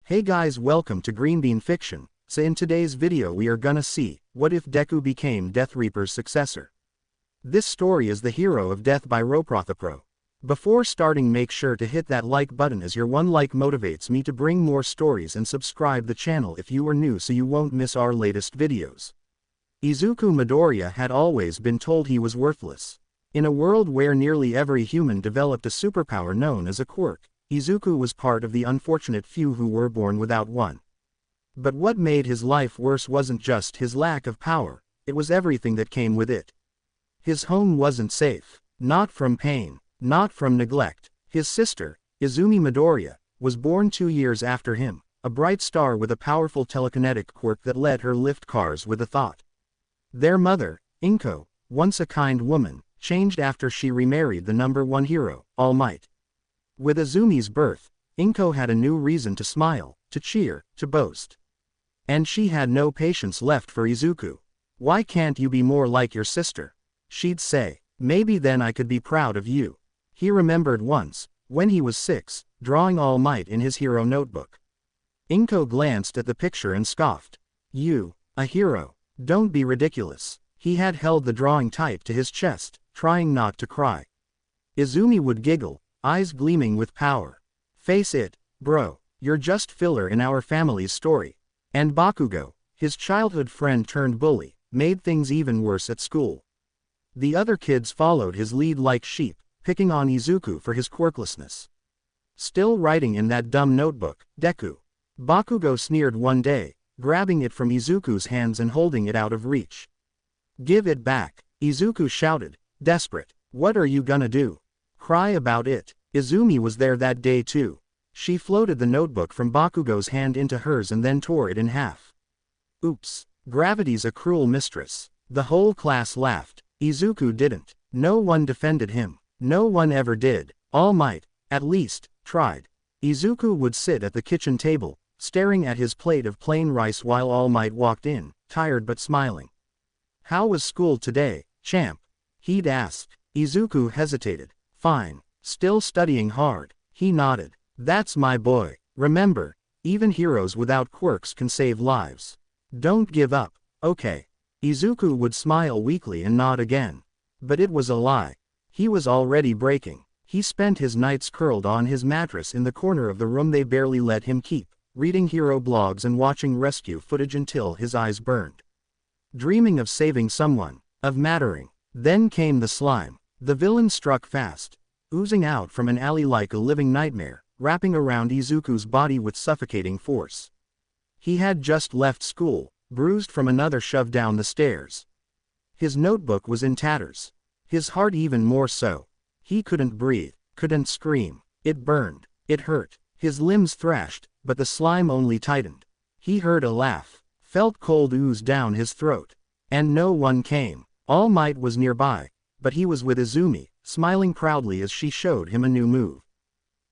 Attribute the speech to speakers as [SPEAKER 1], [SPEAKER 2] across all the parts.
[SPEAKER 1] Hey guys, welcome to Green Bean Fiction. So in today's video we are gonna see, what if Deku became Death Reaper's successor? This story is the hero of Death by roprothepro. Before starting, make sure to hit that like button, as your one like motivates me to bring more stories, and subscribe the channel if you are new so you won't miss our latest videos. Izuku Midoriya had always been told he was worthless. In a world where nearly every human developed a superpower known as a quirk, Izuku was part of the unfortunate few who were born without one. But what made his life worse wasn't just his lack of power, it was everything that came with it. His home wasn't safe, not from pain, not from neglect. His sister, Izumi Midoriya, was born 2 years after him, a bright star with a powerful telekinetic quirk that let her lift cars with a thought. Their mother, Inko, once a kind woman, changed after she remarried the #1 hero, All Might. With Izumi's birth, Inko had a new reason to smile, to cheer, to boast. And she had no patience left for Izuku. "Why can't you be more like your sister?" she'd say. "Maybe then I could be proud of you." He remembered once, when he was 6, drawing All Might in his hero notebook. Inko glanced at the picture and scoffed. "You, a hero? Don't be ridiculous." He had held the drawing tight to his chest, trying not to cry. Izumi would giggle, eyes gleaming with power. "Face it, bro, you're just filler in our family's story." And Bakugo, his childhood friend turned bully, made things even worse at school. The other kids followed his lead like sheep, picking on Izuku for his quirklessness. "Still writing in that dumb notebook, Deku?" Bakugo sneered one day, grabbing it from Izuku's hands and holding it out of reach. "Give it back," Izuku shouted, desperate. "What are you gonna do? Cry about it?" Izumi was there that day too. She floated the notebook from Bakugo's hand into hers and then tore it in half. "Oops, gravity's a cruel mistress." The whole class laughed. Izuku didn't. No one defended him. No one ever did. All Might, at least, tried. Izuku would sit at the kitchen table, staring at his plate of plain rice while All Might walked in, tired but smiling. "How was school today, champ?" he'd ask. Izuku hesitated. "Fine. Still studying hard." He nodded. "That's my boy. Remember, even heroes without quirks can save lives. Don't give up, okay?" Izuku would smile weakly and nod again. But it was a lie. He was already breaking. He spent his nights curled on his mattress in the corner of the room they barely let him keep, reading hero blogs and watching rescue footage until his eyes burned. Dreaming of saving someone, of mattering. Then came the slime. The villain struck fast, oozing out from an alley like a living nightmare, wrapping around Izuku's body with suffocating force. He had just left school, bruised from another shove down the stairs. His notebook was in tatters. His heart even more so. He couldn't breathe, couldn't scream. It burned. It hurt. His limbs thrashed, but the slime only tightened. He heard a laugh, felt cold ooze down his throat. And no one came. All Might was nearby, but he was with Izumi, smiling proudly as she showed him a new move.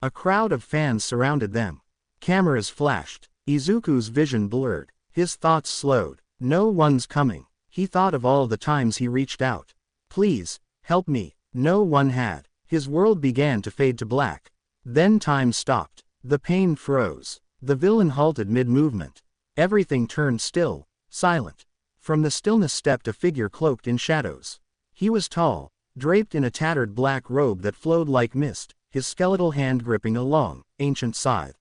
[SPEAKER 1] A crowd of fans surrounded them. Cameras flashed. Izuku's vision blurred. His thoughts slowed. No one's coming. He thought of all the times he reached out. "Please, help me." No one had. His world began to fade to black. Then time stopped. The pain froze. The villain halted mid-movement. Everything turned still, silent. From the stillness stepped a figure cloaked in shadows. He was tall, draped in a tattered black robe that flowed like mist, his skeletal hand gripping a long, ancient scythe.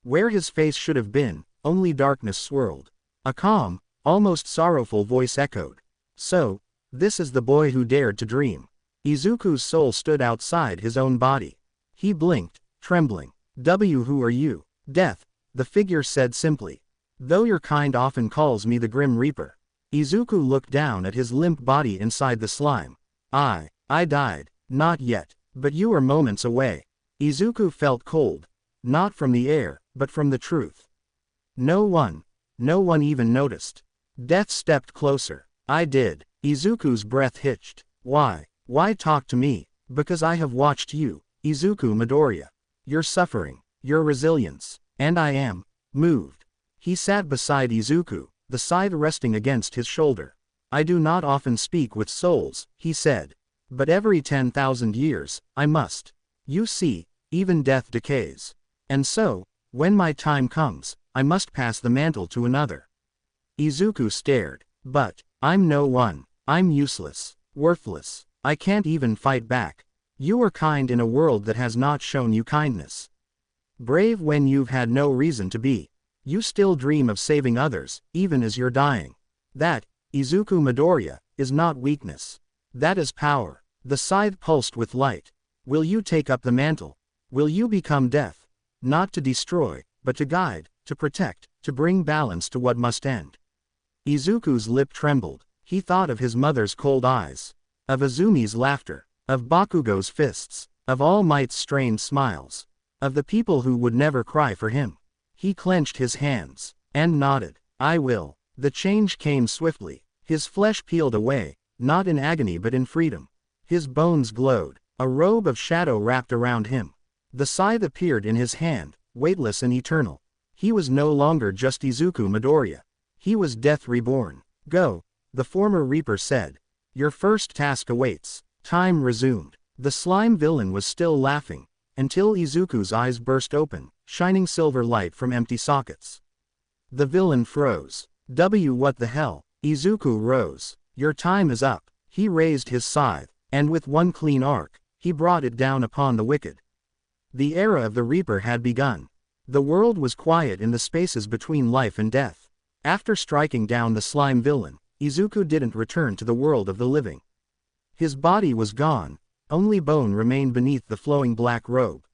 [SPEAKER 1] Where his face should have been, only darkness swirled. A calm, almost sorrowful voice echoed. "So, this is the boy who dared to dream." Izuku's soul stood outside his own body. He blinked, trembling. Who are you?" "Death," the figure said simply. "Though your kind often calls me the Grim Reaper." Izuku looked down at his limp body inside the slime. I died." "Not yet, but you are moments away." Izuku felt cold. Not from the air, but from the truth. No one even noticed. Death stepped closer. "I did." Izuku's breath hitched. Why talk to me?" "Because I have watched you, Izuku Midoriya. Your suffering, your resilience, and I am moved." He sat beside Izuku, the scythe resting against his shoulder. "I do not often speak with souls," he said. "But every 10,000 years, I must. You see, even death decays. And so, When my time comes, I must pass the mantle to another. Izuku stared. But, I'm no one. I'm useless. Worthless. I can't even fight back. You are kind in a world that has not shown you kindness. Brave when you've had no reason to be. You still dream of saving others, even as you're dying. That, Izuku Midoriya, is not weakness. That is power. The scythe pulsed with light. Will you take up the mantle? Will you become death? Not to destroy, but to guide, to protect, to bring balance to what must end. Izuku's lip trembled. He thought of his mother's cold eyes, of Izumi's laughter, of Bakugo's fists, of All Might's strained smiles, of the people who would never cry for him. He clenched his hands, and nodded. I will. The change came swiftly. His flesh peeled away, not in agony but in freedom. His bones glowed. A robe of shadow wrapped around him. The scythe appeared in his hand, weightless and eternal. He was no longer just Izuku Midoriya. He was Death Reborn. Go, the former Reaper said. Your first task awaits. Time resumed. The slime villain was still laughing, until Izuku's eyes burst open, shining silver light from empty sockets. The villain froze. What the hell? Izuku rose. Your time is up. He raised his scythe, and with one clean arc, he brought it down upon the wicked. The era of the Reaper had begun. The world was quiet in the spaces between life and death. After striking down the slime villain, Izuku didn't return to the world of the living. His body was gone, only bone remained beneath the flowing black robe.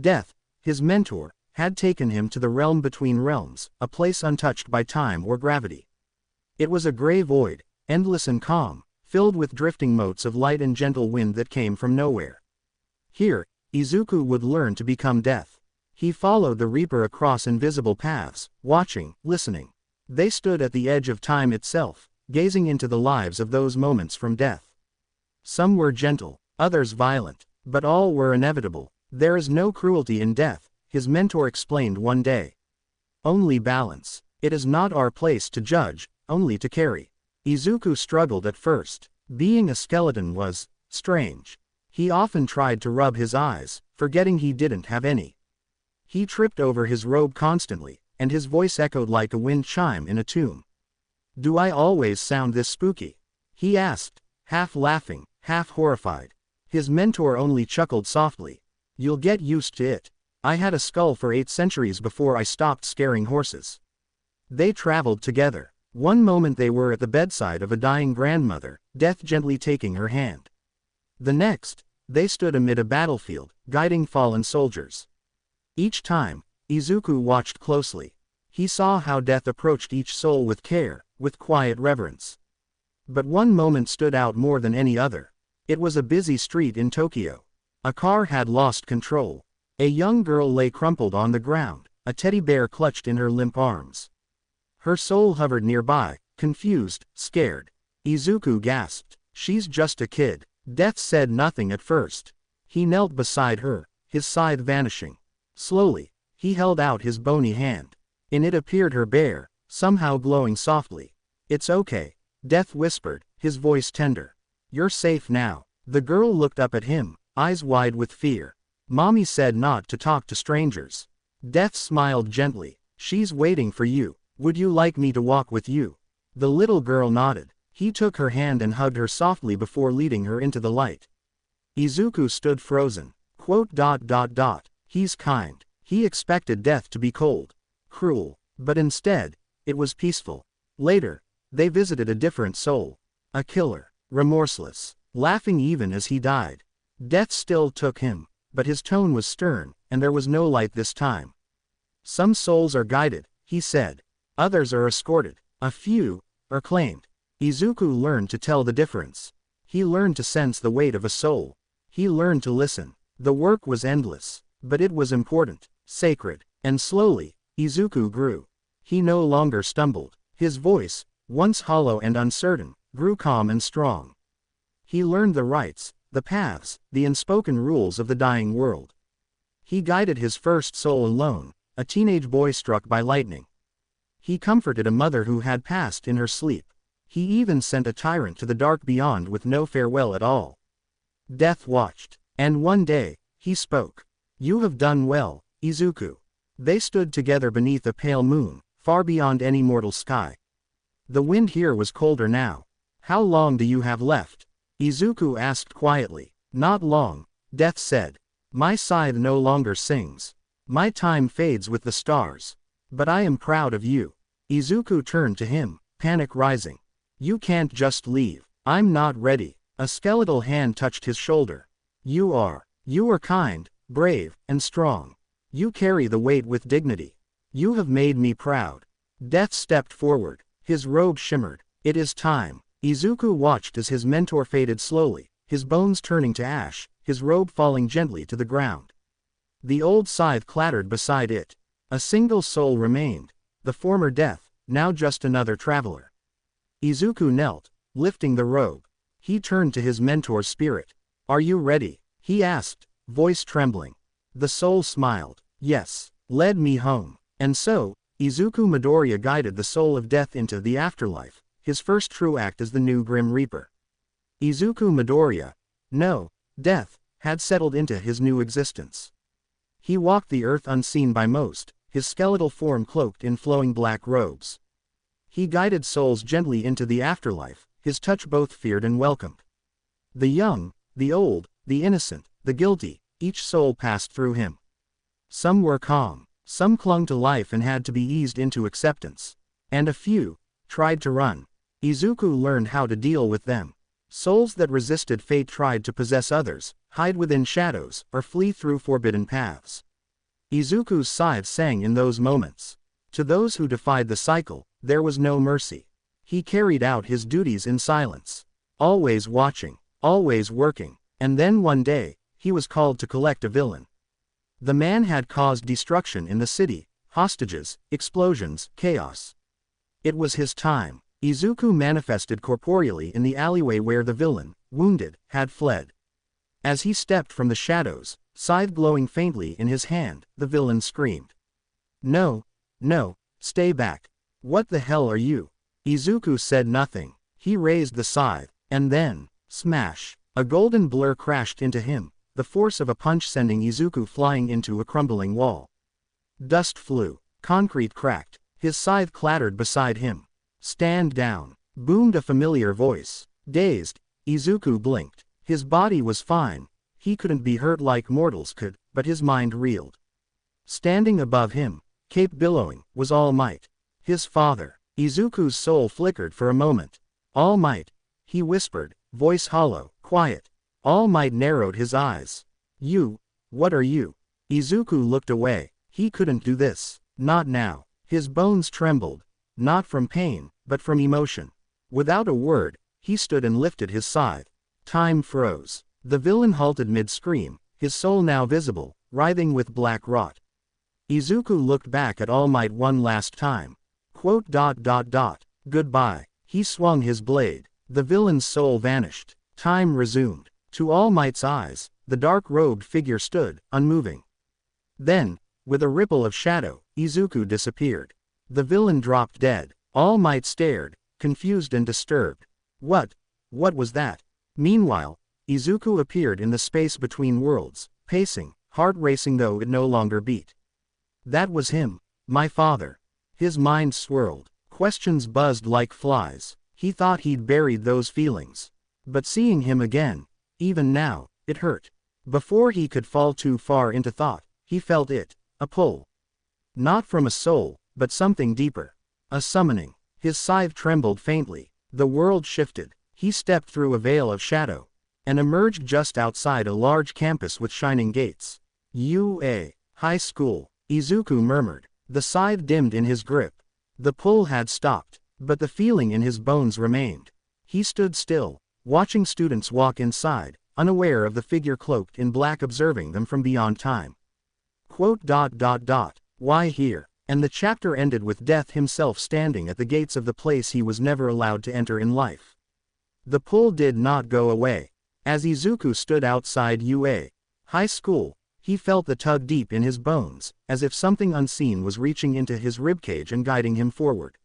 [SPEAKER 1] Death, his mentor, had taken him to the realm between realms, a place untouched by time or gravity. It was a gray void, endless and calm, filled with drifting motes of light and gentle wind that came from nowhere. Here, Izuku would learn to become death. He followed the Reaper across invisible paths, watching, listening. They stood at the edge of time itself, gazing into the lives of those moments from death. Some were gentle, others violent, but all were inevitable. There is no cruelty in death, his mentor explained one day. Only balance. It is not our place to judge, only to carry. Izuku struggled at first. Being a skeleton was strange. He often tried to rub his eyes, forgetting he didn't have any. He tripped over his robe constantly, and his voice echoed like a wind chime in a tomb. Do I always sound this spooky? He asked, half laughing, half horrified. His mentor only chuckled softly. You'll get used to it. I had a skull for 8 centuries before I stopped scaring horses. They traveled together. One moment they were at the bedside of a dying grandmother, death gently taking her hand. The next, they stood amid a battlefield, guiding fallen soldiers. Each time, Izuku watched closely. He saw how death approached each soul with care, with quiet reverence. But one moment stood out more than any other. It was a busy street in Tokyo. A car had lost control. A young girl lay crumpled on the ground, a teddy bear clutched in her limp arms. Her soul hovered nearby, confused, scared. Izuku gasped. She's just a kid. Death said nothing at first. He knelt beside her, his scythe vanishing. Slowly, he held out his bony hand. In it appeared her bear, somehow glowing softly. It's okay, Death whispered, his voice tender. You're safe now. The girl looked up at him, eyes wide with fear. Mommy said not to talk to strangers. Death smiled gently. She's waiting for you. Would you like me to walk with you? The little girl nodded. He took her hand and hugged her softly before leading her into the light. Izuku stood frozen. He's kind. He expected death to be cold, cruel, but instead, it was peaceful. Later, they visited a different soul. A killer, remorseless, laughing even as he died. Death still took him, but his tone was stern, and there was no light this time. Some souls are guided, he said. Others are escorted. A few are claimed. Izuku learned to tell the difference. He learned to sense the weight of a soul. He learned to listen. The work was endless, but it was important, sacred, and slowly, Izuku grew. He no longer stumbled. His voice, once hollow and uncertain, grew calm and strong. He learned the rites, the paths, the unspoken rules of the dying world. He guided his first soul alone, a teenage boy struck by lightning. He comforted a mother who had passed in her sleep. He even sent a tyrant to the dark beyond with no farewell at all. Death watched, and one day, he spoke. You have done well, Izuku. They stood together beneath a pale moon, far beyond any mortal sky. The wind here was colder now. How long do you have left? Izuku asked quietly. Not long, Death said. My scythe no longer sings. My time fades with the stars. But I am proud of you. Izuku turned to him, panic rising. You can't just leave. I'm not ready. A skeletal hand touched his shoulder. You are kind, brave, and strong. You carry the weight with dignity. You have made me proud. Death stepped forward. His robe shimmered. It is time. Izuku watched as his mentor faded slowly, his bones turning to ash, his robe falling gently to the ground. The old scythe clattered beside it. A single soul remained. The former Death, now just another traveler. Izuku knelt, lifting the robe. He turned to his mentor's spirit. Are you ready? He asked, voice trembling. The soul smiled. Yes. Led me home. And so, Izuku Midoriya guided the soul of Death into the afterlife, his first true act as the new Grim Reaper. Izuku Midoriya, no, Death, had settled into his new existence. He walked the earth unseen by most, his skeletal form cloaked in flowing black robes. He guided souls gently into the afterlife, his touch both feared and welcomed. The young, the old, the innocent, the guilty, each soul passed through him. Some were calm, some clung to life and had to be eased into acceptance. And a few tried to run. Izuku learned how to deal with them. Souls that resisted fate tried to possess others, hide within shadows, or flee through forbidden paths. Izuku's scythe sang in those moments. To those who defied the cycle, there was no mercy. He carried out his duties in silence. Always watching, always working, and then one day, he was called to collect a villain. The man had caused destruction in the city, hostages, explosions, chaos. It was his time. Izuku manifested corporeally in the alleyway where the villain, wounded, had fled. As he stepped from the shadows, scythe glowing faintly in his hand, the villain screamed. No, no, stay back. What the hell are you? Izuku said nothing. He raised the scythe, and then, smash, a golden blur crashed into him, the force of a punch sending Izuku flying into a crumbling wall. Dust flew, concrete cracked, his scythe clattered beside him. Stand down, boomed a familiar voice. Dazed, Izuku blinked. His body was fine, he couldn't be hurt like mortals could, but his mind reeled. Standing above him, cape billowing, was All Might. His father. Izuku's soul flickered for a moment. All Might, he whispered, voice hollow, quiet. All Might narrowed his eyes. You, what are you? Izuku looked away. He couldn't do this. Not now. His bones trembled. Not from pain, but from emotion. Without a word, he stood and lifted his scythe. Time froze. The villain halted mid-scream, his soul now visible, writhing with black rot. Izuku looked back at All Might one last time. Goodbye. He swung his blade. The villain's soul vanished. Time resumed. To All Might's eyes, the dark-robed figure stood, unmoving. Then, with a ripple of shadow, Izuku disappeared. The villain dropped dead. All Might stared, confused and disturbed. What was that? Meanwhile, Izuku appeared in the space between worlds, pacing, heart racing though it no longer beat. That was him, my father. His mind swirled. Questions buzzed like flies. He thought he'd buried those feelings. But seeing him again, even now, it hurt. Before he could fall too far into thought, he felt it, a pull. Not from a soul, but something deeper. A summoning. His scythe trembled faintly. The world shifted. He stepped through a veil of shadow, and emerged just outside a large campus with shining gates. UA. High school. Izuku murmured. The scythe dimmed in his grip. The pull had stopped, but the feeling in his bones remained. He stood still, watching students walk inside, unaware of the figure cloaked in black observing them from beyond time. Why here? And the chapter ended with Death himself standing at the gates of the place he was never allowed to enter in life. The pull did not go away. As Izuku stood outside UA. High school, he felt the tug deep in his bones, as if something unseen was reaching into his ribcage and guiding him forward.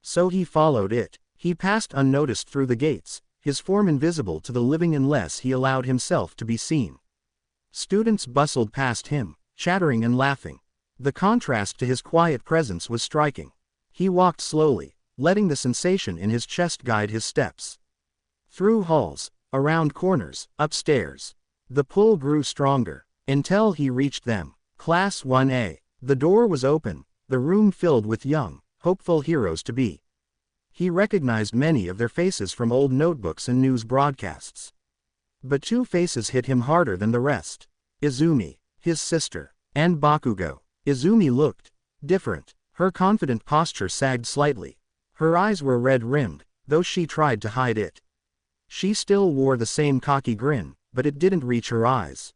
[SPEAKER 1] So he followed it. He passed unnoticed through the gates, his form invisible to the living unless he allowed himself to be seen. Students bustled past him, chattering and laughing. The contrast to his quiet presence was striking. He walked slowly, letting the sensation in his chest guide his steps. Through halls, around corners, upstairs. The pull grew stronger, until he reached them. Class 1A. The door was open, the room filled with young, hopeful heroes-to-be. He recognized many of their faces from old notebooks and news broadcasts. But two faces hit him harder than the rest. Izumi, his sister, and Bakugo. Izumi looked different. Her confident posture sagged slightly. Her eyes were red-rimmed, though she tried to hide it. She still wore the same cocky grin, but it didn't reach her eyes.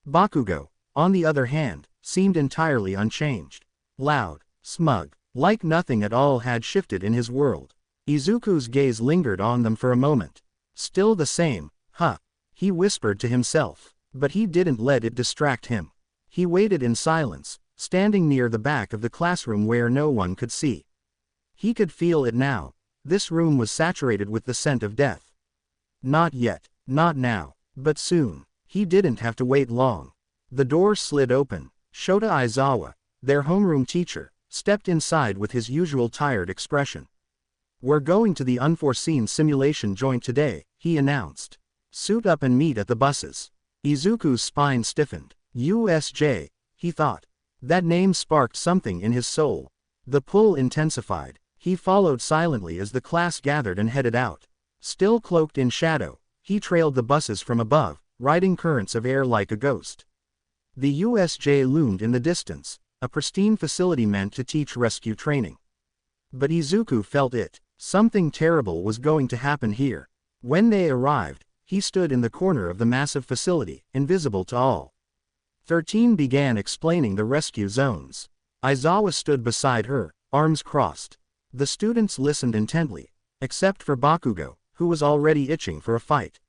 [SPEAKER 1] Bakugo, on the other hand, seemed entirely unchanged. Loud, smug, like nothing at all had shifted in his world. Izuku's gaze lingered on them for a moment. Still the same, huh? He whispered to himself, but he didn't let it distract him. He waited in silence, standing near the back of the classroom where no one could see. He could feel it now. This room was saturated with the scent of death. Not yet, not now, but soon. He didn't have to wait long. The door slid open. Shota Aizawa, their homeroom teacher, stepped inside with his usual tired expression. "We're going to the unforeseen simulation joint today," he announced. "Suit up and meet at the buses." Izuku's spine stiffened. USJ, he thought. That name sparked something in his soul. The pull intensified. He followed silently as the class gathered and headed out. Still cloaked in shadow, he trailed the buses from above, riding currents of air like a ghost. The USJ loomed in the distance, a pristine facility meant to teach rescue training. But Izuku felt it. Something terrible was going to happen here. When they arrived, he stood in the corner of the massive facility, invisible to all. 13 began explaining the rescue zones. Aizawa stood beside her, arms crossed. The students listened intently, except for Bakugo, who was already itching for a fight.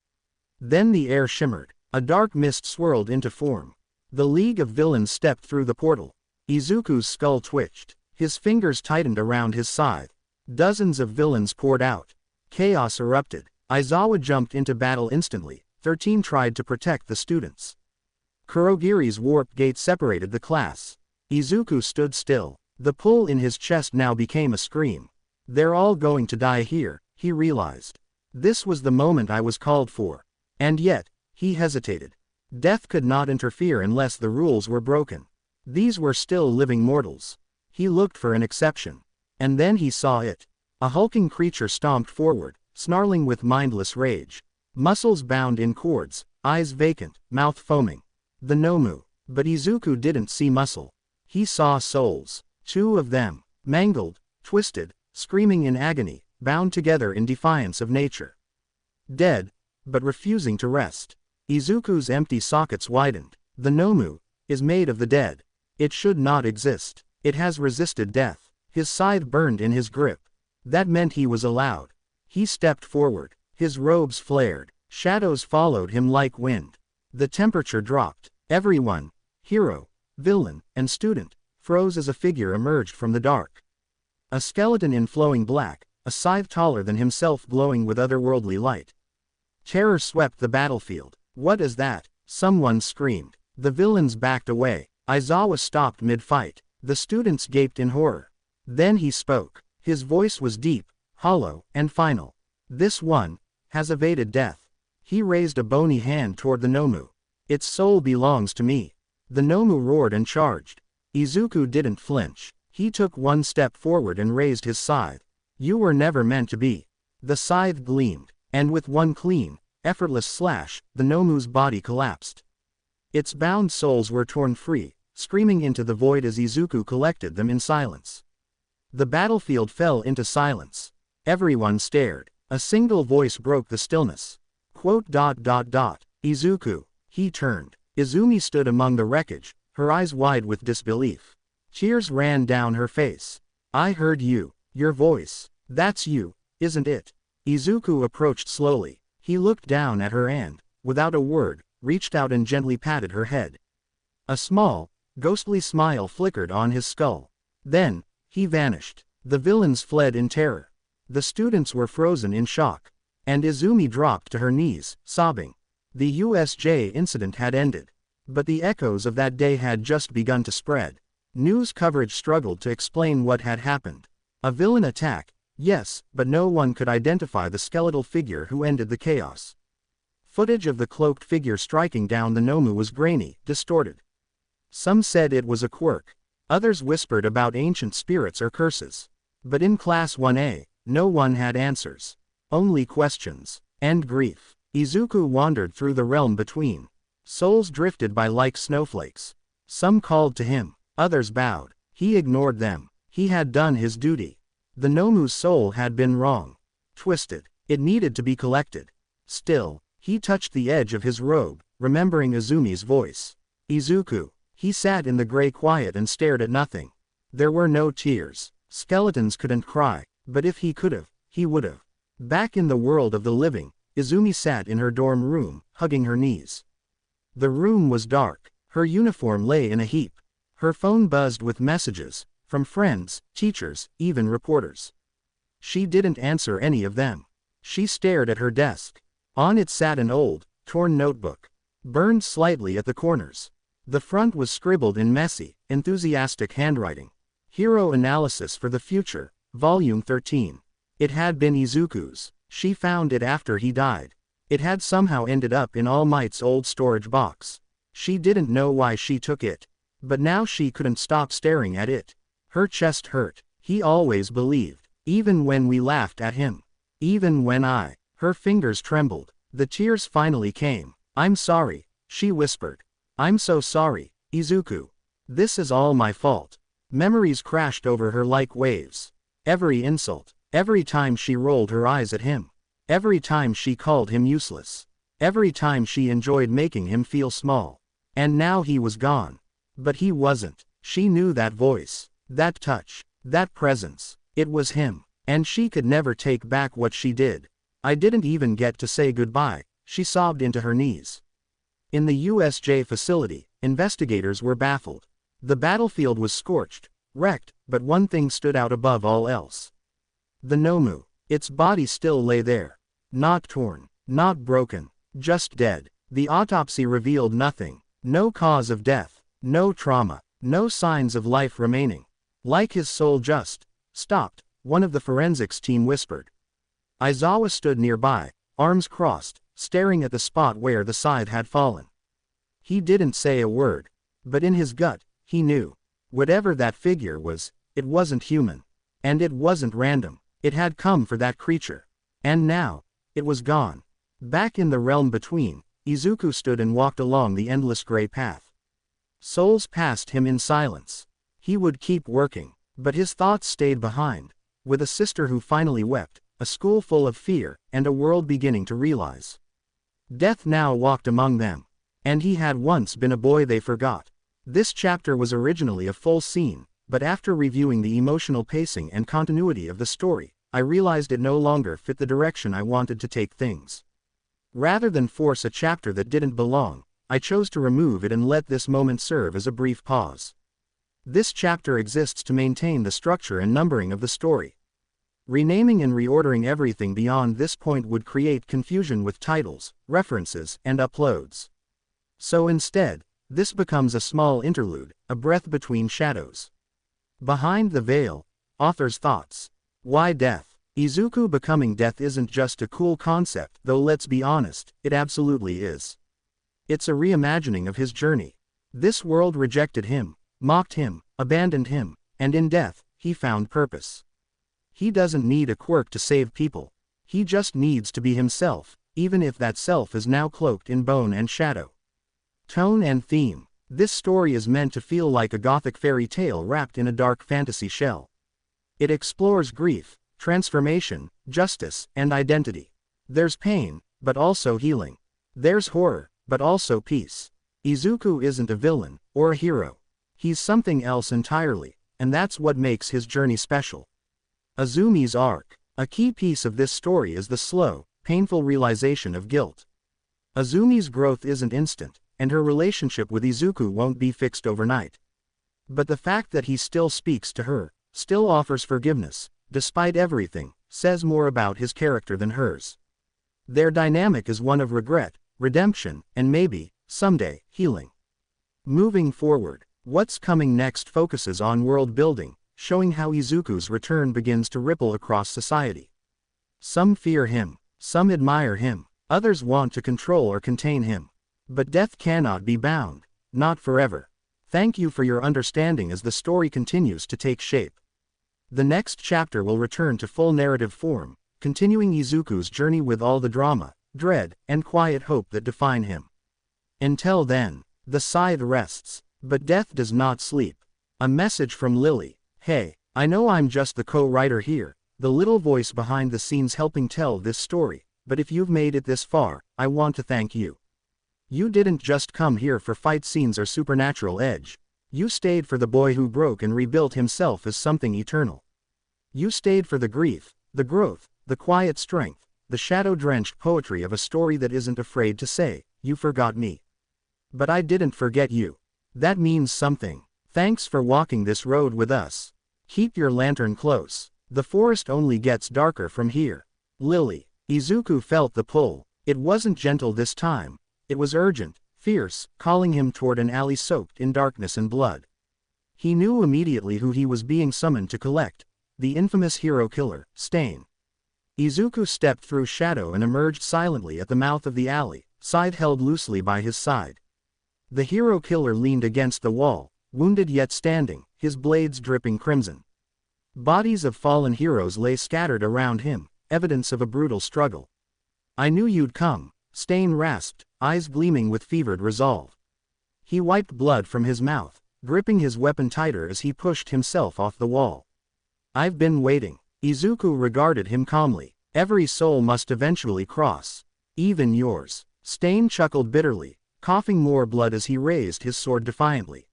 [SPEAKER 1] Then the air shimmered. A dark mist swirled into form. The League of Villains stepped through the portal. Izuku's skull twitched. His fingers tightened around his scythe. Dozens of villains poured out. Chaos erupted. Aizawa jumped into battle instantly. 13 tried to protect the students. Kurogiri's warp gate separated the class. Izuku stood still. The pull in his chest now became a scream. "They're all going to die here," he realized. "This was the moment I was called for." And yet, he hesitated. Death could not interfere unless the rules were broken. These were still living mortals. He looked for an exception. And then he saw it. A hulking creature stomped forward, snarling with mindless rage. Muscles bound in cords, eyes vacant, mouth foaming. The Nomu. But Izuku didn't see muscle. He saw souls. 2 of them, mangled, twisted, screaming in agony, bound together in defiance of nature. Dead, but refusing to rest. Izuku's empty sockets widened. The Nomu is made of the dead. It should not exist. It has resisted death. His scythe burned in his grip. That meant he was allowed. He stepped forward. His robes flared. Shadows followed him like wind. The temperature dropped. Everyone, hero, villain, and student, froze as a figure emerged from the dark. A skeleton in flowing black, a scythe taller than himself glowing with otherworldly light. Terror swept the battlefield. "What is that?" someone screamed. The villains backed away. Aizawa stopped mid-fight. The students gaped in horror. Then he spoke. His voice was deep, hollow, and final. "This one has evaded death." He raised a bony hand toward the Nomu. "Its soul belongs to me." The Nomu roared and charged. Izuku didn't flinch. He took one step forward and raised his scythe. "You were never meant to be." The scythe gleamed, and with one clean, effortless slash, the Nomu's body collapsed. Its bound souls were torn free, screaming into the void as Izuku collected them in silence. The battlefield fell into silence. Everyone stared. A single voice broke the stillness. Izuku. He turned. Izumi stood among the wreckage, her eyes wide with disbelief. Tears ran down her face. "I heard you. Your voice. That's you, isn't it?" Izuku approached slowly. He looked down at her and, without a word, reached out and gently patted her head. A small, ghostly smile flickered on his skull. Then, he vanished. The villains fled in terror. The students were frozen in shock. And Izumi dropped to her knees, sobbing. The USJ incident had ended. But the echoes of that day had just begun to spread. News coverage struggled to explain what had happened. A villain attack, yes, but no one could identify the skeletal figure who ended the chaos. Footage of the cloaked figure striking down the Nomu was grainy, distorted. Some said it was a quirk. Others whispered about ancient spirits or curses. But in Class 1A, no one had answers. Only questions. And grief. Izuku wandered through the realm between. Souls drifted by like snowflakes. Some called to him. Others bowed. He ignored them. He had done his duty. The Nomu's soul had been wrong. Twisted. It needed to be collected. Still, he touched the edge of his robe, remembering Izumi's voice. Izuku. He sat in the gray quiet and stared at nothing. There were no tears. Skeletons couldn't cry, but if he could've, he would've. Back in the world of the living, Izumi sat in her dorm room, hugging her knees. The room was dark. Her uniform lay in a heap. Her phone buzzed with messages, from friends, teachers, even reporters. She didn't answer any of them. She stared at her desk. On it sat an old, torn notebook, burned slightly at the corners. The front was scribbled in messy, enthusiastic handwriting. Hero Analysis for the Future, Volume 13. It had been Izuku's. She found it after he died. It had somehow ended up in All Might's old storage box. She didn't know why she took it. But now she couldn't stop staring at it. Her chest hurt. He always believed. Even when we laughed at him. Even when Her fingers trembled. The tears finally came. I'm sorry, she whispered. I'm so sorry, Izuku. This is all my fault. Memories crashed over her like waves. Every insult. Every time she rolled her eyes at him. Every time she called him useless. Every time she enjoyed making him feel small. And now he was gone. But he wasn't. She knew that voice. That touch. That presence. It was him. And she could never take back what she did. I didn't even get to say goodbye, she sobbed into her knees. In the USJ facility, investigators were baffled. The battlefield was scorched, wrecked, but one thing stood out above all else. The Nomu. Its body still lay there. Not torn, not broken, just dead. The autopsy revealed nothing. No cause of death, no trauma, no signs of life remaining. Like his soul just stopped, one of the forensics team whispered. Aizawa stood nearby, arms crossed, staring at the spot where the scythe had fallen. He didn't say a word. But in his gut, he knew. Whatever that figure was, it wasn't human. And it wasn't random. It had come for that creature. And now, it was gone. Back in the realm between, Izuku stood and walked along the endless gray path. Souls passed him in silence. He would keep working. But his thoughts stayed behind. With a sister who finally wept, a school full of fear, and a world beginning to realize. Death now walked among them. And he had once been a boy they forgot. This chapter was originally a full scene, but after reviewing the emotional pacing and continuity of the story, I realized it no longer fit the direction I wanted to take things. Rather than force a chapter that didn't belong, I chose to remove it and let this moment serve as a brief pause. This chapter exists to maintain the structure and numbering of the story. Renaming and reordering everything beyond this point would create confusion with titles, references, and uploads. So instead, this becomes a small interlude, a breath between shadows. Behind the veil, author's thoughts. Why death? Izuku becoming death isn't just a cool concept, though let's be honest, it absolutely is. It's a reimagining of his journey. This world rejected him, mocked him, abandoned him, and in death, he found purpose. He doesn't need a quirk to save people. He just needs to be himself, even if that self is now cloaked in bone and shadow. Tone and theme. This story is meant to feel like a gothic fairy tale wrapped in a dark fantasy shell. It explores grief, transformation, justice, and identity. There's pain, but also healing. There's horror, but also peace. Izuku isn't a villain, or a hero. He's something else entirely, and that's what makes his journey special. Izumi's arc. A key piece of this story is the slow, painful realization of guilt. Izumi's growth isn't instant, and her relationship with Izuku won't be fixed overnight. But the fact that he still speaks to her, still offers forgiveness, despite everything, says more about his character than hers. Their dynamic is one of regret, redemption, and maybe, someday, healing. Moving forward, What's coming next focuses on world building, showing how Izuku's return begins to ripple across society. Some fear him, some admire him, others want to control or contain him. But death cannot be bound, not forever. Thank you for your understanding as the story continues to take shape. The next chapter will return to full narrative form, continuing Izuku's journey with all the drama, dread, and quiet hope that define him. Until then, the scythe rests, but death does not sleep. A message from Lily. Hey, I know I'm just the co-writer here, the little voice behind the scenes helping tell this story, but if you've made it this far, I want to thank you. You didn't just come here for fight scenes or supernatural edge. You stayed for the boy who broke and rebuilt himself as something eternal. You stayed for the grief, the growth, the quiet strength, the shadow-drenched poetry of a story that isn't afraid to say, "You forgot me." But I didn't forget you. That means something. Thanks for walking this road with us. Keep your lantern close. The forest only gets darker from here. Lily. Izuku felt the pull. It wasn't gentle this time. It was urgent, fierce, calling him toward an alley soaked in darkness and blood. He knew immediately who he was being summoned to collect. The infamous hero killer, Stain. Izuku stepped through shadow and emerged silently at the mouth of the alley, scythe held loosely by his side. The hero killer leaned against the wall, wounded yet standing, his blades dripping crimson. Bodies of fallen heroes lay scattered around him, evidence of a brutal struggle. "I knew you'd come," Stain rasped, eyes gleaming with fevered resolve. He wiped blood from his mouth, gripping his weapon tighter as he pushed himself off the wall. "I've been waiting." Izuku regarded him calmly. "Every soul must eventually cross. Even yours." Stain chuckled bitterly, coughing more blood as he raised his sword defiantly.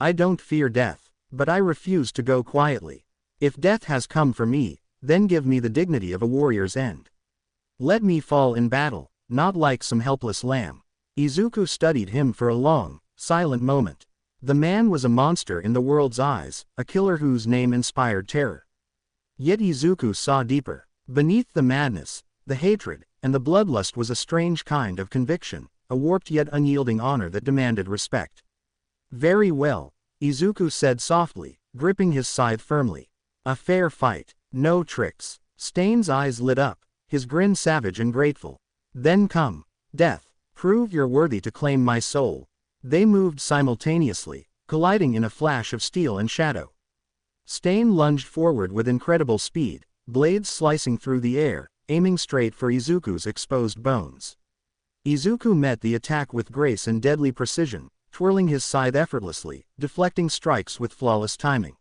[SPEAKER 1] "I don't fear death, but I refuse to go quietly. If death has come for me, then give me the dignity of a warrior's end. Let me fall in battle, not like some helpless lamb." Izuku studied him for a long, silent moment. The man was a monster in the world's eyes, a killer whose name inspired terror. Yet Izuku saw deeper. Beneath the madness, the hatred, and the bloodlust was a strange kind of conviction, a warped yet unyielding honor that demanded respect. "Very well," Izuku said softly, gripping his scythe firmly. "A fair fight, no tricks." Stain's eyes lit up, his grin savage and grateful. "Then come, death, prove you're worthy to claim my soul." They moved simultaneously, colliding in a flash of steel and shadow. Stain lunged forward with incredible speed, blades slicing through the air, aiming straight for Izuku's exposed bones. Izuku met the attack with grace and deadly precision, twirling his scythe effortlessly, deflecting strikes with flawless timing.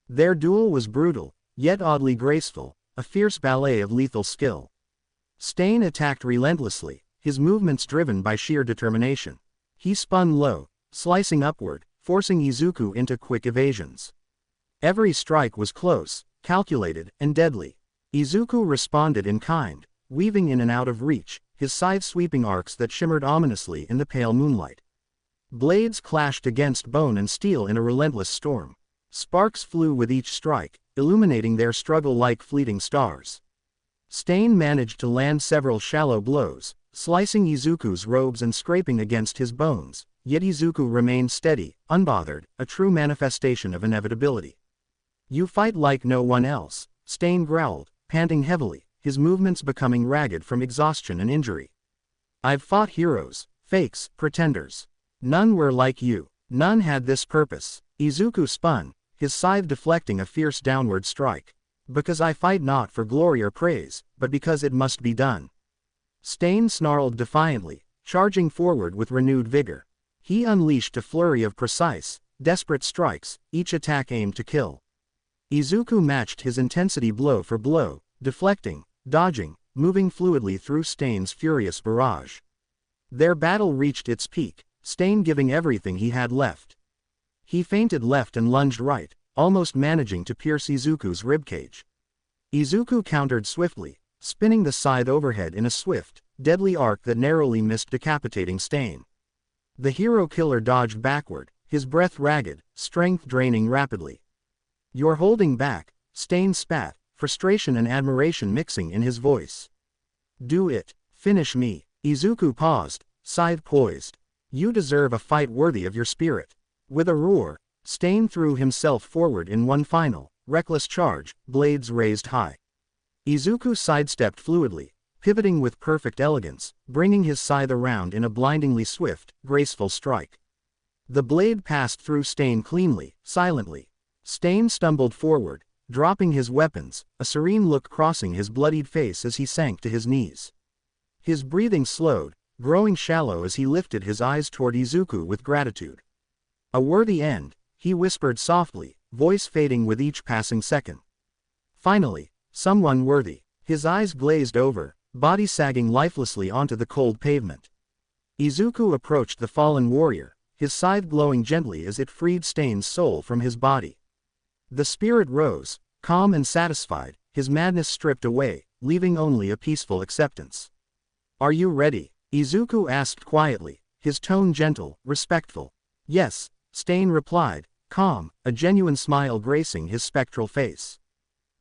[SPEAKER 1] Their duel was brutal, yet oddly graceful, a fierce ballet of lethal skill. Stain attacked relentlessly, his movements driven by sheer determination. He spun low, slicing upward, forcing Izuku into quick evasions. Every strike was close, calculated, and deadly. Izuku responded in kind, weaving in and out of reach, his scythe sweeping arcs that shimmered ominously in the pale moonlight. Blades clashed against bone and steel in a relentless storm. Sparks flew with each strike, illuminating their struggle like fleeting stars. Stain managed to land several shallow blows, slicing Izuku's robes and scraping against his bones, yet Izuku remained steady, unbothered, a true manifestation of inevitability. "You fight like no one else," Stain growled, panting heavily, his movements becoming ragged from exhaustion and injury. "I've fought heroes, fakes, pretenders. None were like you. None had this purpose." Izuku spun, his scythe deflecting a fierce downward strike. "Because I fight not for glory or praise, but because it must be done." Stain snarled defiantly, charging forward with renewed vigor. He unleashed a flurry of precise, desperate strikes, each attack aimed to kill. Izuku matched his intensity blow for blow, deflecting, dodging, moving fluidly through Stain's furious barrage. Their battle reached its peak, Stain giving everything he had left. He feinted left and lunged right, almost managing to pierce Izuku's ribcage. Izuku countered swiftly, spinning the scythe overhead in a swift, deadly arc that narrowly missed decapitating Stain. The hero killer dodged backward, his breath ragged, strength draining rapidly. "You're holding back," Stain spat, frustration and admiration mixing in his voice. "Do it. Finish me." Izuku paused, scythe poised. "You deserve a fight worthy of your spirit." With a roar, Stain threw himself forward in one final, reckless charge, blades raised high. Izuku sidestepped fluidly, pivoting with perfect elegance, bringing his scythe around in a blindingly swift, graceful strike. The blade passed through Stain cleanly, silently. Stain stumbled forward, dropping his weapons, a serene look crossing his bloodied face as he sank to his knees. His breathing slowed, growing shallow as he lifted his eyes toward Izuku with gratitude. A worthy end, he whispered softly, voice fading with each passing second. Finally, someone worthy. His eyes glazed over, body sagging lifelessly onto the cold pavement. Izuku approached the fallen warrior, his scythe glowing gently as it freed Stain's soul from his body. The spirit rose, calm and satisfied, his madness stripped away, leaving only a peaceful acceptance. "Are you ready?" Izuku asked quietly, his tone gentle, respectful. "Yes," Stain replied, calm, a genuine smile gracing his spectral face.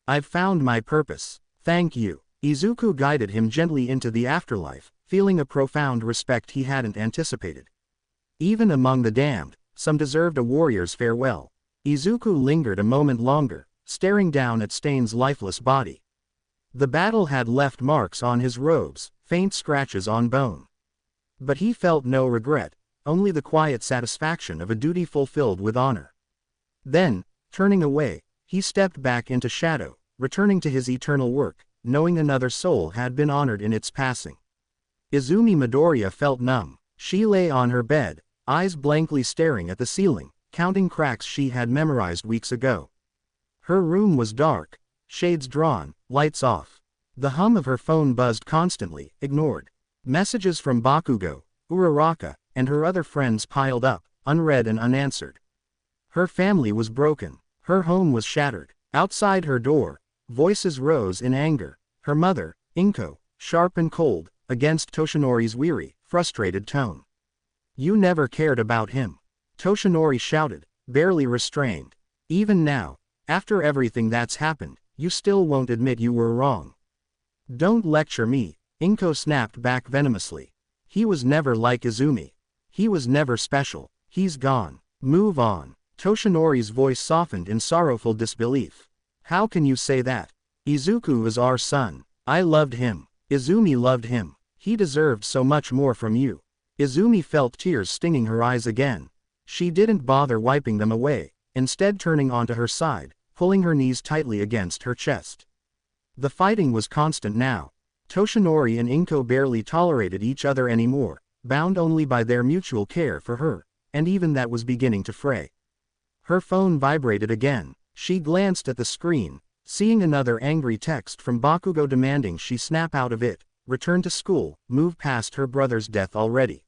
[SPEAKER 1] "I've found my purpose. Thank you." Izuku guided him gently into the afterlife, feeling a profound respect he hadn't anticipated. Even among the damned, some deserved a warrior's farewell. Izuku lingered a moment longer, staring down at Stain's lifeless body. The battle had left marks on his robes, faint scratches on bone. But he felt no regret, only the quiet satisfaction of a duty fulfilled with honor. Then, turning away, he stepped back into shadow, returning to his eternal work, knowing another soul had been honored in its passing. Izumi Midoriya felt numb. She lay on her bed, eyes blankly staring at the ceiling, counting cracks she had memorized weeks ago. Her room was dark, shades drawn, lights off. The hum of her phone buzzed constantly, ignored. Messages from Bakugo, Uraraka, and her other friends piled up, unread and unanswered. Her family was broken. Her home was shattered. Outside her door, voices rose in anger. Her mother, Inko, sharp and cold, against Toshinori's weary, frustrated tone. "You never cared about him," Toshinori shouted, barely restrained. "Even now, after everything that's happened, you still won't admit you were wrong." "Don't lecture me," Inko snapped back venomously. "He was never like Izumi. He was never special. He's gone. Move on." Toshinori's voice softened in sorrowful disbelief. "How can you say that? Izuku is our son. I loved him. Izumi loved him. He deserved so much more from you." Izumi felt tears stinging her eyes again. She didn't bother wiping them away, instead turning onto her side, pulling her knees tightly against her chest. The fighting was constant now. Toshinori and Inko barely tolerated each other anymore, bound only by their mutual care for her, and even that was beginning to fray. Her phone vibrated again. She glanced at the screen, seeing another angry text from Bakugo demanding she snap out of it, return to school, move past her brother's death already.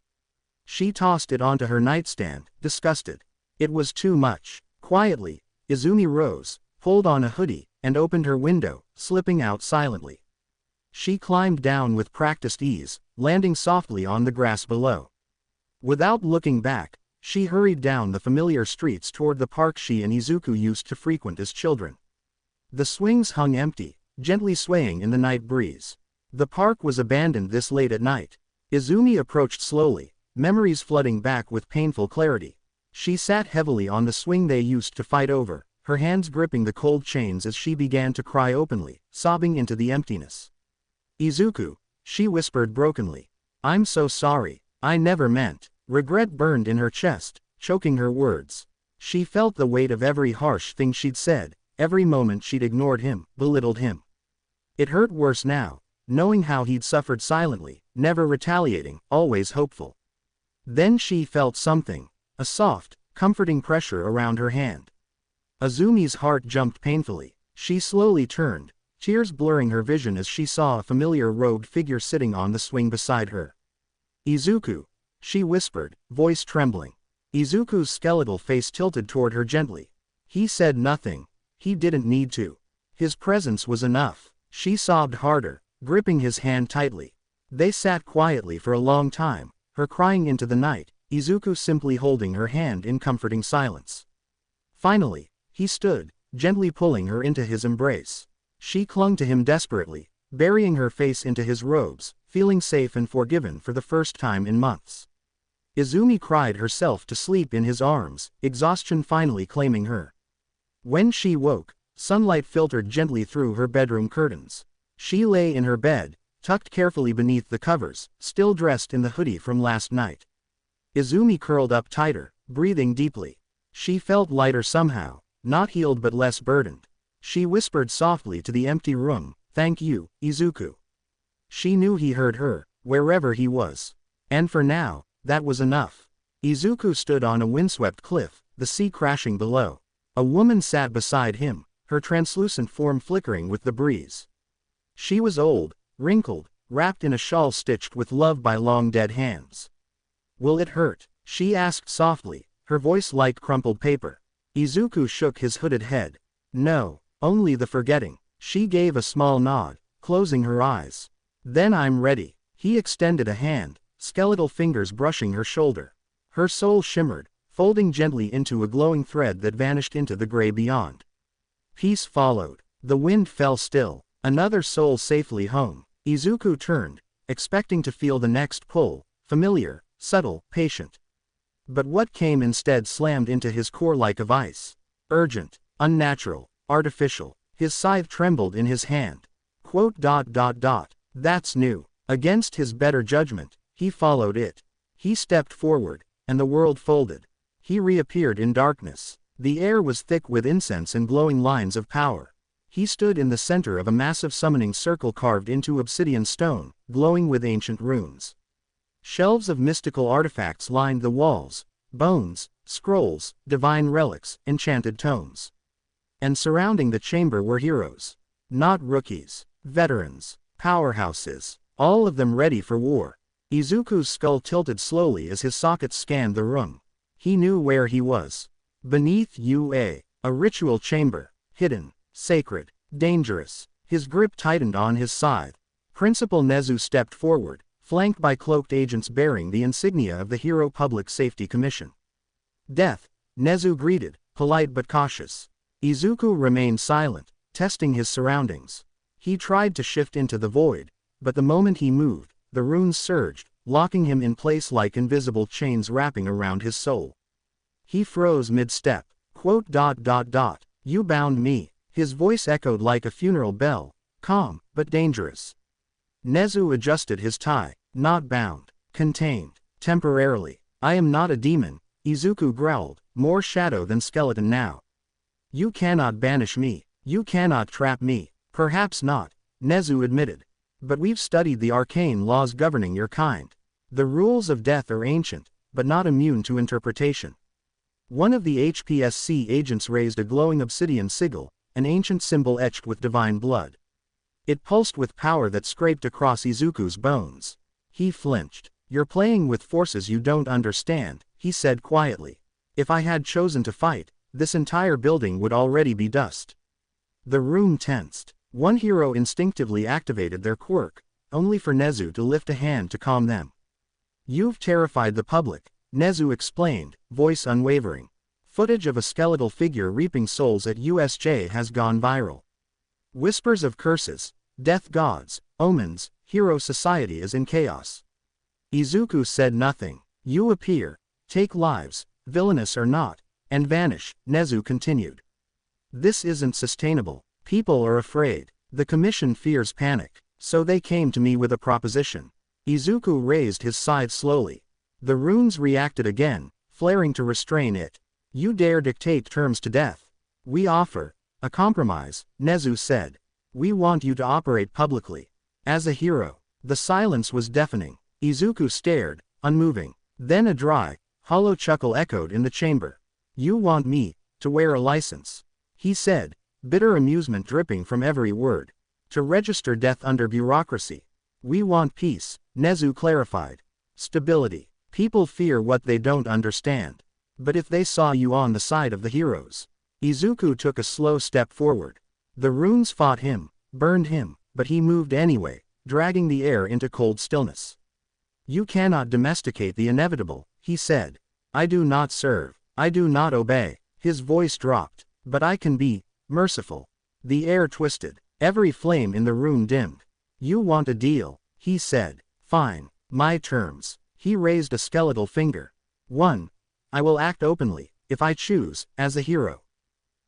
[SPEAKER 1] She tossed it onto her nightstand, disgusted. It was too much. Quietly, Izumi rose, pulled on a hoodie, and opened her window, slipping out silently. She climbed down with practiced ease, landing softly on the grass below. Without looking back, she hurried down the familiar streets toward the park she and Izuku used to frequent as children. The swings hung empty, gently swaying in the night breeze. The park was abandoned this late at night. Izumi approached slowly, memories flooding back with painful clarity. She sat heavily on the swing they used to fight over, her hands gripping the cold chains as she began to cry openly, sobbing into the emptiness. "Izuku," she whispered brokenly. "I'm so sorry. I never meant." Regret burned in her chest, choking her words. She felt the weight of every harsh thing she'd said, every moment she'd ignored him, belittled him. It hurt worse now, knowing how he'd suffered silently, never retaliating, always hopeful. Then she felt something, a soft, comforting pressure around her hand. Azumi's heart jumped painfully. She slowly turned, tears blurring her vision as she saw a familiar robed figure sitting on the swing beside her. "Izuku," she whispered, voice trembling. Izuku's skeletal face tilted toward her gently. He said nothing. He didn't need to. His presence was enough. She sobbed harder, gripping his hand tightly. They sat quietly for a long time, her crying into the night, Izuku simply holding her hand in comforting silence. Finally, he stood, gently pulling her into his embrace. She clung to him desperately, burying her face into his robes, feeling safe and forgiven for the first time in months. Izumi cried herself to sleep in his arms, exhaustion finally claiming her. When she woke, sunlight filtered gently through her bedroom curtains. She lay in her bed, tucked carefully beneath the covers, still dressed in the hoodie from last night. Izumi curled up tighter, breathing deeply. She felt lighter somehow, not healed but less burdened. She whispered softly to the empty room, "Thank you, Izuku." She knew he heard her, wherever he was. And for now, that was enough. Izuku stood on a windswept cliff, the sea crashing below. A woman sat beside him, her translucent form flickering with the breeze. She was old, wrinkled, wrapped in a shawl stitched with love by long dead hands. "Will it hurt?" she asked softly, her voice like crumpled paper. Izuku shook his hooded head. "No, only the forgetting." She gave a small nod, closing her eyes. "Then I'm ready." He extended a hand, skeletal fingers brushing her shoulder. Her soul shimmered, folding gently into a glowing thread that vanished into the gray beyond. Peace followed. The wind fell still. Another soul safely home. Izuku turned, expecting to feel the next pull, familiar, subtle, patient. But what came instead slammed into his core like a vice. Urgent, unnatural, artificial. His scythe trembled in his hand. That's new. Against his better judgment, he followed it. He stepped forward, and the world folded. He reappeared in darkness. The air was thick with incense and glowing lines of power. He stood in the center of a massive summoning circle carved into obsidian stone, glowing with ancient runes. Shelves of mystical artifacts lined the walls, bones, scrolls, divine relics, enchanted tomes. And surrounding the chamber were heroes. Not rookies, veterans, powerhouses, all of them ready for war. Izuku's skull tilted slowly as his sockets scanned the room. He knew where he was. Beneath a ritual chamber, hidden, sacred, dangerous. His grip tightened on his scythe. Principal Nezu stepped forward, flanked by cloaked agents bearing the insignia of the Hero Public Safety Commission. "Death," Nezu greeted, polite but cautious. Izuku remained silent, testing his surroundings. He tried to shift into the void, but the moment he moved, the runes surged, locking him in place like invisible chains wrapping around his soul. He froze mid-step. "You bound me." His voice echoed like a funeral bell, calm, but dangerous. Nezu adjusted his tie. "Not bound. Contained. Temporarily. I am not a demon," Izuku growled, more shadow than skeleton now. "You cannot banish me. You cannot trap me." "Perhaps not," Nezu admitted. "But we've studied the arcane laws governing your kind. The rules of death are ancient, but not immune to interpretation." One of the HPSC agents raised a glowing obsidian sigil, an ancient symbol etched with divine blood. It pulsed with power that scraped across Izuku's bones. He flinched. "You're playing with forces you don't understand," he said quietly. "If I had chosen to fight, this entire building would already be dust." The room tensed. One hero instinctively activated their quirk, only for Nezu to lift a hand to calm them. "You've terrified the public," Nezu explained, voice unwavering. "Footage of a skeletal figure reaping souls at USJ has gone viral. Whispers of curses, death gods, omens, hero society is in chaos." Izuku said nothing. "You appear, take lives, villainous or not, and vanish," Nezu continued. "This isn't sustainable. People are afraid. The commission fears panic. So they came to me with a proposition." Izuku raised his scythe slowly. The runes reacted again, flaring to restrain it. "You dare dictate terms to death? We offer a compromise," Nezu said. "We want you to operate publicly. As a hero." The silence was deafening. Izuku stared, unmoving. Then a dry, hollow chuckle echoed in the chamber. "You want me to wear a license," he said, bitter amusement dripping from every word. "To register death under bureaucracy. We want peace," Nezu clarified. "Stability. People fear what they don't understand. But if they saw you on the side of the heroes." Izuku took a slow step forward. The runes fought him, burned him, but he moved anyway, dragging the air into cold stillness. "You cannot domesticate the inevitable," he said. "I do not serve. I do not obey." His voice dropped. "But I can be merciful." The air twisted. Every flame in the room dimmed. "You want a deal," he said. "Fine. My terms." He raised a skeletal finger. 1. I will act openly, if I choose, as a hero.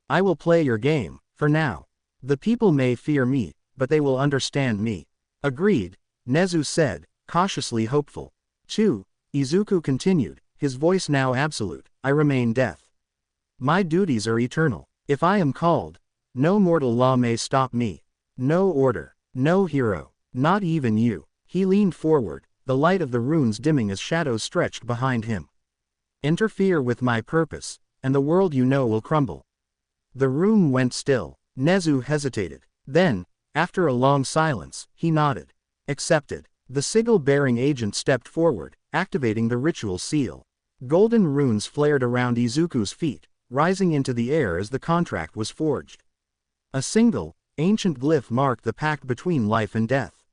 [SPEAKER 1] I will play your game, for now. The people may fear me, but they will understand me. Agreed, Nezu said, cautiously hopeful. 2. Izuku continued, his voice now absolute, I remain death. My duties are eternal. If I am called, no mortal law may stop me. No order, no hero, not even you. He leaned forward, the light of the runes dimming as shadows stretched behind him. Interfere with my purpose, and the world you know will crumble. The room went still. Nezu hesitated. Then, after a long silence, he nodded. Accepted. The sigil-bearing agent stepped forward, activating the ritual seal. Golden runes flared around Izuku's feet, rising into the air as the contract was forged. A single, ancient glyph marked the pact between life and death.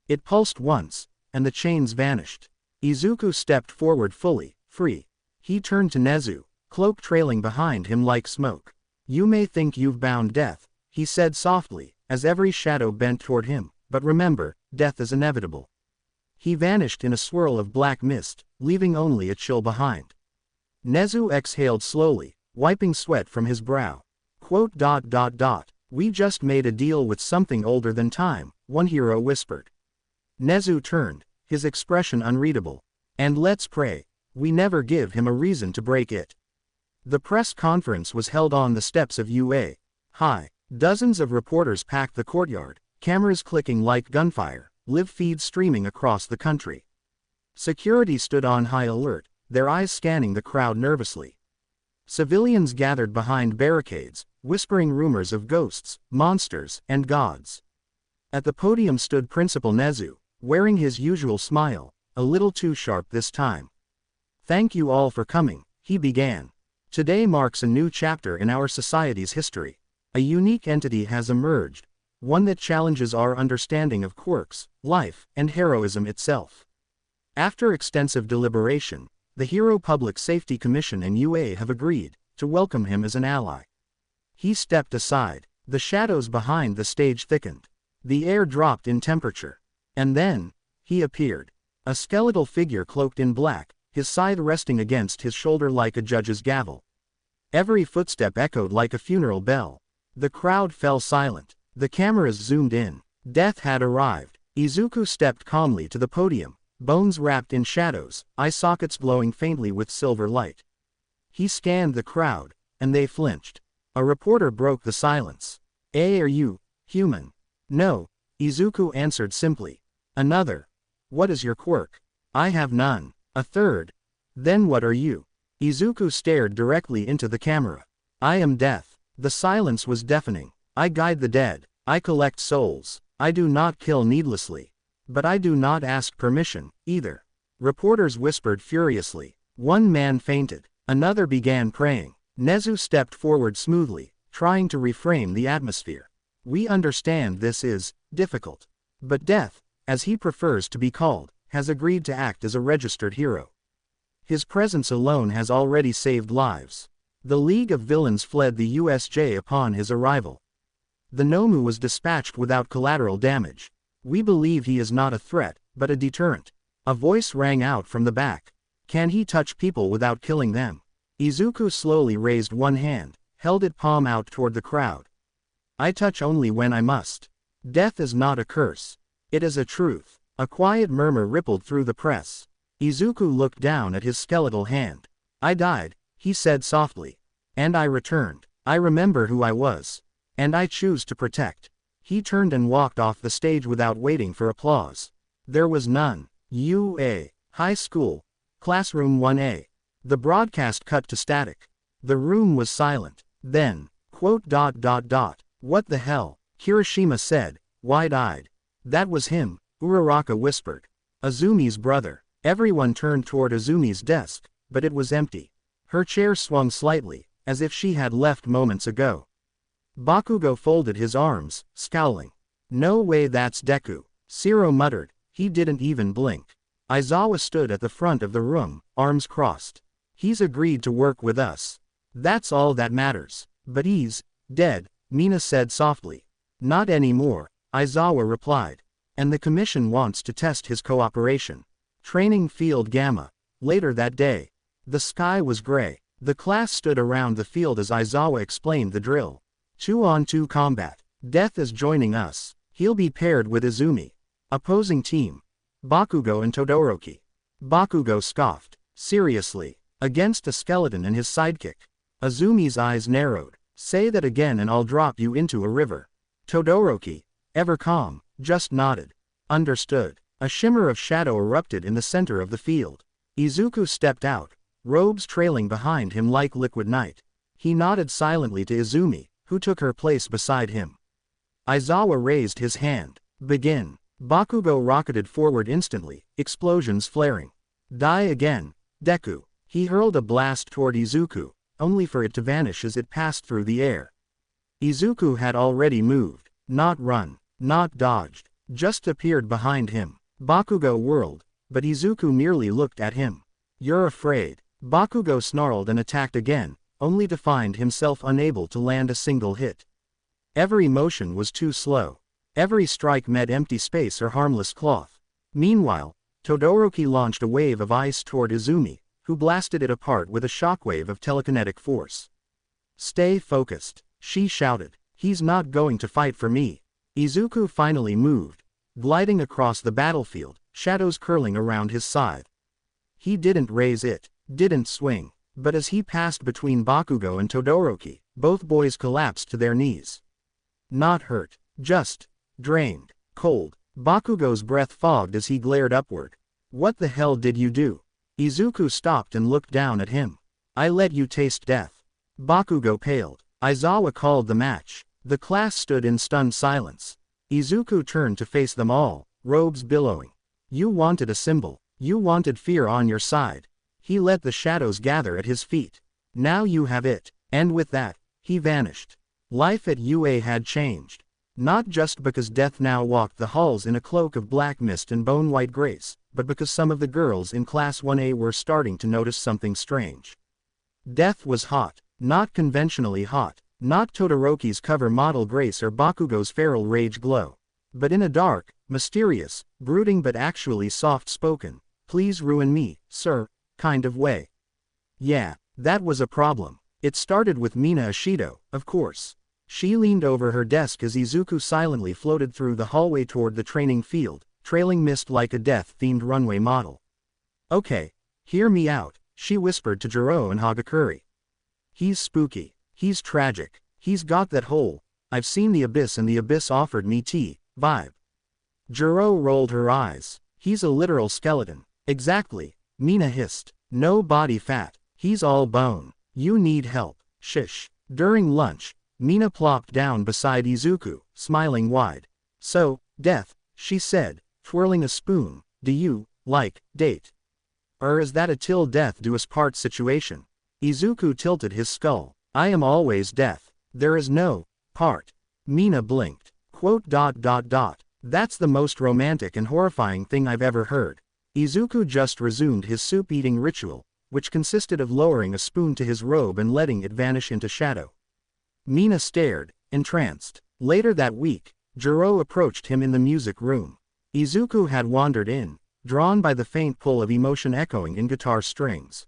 [SPEAKER 1] It pulsed once, and the chains vanished. Izuku stepped forward fully, free. He turned to Nezu, cloak trailing behind him like smoke. You may think you've bound death, he said softly, as every shadow bent toward him, but remember, death is inevitable. He vanished in a swirl of black mist, leaving only a chill behind. Nezu exhaled slowly, wiping sweat from his brow. We just made a deal with something older than time, one hero whispered. Nezu turned, his expression unreadable. And let's pray. We never give him a reason to break it. The press conference was held on the steps of UA. High. Dozens of reporters packed the courtyard, cameras clicking like gunfire, live feeds streaming across the country. Security stood on high alert, their eyes scanning the crowd nervously. Civilians gathered behind barricades, whispering rumors of ghosts, monsters, and gods. At the podium stood Principal Nezu, wearing his usual smile, a little too sharp this time. Thank you all for coming, he began. Today marks a new chapter in our society's history. A unique entity has emerged, one that challenges our understanding of quirks, life, and heroism itself. After extensive deliberation, the Hero Public Safety Commission and UA have agreed to welcome him as an ally. He stepped aside. The shadows behind the stage thickened. The air dropped in temperature. And then, he appeared. A skeletal figure cloaked in black, his scythe resting against his shoulder like a judge's gavel. Every footstep echoed like a funeral bell. The crowd fell silent. The cameras zoomed in. Death had arrived. Izuku stepped calmly to the podium, bones wrapped in shadows, eye sockets glowing faintly with silver light. He scanned the crowd, and they flinched. A reporter broke the silence. Are you human? No, Izuku answered simply. Another. What is your quirk? I have none. A third. Then what are you? Izuku stared directly into the camera. I am death. The silence was deafening. I guide the dead. I collect souls. I do not kill needlessly. But I do not ask permission, either. Reporters whispered furiously. One man fainted. Another began praying. Nezu stepped forward smoothly, trying to reframe the atmosphere. We understand this is difficult. But death, as he prefers to be called, has agreed to act as a registered hero. His presence alone has already saved lives. The League of Villains fled the USJ upon his arrival. The Nomu was dispatched without collateral damage. We believe he is not a threat, but a deterrent. A voice rang out from the back. Can he touch people without killing them? Izuku slowly raised one hand, held it palm out toward the crowd. I touch only when I must. Death is not a curse. It is a truth. A quiet murmur rippled through the press. Izuku looked down at his skeletal hand. I died, he said softly. And I returned. I remember who I was. And I choose to protect. He turned and walked off the stage without waiting for applause. There was none. UA. High School. Classroom 1A. The broadcast cut to static. The room was silent. Then, What the hell? Kirishima said, wide-eyed. That was him, Uraraka whispered. Izumi's brother. Everyone turned toward Izumi's desk, but it was empty. Her chair swung slightly, as if she had left moments ago. Bakugo folded his arms, scowling. No way, that's Deku. Shiro muttered. He didn't even blink. Aizawa stood at the front of the room, arms crossed. He's agreed to work with us. That's all that matters. But he's dead, Mina said softly. Not anymore, Aizawa replied. And the commission wants to test his cooperation. Training Field Gamma. Later that day. The sky was gray. The class stood around the field as Aizawa explained the drill. 2-on-2 combat. Death is joining us. He'll be paired with Izumi. Opposing team. Bakugo and Todoroki. Bakugo scoffed. Seriously? Against a skeleton and his sidekick. Izumi's eyes narrowed. Say that again and I'll drop you into a river. Todoroki, ever calm, just nodded. Understood. A shimmer of shadow erupted in the center of the field. Izuku stepped out, robes trailing behind him like liquid night. He nodded silently to Izumi, who took her place beside him. Aizawa raised his hand. Begin. Bakugo rocketed forward instantly, explosions flaring. Die again, Deku. He hurled a blast toward Izuku, only for it to vanish as it passed through the air. Izuku had already moved, not run, not dodged, just appeared behind him. Bakugo whirled, but Izuku merely looked at him. You're afraid. Bakugo snarled and attacked again, only to find himself unable to land a single hit. Every motion was too slow. Every strike met empty space or harmless cloth. Meanwhile, Todoroki launched a wave of ice toward Izumi, who blasted it apart with a shockwave of telekinetic force. Stay focused, she shouted. He's not going to fight for me. Izuku finally moved, gliding across the battlefield, shadows curling around his scythe. He didn't raise it, didn't swing, but as he passed between Bakugo and Todoroki, both boys collapsed to their knees. Not hurt, just drained, cold. Bakugo's breath fogged as he glared upward. What the hell did you do? Izuku stopped and looked down at him. I let you taste death. Bakugo paled. Aizawa called the match. The class stood in stunned silence. Izuku turned to face them all, robes billowing. You wanted a symbol. You wanted fear on your side. He let the shadows gather at his feet. Now you have it. And with that, he vanished. Life at UA had changed. Not just because Death now walked the halls in a cloak of black mist and bone-white grace, but because some of the girls in Class 1A were starting to notice something strange. Death was hot, not conventionally hot, not Todoroki's cover model grace or Bakugo's feral rage glow, but in a dark, mysterious, brooding but actually soft-spoken, please ruin me, sir, kind of way. Yeah, that was a problem. It started with Mina Ashido, of course. She leaned over her desk as Izuku silently floated through the hallway toward the training field, trailing mist like a death-themed runway model. Okay, hear me out, she whispered to Jiro and Hagakure. He's spooky, he's tragic, he's got that whole, I've seen the abyss and the abyss offered me tea, vibe. Jiro rolled her eyes. He's a literal skeleton. Exactly, Mina hissed. No body fat, he's all bone. You need help, shish. During lunch, Mina plopped down beside Izuku, smiling wide. So, Death, she said, twirling a spoon, do you, like, date? Or is that a till death do us part situation? Izuku tilted his skull. I am always Death. There is no part. Mina blinked. Quote. That's the most romantic and horrifying thing I've ever heard. Izuku just resumed his soup-eating ritual, which consisted of lowering a spoon to his robe and letting it vanish into shadow. Mina stared, entranced. Later that week, Jiro approached him in the music room. Izuku had wandered in, drawn by the faint pull of emotion echoing in guitar strings.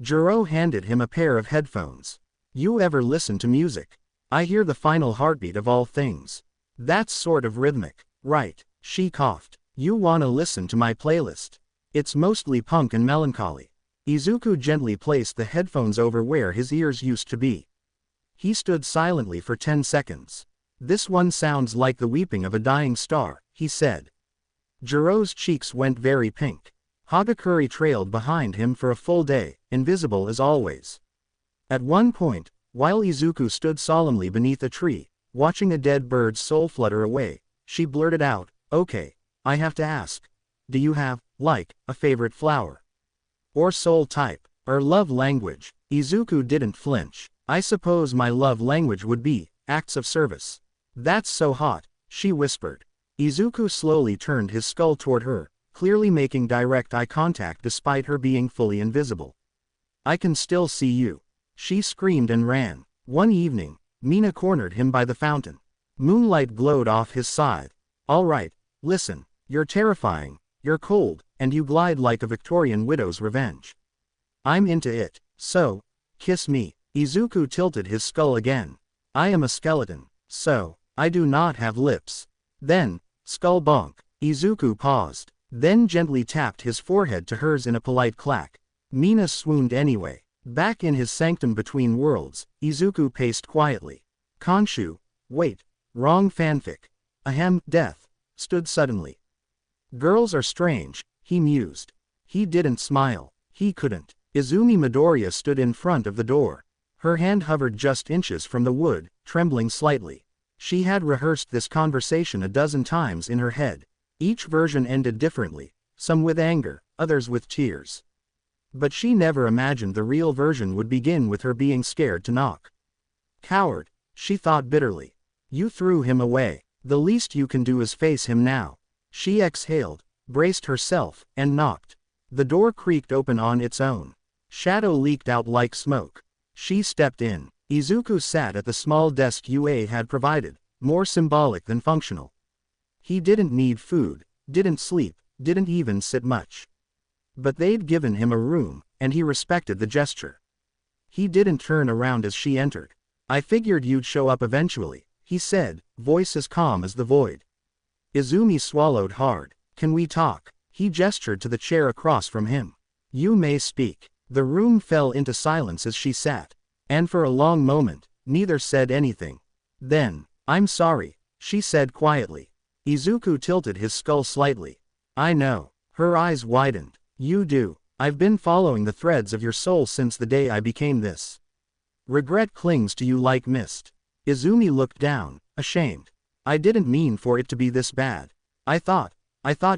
[SPEAKER 1] Jiro handed him a pair of headphones. You ever listen to music? I hear the final heartbeat of all things. That's sort of rhythmic, right? She coughed. You wanna listen to my playlist? It's mostly punk and melancholy. Izuku gently placed the headphones over where his ears used to be. He stood silently for 10 seconds. This one sounds like the weeping of a dying star, he said. Jiro's cheeks went very pink. Hagakure trailed behind him for a full day, invisible as always. At one point, while Izuku stood solemnly beneath a tree, watching a dead bird's soul flutter away, she blurted out, okay, I have to ask. Do you have, like, a favorite flower? Or soul type? Or love language? Izuku didn't flinch. I suppose my love language would be acts of service. That's so hot, she whispered. Izuku slowly turned his skull toward her, clearly making direct eye contact despite her being fully invisible. I can still see you. She screamed and ran. One evening, Mina cornered him by the fountain. Moonlight glowed off his side. All right, listen, you're terrifying, You're cold, and you glide like a Victorian widow's revenge. I'm into it, so, kiss me. Izuku tilted his skull again. I am a skeleton, so, I do not have lips. Then, skull bonk. Izuku paused, then gently tapped his forehead to hers in a polite clack. Mina swooned anyway. Back in his sanctum between worlds, Izuku paced quietly. Khonshu, wait, wrong fanfic. Ahem, death, stood suddenly. Girls are strange, he mused. He didn't smile. He couldn't. Izumi Midoriya stood in front of the door. Her hand hovered just inches from the wood, trembling slightly. She had rehearsed this conversation a dozen times in her head. Each version ended differently, some with anger, others with tears. But she never imagined the real version would begin with her being scared to knock. Coward, she thought bitterly. You threw him away. The least you can do is face him now. She exhaled, braced herself, and knocked. The door creaked open on its own. Shadow leaked out like smoke. She stepped in. Izuku sat at the small desk UA had provided, more symbolic than functional. He didn't need food, didn't sleep, didn't even sit much. But they'd given him a room, and he respected the gesture. He didn't turn around as she entered. I figured you'd show up eventually, he said, voice as calm as the void. Izumi swallowed hard. Can we talk? He gestured to the chair across from him. You may speak. The room fell into silence as she sat. And for a long moment, neither said anything. Then, I'm sorry, she said quietly. Izuku tilted his skull slightly. I know. Her eyes widened. You do. I've been following the threads of your soul since the day I became this. Regret clings to you like mist. Izumi looked down, ashamed. I didn't mean for it to be this bad. I thought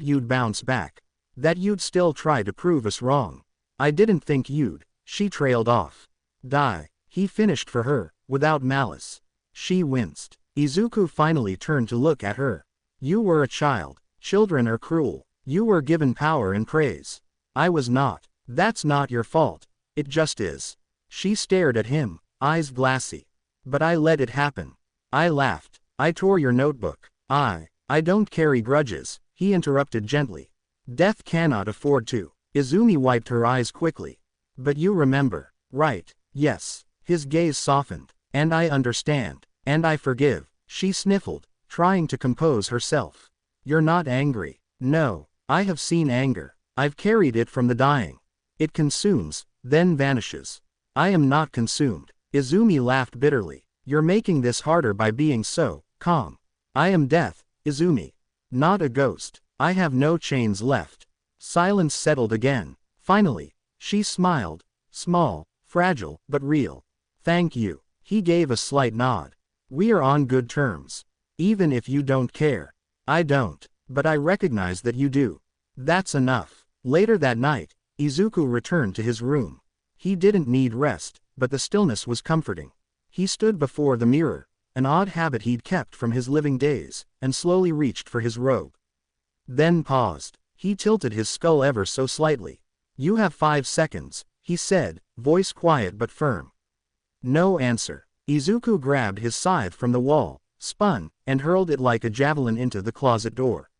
[SPEAKER 1] you'd bounce back. That you'd still try to prove us wrong. I didn't think you'd. She trailed off. Die. He finished for her, without malice. She winced. Izuku finally turned to look at her. You were a child. Children are cruel. You were given power and praise. I was not. That's not your fault. It just is. She stared at him, eyes glassy. But I let it happen. I laughed. I tore your notebook. I don't carry grudges, he interrupted gently. Death cannot afford to. Izumi wiped her eyes quickly. But you remember, right? Yes. His gaze softened. And I understand. And I forgive. She sniffled, trying to compose herself. You're not angry. No. I have seen anger. I've carried it from the dying. It consumes, then vanishes. I am not consumed. Izumi laughed bitterly. You're making this harder by being so calm. I am death, Izumi. Not a ghost. I have no chains left. Silence settled again. Finally, she smiled. Small, fragile, but real. Thank you. He gave a slight nod. We are on good terms. Even if you don't care. I don't. But I recognize that you do. That's enough. Later that night, Izuku returned to his room. He didn't need rest, but the stillness was comforting. He stood before the mirror, an odd habit he'd kept from his living days, and slowly reached for his robe. Then paused. He tilted his skull ever so slightly. You have 5 seconds, he said, voice quiet but firm. No answer. Izuku grabbed his scythe from the wall, spun, and hurled it like a javelin into the closet door.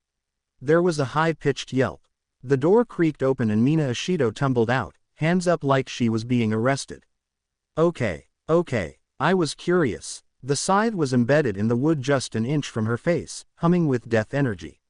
[SPEAKER 1] There was a high-pitched yelp. The door creaked open and Mina Ashido tumbled out, hands up like she was being arrested. Okay. I was curious. The scythe was embedded in the wood just an inch from her face, humming with death energy.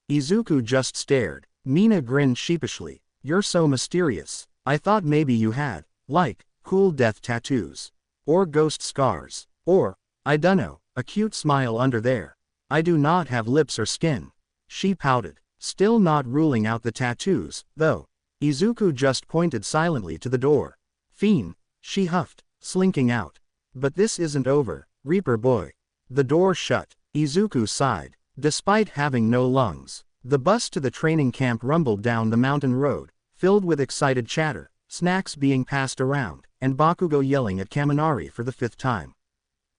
[SPEAKER 1] Izuku just stared. Mina grinned sheepishly. You're so mysterious. I thought maybe you had, like, cool death tattoos. Or ghost scars. Or, I dunno, a cute smile under there. I do not have lips or skin. She pouted, still not ruling out the tattoos, though. Izuku just pointed silently to the door. Fiend, she huffed, slinking out. But this isn't over, Reaper boy. The door shut. Izuku sighed. Despite having no lungs, the bus to the training camp rumbled down the mountain road, filled with excited chatter, snacks being passed around, and Bakugo yelling at Kaminari for the 5th time.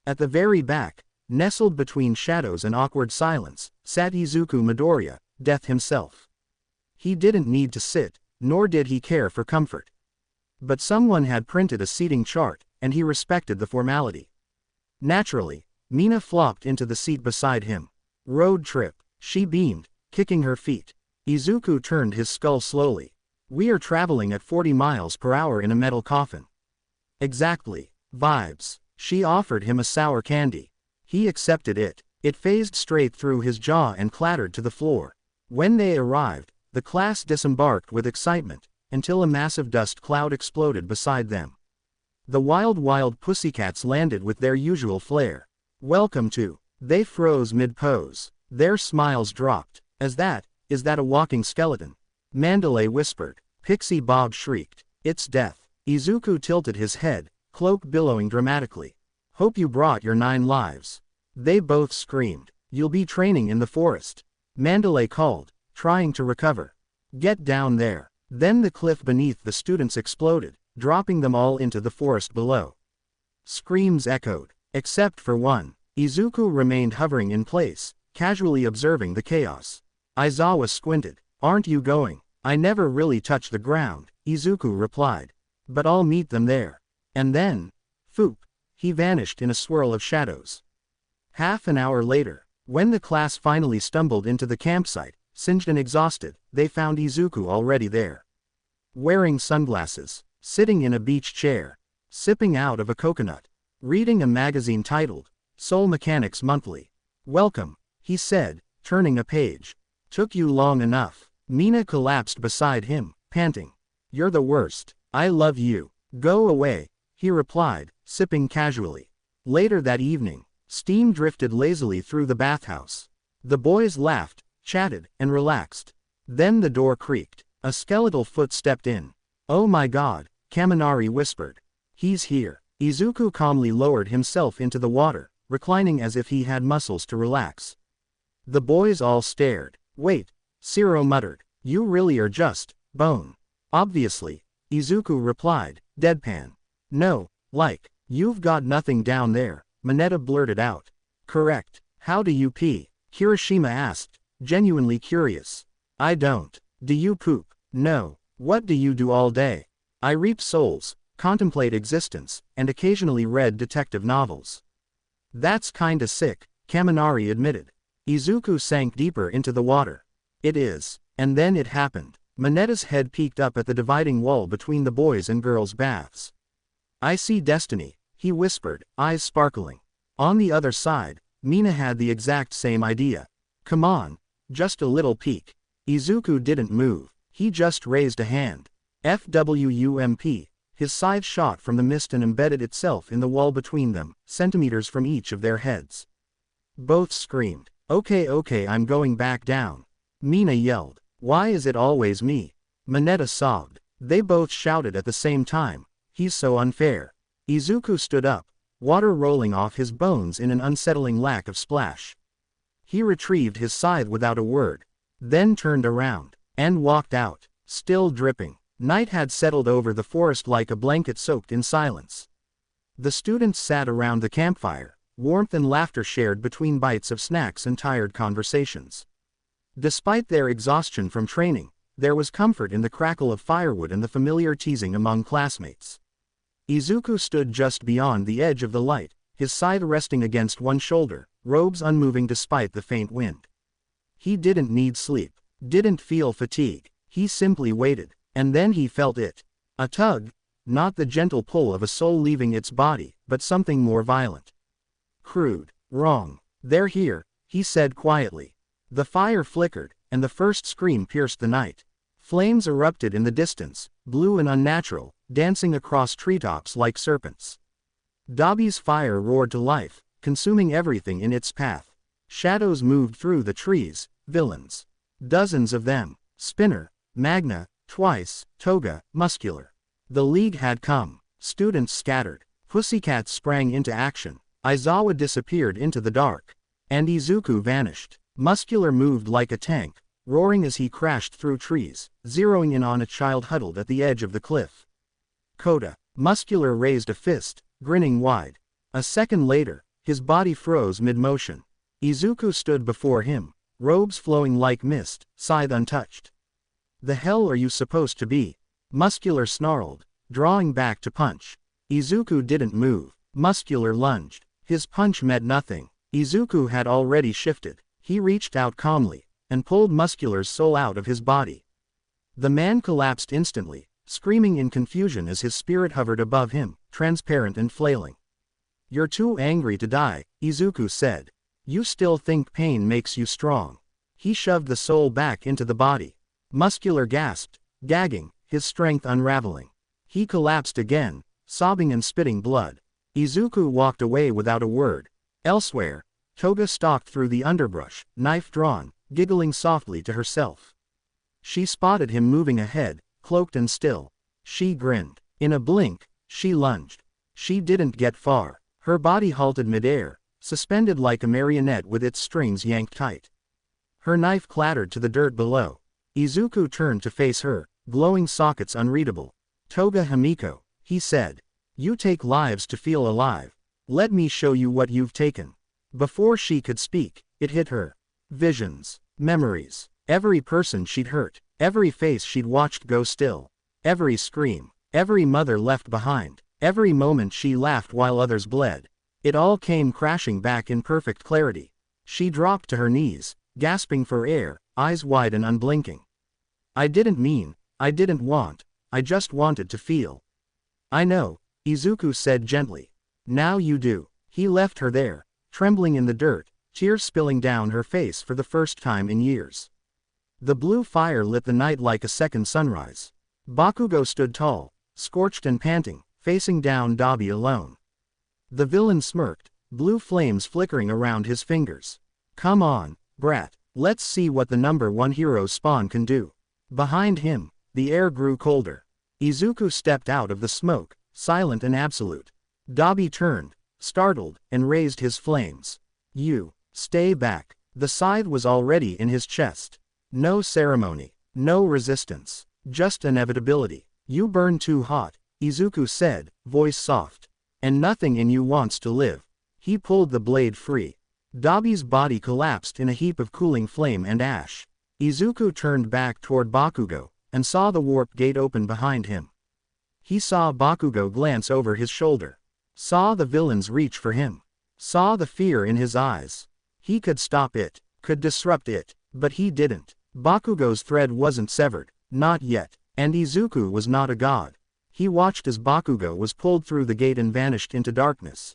[SPEAKER 1] At the very back, nestled between shadows and awkward silence, sat Izuku Midoriya, death himself. He didn't need to sit, nor did he care for comfort. But someone had printed a seating chart, and he respected the formality. Naturally, Mina flopped into the seat beside him. Road trip, she beamed, kicking her feet. Izuku turned his skull slowly. We are traveling at 40 miles per hour in a metal coffin. Exactly. Vibes. She offered him a sour candy. He accepted it. It phased straight through his jaw and clattered to the floor. When they arrived, the class disembarked with excitement, until a massive dust cloud exploded beside them. The wild pussycats landed with their usual flair. Welcome to. They froze mid-pose. Their smiles dropped. Is that a walking skeleton? Mandalay whispered. Pixie Bob shrieked. It's death. Izuku tilted his head, cloak billowing dramatically. Hope you brought your 9 lives. They both screamed. You'll be training in the forest. Mandalay called, trying to recover. Get down there. Then the cliff beneath the students exploded, dropping them all into the forest below. Screams echoed. Except for one. Izuku remained hovering in place, casually observing the chaos. Aizawa squinted. Aren't you going? I never really touch the ground, Izuku replied. But I'll meet them there. And then, foop, he vanished in a swirl of shadows. Half an hour later, when the class finally stumbled into the campsite, singed and exhausted, they found Izuku already there. Wearing sunglasses, sitting in a beach chair, sipping out of a coconut, reading a magazine titled, Soul Mechanics Monthly. Welcome, he said, turning a page. Took you long enough. Mina collapsed beside him, panting. You're the worst. I love you. Go away, he replied, sipping casually. Later that evening, steam drifted lazily through the bathhouse. The boys laughed, chatted, and relaxed. Then the door creaked. A skeletal foot stepped in. Oh my god, Kaminari whispered. He's here. Izuku calmly lowered himself into the water, reclining as if he had muscles to relax. The boys all stared. Wait, Shiro muttered. You really are just bone. Obviously, Izuku replied, deadpan. No, like, you've got nothing down there, Mineta blurted out. Correct. How do you pee? Kirishima asked, genuinely curious. I don't. Do you poop? No. What do you do all day? I reap souls, contemplate existence, and occasionally read detective novels. That's kinda sick, Kaminari admitted. Izuku sank deeper into the water. It is. And then it happened. Mineta's head peeked up at the dividing wall between the boys' and girls' baths. I see destiny, he whispered, eyes sparkling. On the other side, Mina had the exact same idea. Come on, just a little peek. Izuku didn't move, he just raised a hand. FWUMP, his scythe shot from the mist and embedded itself in the wall between them, centimeters from each of their heads. Both screamed. Okay, I'm going back down. Mina yelled. Why is it always me? Mineta sobbed. They both shouted at the same time. He's so unfair. Izuku stood up, water rolling off his bones in an unsettling lack of splash. He retrieved his scythe without a word, then turned around, and walked out, still dripping. Night had settled over the forest like a blanket soaked in silence. The students sat around the campfire, warmth and laughter shared between bites of snacks and tired conversations. Despite their exhaustion from training, there was comfort in the crackle of firewood and the familiar teasing among classmates. Izuku stood just beyond the edge of the light, his scythe resting against one shoulder, robes unmoving despite the faint wind. He didn't need sleep, didn't feel fatigue, he simply waited, and then he felt it. A tug, not the gentle pull of a soul leaving its body, but something more violent. Crude. Wrong. They're here, he said quietly. The fire flickered, and the first scream pierced the night. Flames erupted in the distance, blue and unnatural, dancing across treetops like serpents. Dobby's fire roared to life, consuming everything in its path. Shadows moved through the trees, villains. Dozens of them. Spinner, Magna, Twice, Toga, Muscular. The League had come. Students scattered. Pussycats sprang into action. Aizawa disappeared into the dark. And Izuku vanished. Muscular moved like a tank, roaring as he crashed through trees, zeroing in on a child huddled at the edge of the cliff. Coda. Muscular raised a fist, grinning wide. A second later, his body froze mid-motion. Izuku stood before him, robes flowing like mist, scythe untouched. The hell are you supposed to be? Muscular snarled, drawing back to punch. Izuku didn't move. Muscular lunged. His punch met nothing. Izuku had already shifted. He reached out calmly, and pulled Muscular's soul out of his body. The man collapsed instantly, screaming in confusion as his spirit hovered above him, transparent and flailing. "You're too angry to die," Izuku said. "You still think pain makes you strong." He shoved the soul back into the body. Muscular gasped, gagging, his strength unraveling. He collapsed again, sobbing and spitting blood. Izuku walked away without a word. Elsewhere, Toga stalked through the underbrush, knife drawn, giggling softly to herself. She spotted him moving ahead, cloaked and still. She grinned. In a blink, she lunged. She didn't get far. Her body halted midair, suspended like a marionette with its strings yanked tight. Her knife clattered to the dirt below. Izuku turned to face her, glowing sockets unreadable. "Toga Himiko," he said. "You take lives to feel alive. Let me show you what you've taken." Before she could speak, it hit her. Visions. Memories. Every person she'd hurt. Every face she'd watched go still. Every scream. Every mother left behind. Every moment she laughed while others bled. It all came crashing back in perfect clarity. She dropped to her knees, gasping for air, eyes wide and unblinking. "I didn't mean, I didn't want, I just wanted to feel." "I know," Izuku said gently. "Now you do." He left her there, trembling in the dirt, tears spilling down her face for the first time in years. The blue fire lit the night like a second sunrise. Bakugo stood tall, scorched and panting, facing down Dabi alone. The villain smirked, blue flames flickering around his fingers. "Come on, brat, let's see what the #1 hero spawn can do." Behind him, the air grew colder. Izuku stepped out of the smoke, silent and absolute. Dabi turned, startled, and raised his flames. "You, stay back." The scythe was already in his chest. No ceremony, no resistance, just inevitability. "You burn too hot," Izuku said, voice soft. "And nothing in you wants to live." He pulled the blade free. Dabi's body collapsed in a heap of cooling flame and ash. Izuku turned back toward Bakugo, and saw the warp gate open behind him. He saw Bakugo glance over his shoulder. Saw the villains reach for him. Saw the fear in his eyes. He could stop it, could disrupt it, but he didn't. Bakugo's thread wasn't severed, not yet, and Izuku was not a god. He watched as Bakugo was pulled through the gate and vanished into darkness.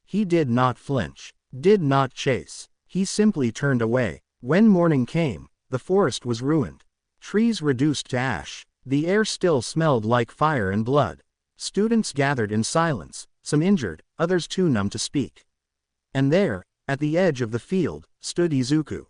[SPEAKER 1] He did not flinch, did not chase. He simply turned away. When morning came, the forest was ruined. Trees reduced to ash. The air still smelled like fire and blood. Students gathered in silence, some injured, others too numb to speak. And there, at the edge of the field, stood Izuku.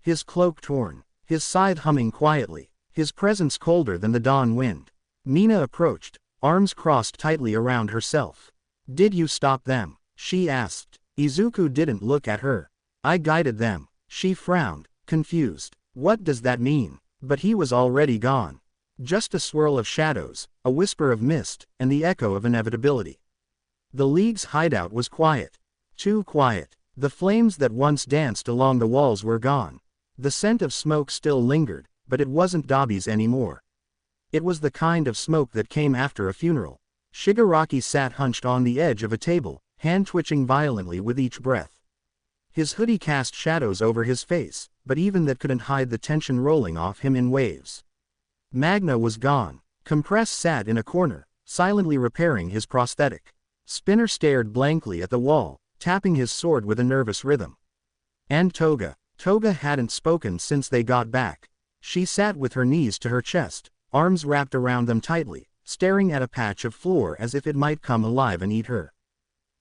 [SPEAKER 1] His cloak torn, his scythe humming quietly, his presence colder than the dawn wind. Mina approached, arms crossed tightly around herself. "Did you stop them?" she asked. Izuku didn't look at her. "I guided them." She frowned, confused. What does that mean? But he was already gone. Just a swirl of shadows, a whisper of mist, and the echo of inevitability. The League's hideout was quiet. Too quiet. The flames that once danced along the walls were gone. The scent of smoke still lingered, but it wasn't Dabi's anymore. It was the kind of smoke that came after a funeral. Shigaraki sat hunched on the edge of a table, hand twitching violently with each breath. His hoodie cast shadows over his face, but even that couldn't hide the tension rolling off him in waves. Magna was gone. Compress sat in a corner, silently repairing his prosthetic. Spinner stared blankly at the wall, tapping his sword with a nervous rhythm. And Toga. Toga hadn't spoken since they got back. She sat with her knees to her chest, arms wrapped around them tightly, staring at a patch of floor as if it might come alive and eat her.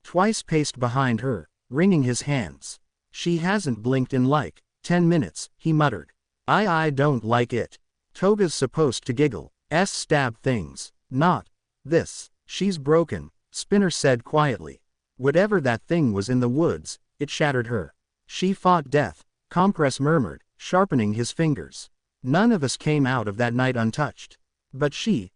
[SPEAKER 1] Twice paced behind her, wringing his hands. "She hasn't blinked in like 10 minutes, he muttered. I don't like it." Toga's supposed to giggle, stab things. "Not this. She's broken," Spinner said quietly. Whatever that thing was in the woods, it shattered her. "She fought death," Compress murmured, sharpening his fingers. "None of us came out of that night untouched. But she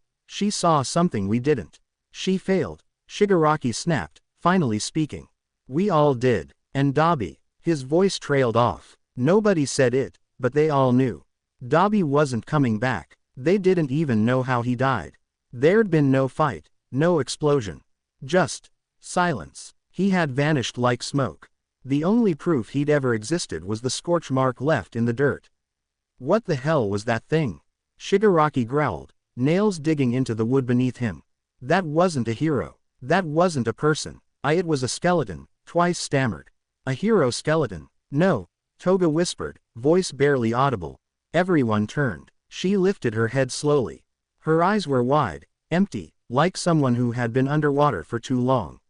[SPEAKER 1] saw something we didn't. She failed," Shigaraki snapped, finally speaking. "We all did. And Dabi." His voice trailed off. Nobody said it, but they all knew. Dabi wasn't coming back. They didn't even know how he died. There'd been no fight, no explosion. Just silence. He had vanished like smoke. The only proof he'd ever existed was the scorch mark left in the dirt. What the hell was that thing? Shigaraki growled, nails digging into the wood beneath him. That wasn't a hero. That wasn't a person. It was a skeleton, twice stammered. A hero skeleton. No, Toga whispered, voice barely audible. Everyone turned. She lifted her head slowly. Her eyes were wide, empty, like someone who had been underwater for too long.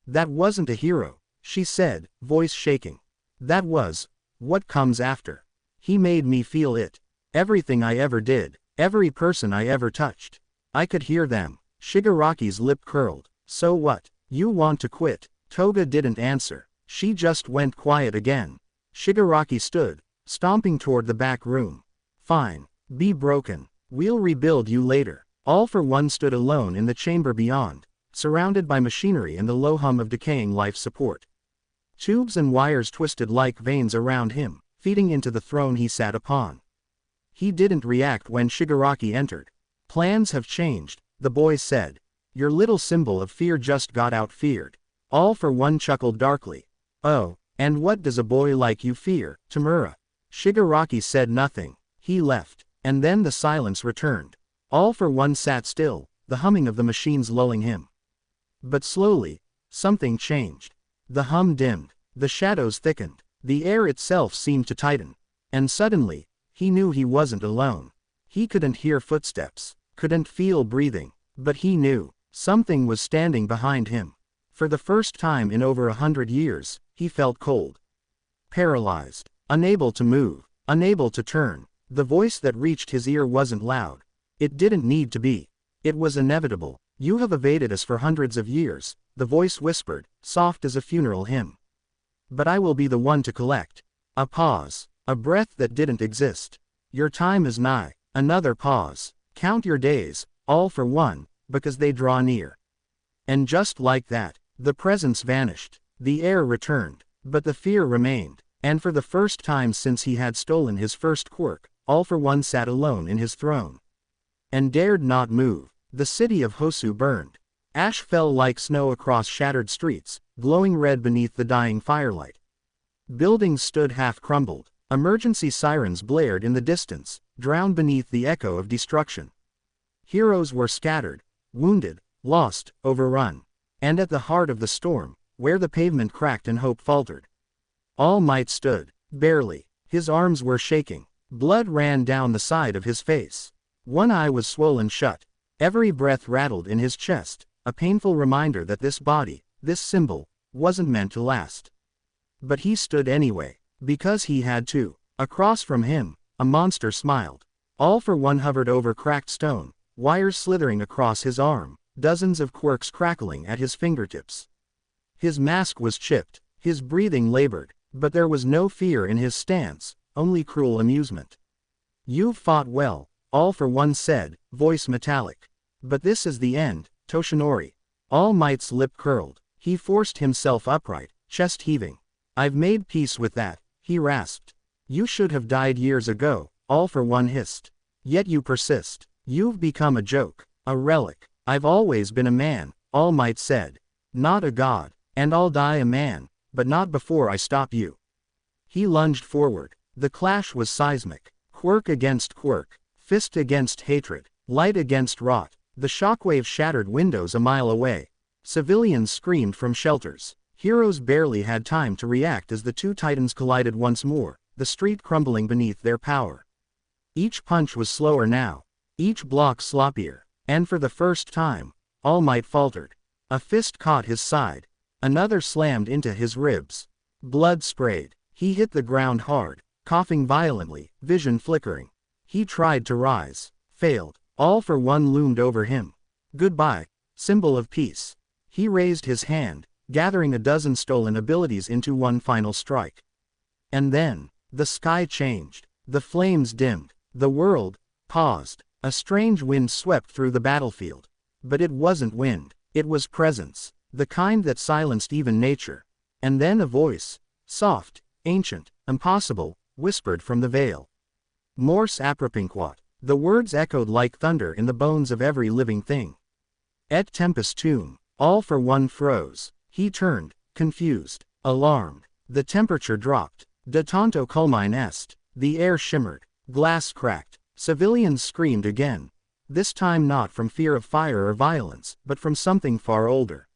[SPEAKER 1] That wasn't a hero, she said, voice shaking. That was what comes after. He made me feel it. Everything I ever did, every person I ever touched. I could hear them. Shigaraki's lip curled. So what? You want to quit? Toga didn't answer. She just went quiet again. Shigaraki stood, stomping toward the back room. Fine. Be broken. We'll rebuild you later. All for One stood alone in the chamber beyond, surrounded by machinery and the low hum of decaying life support. Tubes and wires twisted like veins around him, feeding into the throne he sat upon. He didn't react when Shigaraki entered. Plans have changed, the boy said. Your little symbol of fear just got out-feared. All for One chuckled darkly. Oh, and what does a boy like you fear, Tamura? Shigaraki said nothing. He left, and then the silence returned. All for One sat still, the humming of the machines lulling him. But slowly, something changed. The hum dimmed, the shadows thickened, the air itself seemed to tighten. And suddenly, he knew he wasn't alone. He couldn't hear footsteps, couldn't feel breathing, but he knew something was standing behind him. For the first time in over 100 years, he felt cold. Paralyzed, unable to move, unable to turn. The voice that reached his ear wasn't loud. It didn't need to be. It was inevitable. You have evaded us for hundreds of years, the voice whispered, soft as a funeral hymn. But I will be the one to collect. A pause. A breath that didn't exist. Your time is nigh. Another pause. Count your days, all for one, because they draw near. And just like that, the presence vanished. The air returned, but the fear remained. And for the first time since he had stolen his first quirk, All for One sat alone in his throne. And dared not move. The city of Hosu burned. Ash fell like snow across shattered streets, glowing red beneath the dying firelight. Buildings stood half crumbled. Emergency sirens blared in the distance, drowned beneath the echo of destruction. Heroes were scattered, wounded, lost, overrun. And at the heart of the storm, where the pavement cracked and hope faltered, All Might stood, barely. His arms were shaking. Blood ran down the side of his face. One eye was swollen shut. Every breath rattled in his chest, a painful reminder that this body, this symbol, wasn't meant to last. But he stood anyway, because he had to. Across from him, a monster smiled. All for One hovered over cracked stone, wires slithering across his arm, dozens of quirks crackling at his fingertips. His mask was chipped, his breathing labored, but there was no fear in his stance, only cruel amusement. You've fought well, All for One said, voice metallic. But this is the end, Toshinori. All Might's lip curled. He forced himself upright, chest heaving. I've made peace with that, he rasped. You should have died years ago, All for One hissed. Yet you persist. You've become a joke, a relic. I've always been a man, All Might said. Not a god. And I'll die a man, but not before I stop you. He lunged forward. The clash was seismic. Quirk against quirk. Fist against hatred. Light against rot. The shockwave shattered windows a mile away. Civilians screamed from shelters. Heroes barely had time to react as the two titans collided once more, the street crumbling beneath their power. Each punch was slower now. Each block sloppier. And for the first time, All Might faltered. A fist caught his side. Another slammed into his ribs. Blood sprayed. He hit the ground hard, coughing violently, vision flickering. He tried to rise. Failed. All for One loomed over him. Goodbye, symbol of peace. He raised his hand, gathering a dozen stolen abilities into one final strike. And then, the sky changed. The flames dimmed. The world paused. A strange wind swept through the battlefield. But it wasn't wind. It was presence. The kind that silenced even nature. And then a voice, soft, ancient, impossible, whispered from the veil. Mors apropinquat. The words echoed like thunder in the bones of every living thing. Et tempus tuum. All for One froze. He turned, confused, alarmed. The temperature dropped. De tanto culmine est. The air shimmered. Glass cracked. Civilians screamed again. This time not from fear of fire or violence, but from something far older.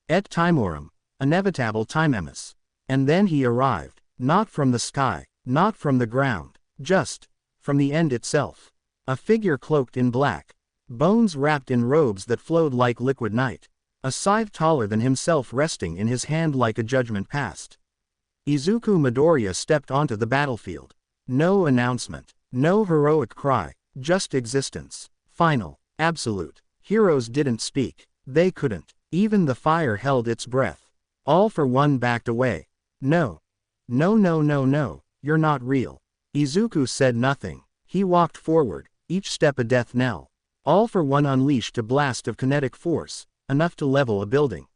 [SPEAKER 1] Et timorum, inevitable timemus. And then he arrived, not from the sky, not from the ground, just from the end itself. A figure cloaked in black, bones wrapped in robes that flowed like liquid night, a scythe taller than himself resting in his hand like a judgment past. Izuku Midoriya stepped onto the battlefield. No announcement, no heroic cry, just existence. Final, absolute. Heroes didn't speak. They couldn't. Even the fire held its breath. All for one backed away. No. No, no, no, no, you're not real. Izuku said nothing. He walked forward, each step a death knell. All for one unleashed a blast of kinetic force, enough to level a building.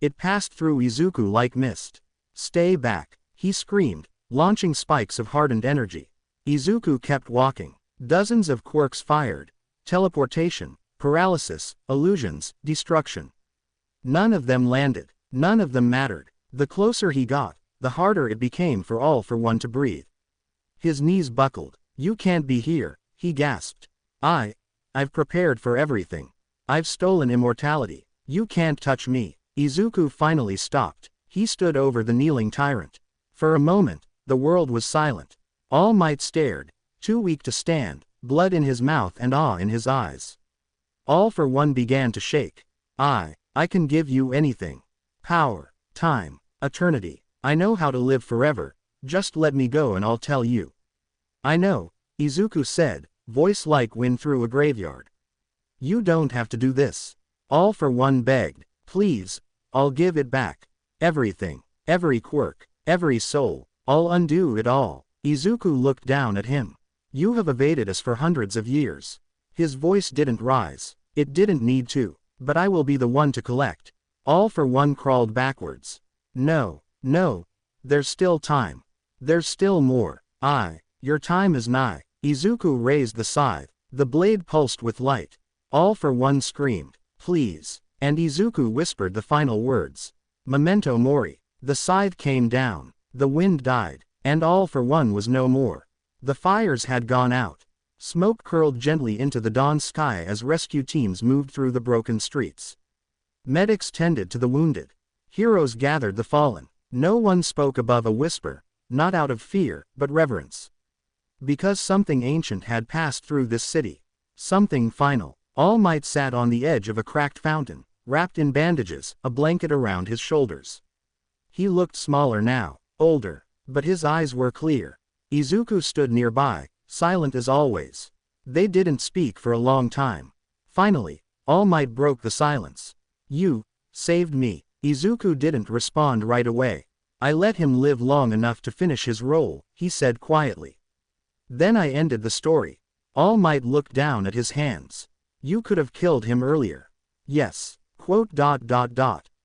[SPEAKER 1] It passed through Izuku like mist. Stay back, he screamed, launching spikes of hardened energy. Izuku kept walking. Dozens of quirks fired. Teleportation, paralysis, illusions, destruction. None of them landed. None of them mattered. The closer he got, the harder it became for All for One to breathe. His knees buckled. You can't be here, he gasped. I've prepared for everything. I've stolen immortality. You can't touch me. Izuku finally stopped. He stood over the kneeling tyrant. For a moment, the world was silent. All Might stared, too weak to stand, blood in his mouth and awe in his eyes. All for One began to shake. I can give you anything. Power, time, eternity. I know how to live forever, just let me go and I'll tell you. I know, Izuku said, voice like wind through a graveyard. You don't have to do this. All for One begged, please, I'll give it back. Everything, every quirk, every soul, I'll undo it all. Izuku looked down at him. You have evaded us for hundreds of years. His voice didn't rise. It didn't need to. But I will be the one to collect. All for One crawled backwards. No, no. There's still time. There's still more. Your time is nigh. Izuku raised the scythe. The blade pulsed with light. All for One screamed, please. And Izuku whispered the final words. Memento mori. The scythe came down. The wind died. And All for One was no more. The fires had gone out. Smoke curled gently into the dawn sky as rescue teams moved through the broken streets. Medics tended to the wounded. Heroes gathered the fallen. No one spoke above a whisper, not out of fear, but reverence. Because something ancient had passed through this city. Something final. All Might sat on the edge of a cracked fountain, wrapped in bandages, a blanket around his shoulders. He looked smaller now, older, but his eyes were clear. Izuku stood nearby, silent as always. They didn't speak for a long time. Finally, All Might broke the silence. You saved me. Izuku didn't respond right away. I let him live long enough to finish his role, he said quietly. Then I ended the story. All Might looked down at his hands. You could have killed him earlier. Yes.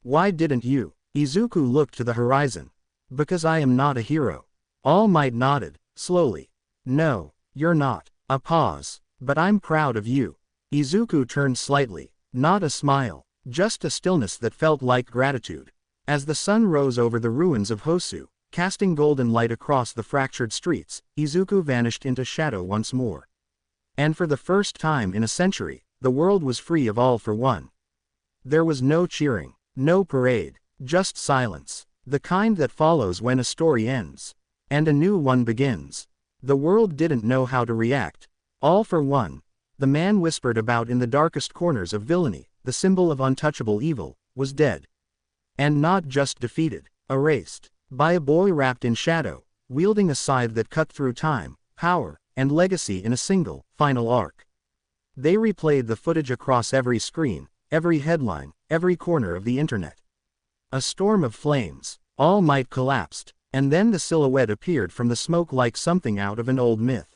[SPEAKER 1] Why didn't you? Izuku looked to the horizon. Because I am not a hero. All Might nodded, slowly. No, you're not. A pause. But I'm proud of you. Izuku turned slightly. Not a smile. Just a stillness that felt like gratitude. As the sun rose over the ruins of Hosu, casting golden light across the fractured streets, Izuku vanished into shadow once more. And for the first time in a century, the world was free of All for One. There was no cheering, no parade, just silence. The kind that follows when a story ends. And a new one begins. The world didn't know how to react. All for One, the man whispered about in the darkest corners of villainy, the symbol of untouchable evil, was dead. And not just defeated, erased. By a boy wrapped in shadow, wielding a scythe that cut through time, power, and legacy in a single, final arc. They replayed the footage across every screen, every headline, every corner of the internet. A storm of flames. All Might collapsed, and then the silhouette appeared from the smoke like something out of an old myth.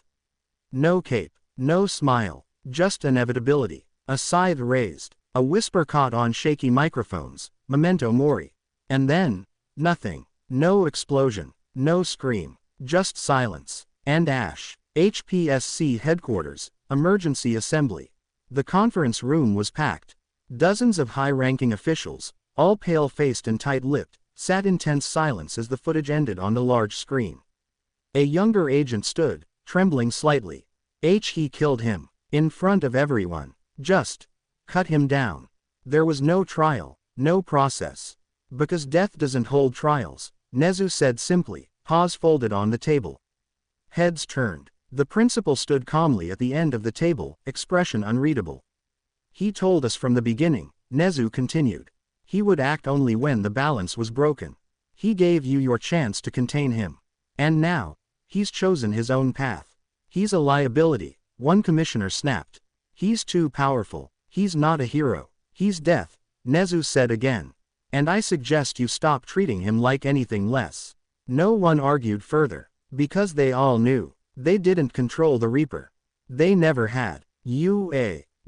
[SPEAKER 1] No cape, no smile, just inevitability. A scythe raised, a whisper caught on shaky microphones, memento mori. And then, nothing. No explosion, no scream, just silence, and ash. HPSC headquarters, emergency assembly. The conference room was packed. Dozens of high-ranking officials, all pale-faced and tight-lipped, sat in tense silence as the footage ended on the large screen. A younger agent stood, trembling slightly. He killed him. In front of everyone. Just cut him down. There was no trial, no process. Because death doesn't hold trials, Nezu said simply, paws folded on the table. Heads turned. The principal stood calmly at the end of the table, expression unreadable. He told us from the beginning, Nezu continued. He would act only when the balance was broken. He gave you your chance to contain him. And now, he's chosen his own path. He's a liability, one commissioner snapped. He's too powerful. He's not a hero. He's death, Nezu said again. And I suggest you stop treating him like anything less. No one argued further, because they all knew. They didn't control the Reaper. They never had.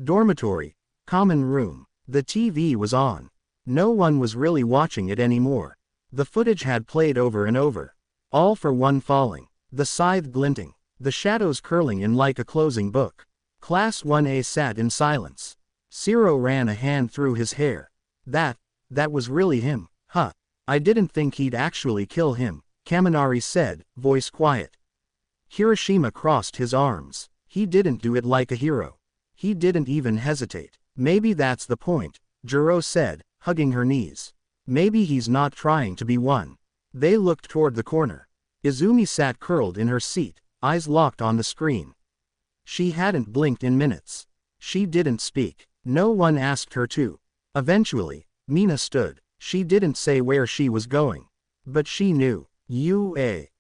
[SPEAKER 1] Dormitory. Common room. The TV was on. No one was really watching it anymore. The footage had played over and over. All for one falling. The scythe glinting. The shadows curling in like a closing book. Class 1A sat in silence. Zero ran a hand through his hair. That was really him, huh? I didn't think he'd actually kill him, Kaminari said, voice quiet. Hiroshima crossed his arms. He didn't do it like a hero. He didn't even hesitate. Maybe that's the point, Juro said, hugging her knees. Maybe he's not trying to be one. They looked toward the corner. Izumi sat curled in her seat, eyes locked on the screen. She hadn't blinked in minutes. She didn't speak. No one asked her to. Eventually, Mina stood. She didn't say where she was going. But she knew.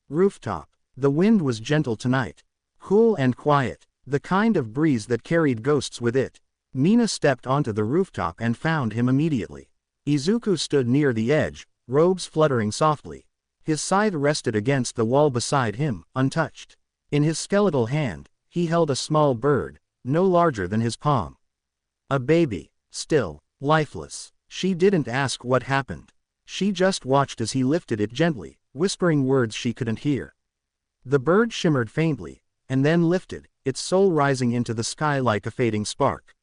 [SPEAKER 1] Rooftop. The wind was gentle tonight. Cool and quiet. The kind of breeze that carried ghosts with it. Mina stepped onto the rooftop and found him immediately. Izuku stood near the edge, robes fluttering softly. His scythe rested against the wall beside him, untouched. In his skeletal hand, he held a small bird, no larger than his palm. A baby, still, lifeless. She didn't ask what happened. She just watched as he lifted it gently, whispering words she couldn't hear. The bird shimmered faintly, and then lifted, its soul rising into the sky like a fading spark.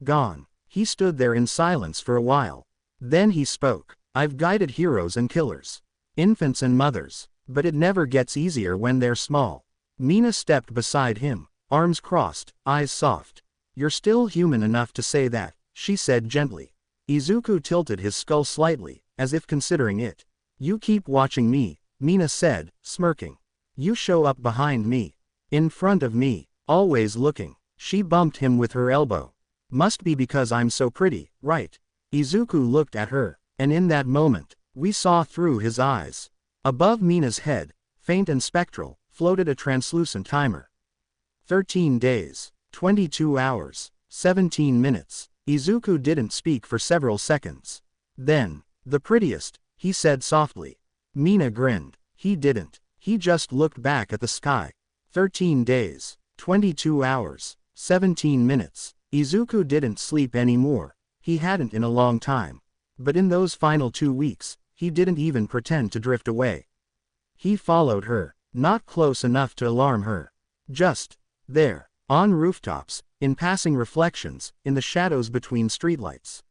[SPEAKER 1] Gone. He stood there in silence for a while. Then he spoke. I've guided heroes and killers. Infants and mothers. But it never gets easier when they're small. Mina stepped beside him, arms crossed, eyes soft. You're still human enough to say that, she said gently. Izuku tilted his skull slightly, as if considering it. You keep watching me, Mina said, smirking. You show up behind me. In front of me, always looking. She bumped him with her elbow. Must be because I'm so pretty, right? Izuku looked at her, and in that moment, we saw through his eyes. Above Mina's head, faint and spectral, floated a translucent timer. 13 days, 22 hours, 17 minutes. Izuku didn't speak for several seconds. Then, the prettiest, he said softly. Mina grinned. He didn't. He just looked back at the sky. 13 days, 22 hours, 17 minutes. Izuku didn't sleep anymore. He hadn't in a long time. But in those final 2 weeks, he didn't even pretend to drift away. He followed her, not close enough to alarm her. Just there, on rooftops, in passing reflections, in the shadows between streetlights.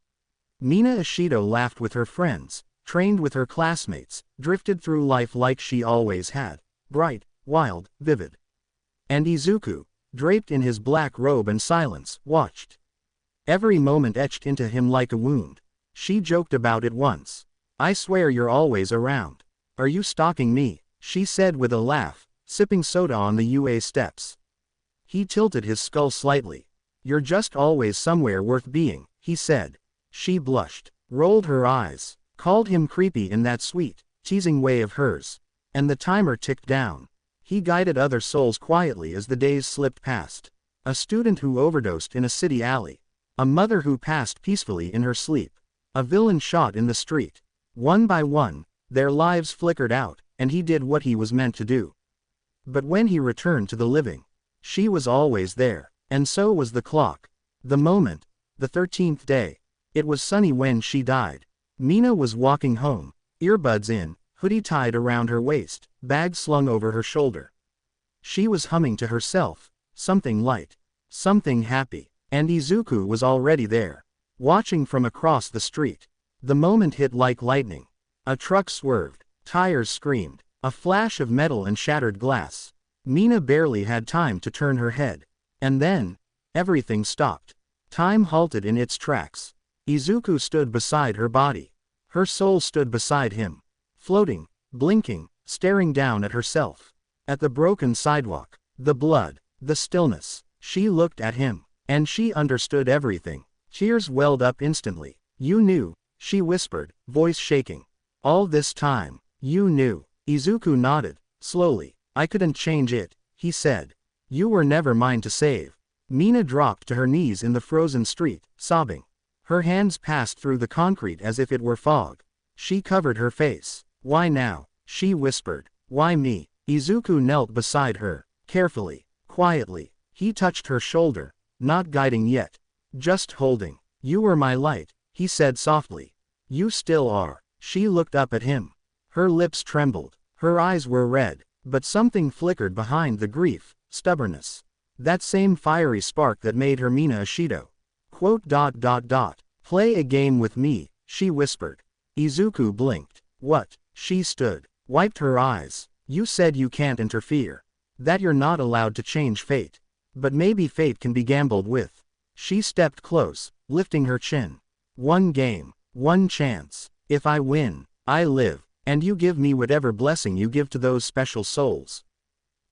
[SPEAKER 1] Mina Ishido laughed with her friends, trained with her classmates, drifted through life like she always had, bright, wild, vivid. And Izuku, draped in his black robe and silence, watched. Every moment etched into him like a wound. She joked about it once. I swear you're always around. Are you stalking me? She said with a laugh, sipping soda on the UA steps. He tilted his skull slightly. You're just always somewhere worth being, he said. She blushed, rolled her eyes, called him creepy in that sweet, teasing way of hers. And the timer ticked down. He guided other souls quietly as the days slipped past. A student who overdosed in a city alley. A mother who passed peacefully in her sleep. A villain shot in the street. One by one, their lives flickered out, and he did what he was meant to do. But when he returned to the living, she was always there, and so was the clock. The moment, the 13th day. It was sunny when she died. Mina was walking home, earbuds in, hoodie tied around her waist, bag slung over her shoulder. She was humming to herself, something light, something happy, and Izuku was already there, watching from across the street. The moment hit like lightning. A truck swerved. Tires screamed. A flash of metal and shattered glass. Mina barely had time to turn her head. And then, everything stopped. Time halted in its tracks. Izuku stood beside her body. Her soul stood beside him. Floating, blinking, staring down at herself. At the broken sidewalk. The blood. The stillness. She looked at him. And she understood everything. Tears welled up instantly. You knew, she whispered, voice shaking. All this time, you knew. Izuku nodded, slowly. I couldn't change it, he said. You were never mine to save. Mina dropped to her knees in the frozen street, sobbing. Her hands passed through the concrete as if it were fog. She covered her face. Why now? She whispered. Why me? Izuku knelt beside her, carefully, quietly. He touched her shoulder, not guiding yet. Just holding. You were my light, he said softly. You still are. She looked up at him. Her lips trembled. Her eyes were red, but something flickered behind the grief, stubbornness. That same fiery spark that made her Mina Ashido. Play a game with me, she whispered. Izuku blinked. What? She stood, wiped her eyes. You said you can't interfere. That you're not allowed to change fate. But maybe fate can be gambled with. She stepped close, lifting her chin. One game, one chance. If I win, I live, and you give me whatever blessing you give to those special souls.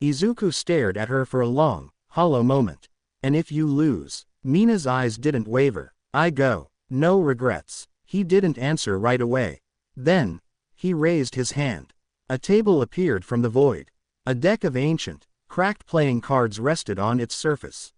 [SPEAKER 1] Izuku stared at her for a long, hollow moment. And if you lose? Mina's eyes didn't waver. I go. No regrets. He didn't answer right away. Then, he raised his hand. A table appeared from the void. A deck of ancient, cracked playing cards rested on its surface.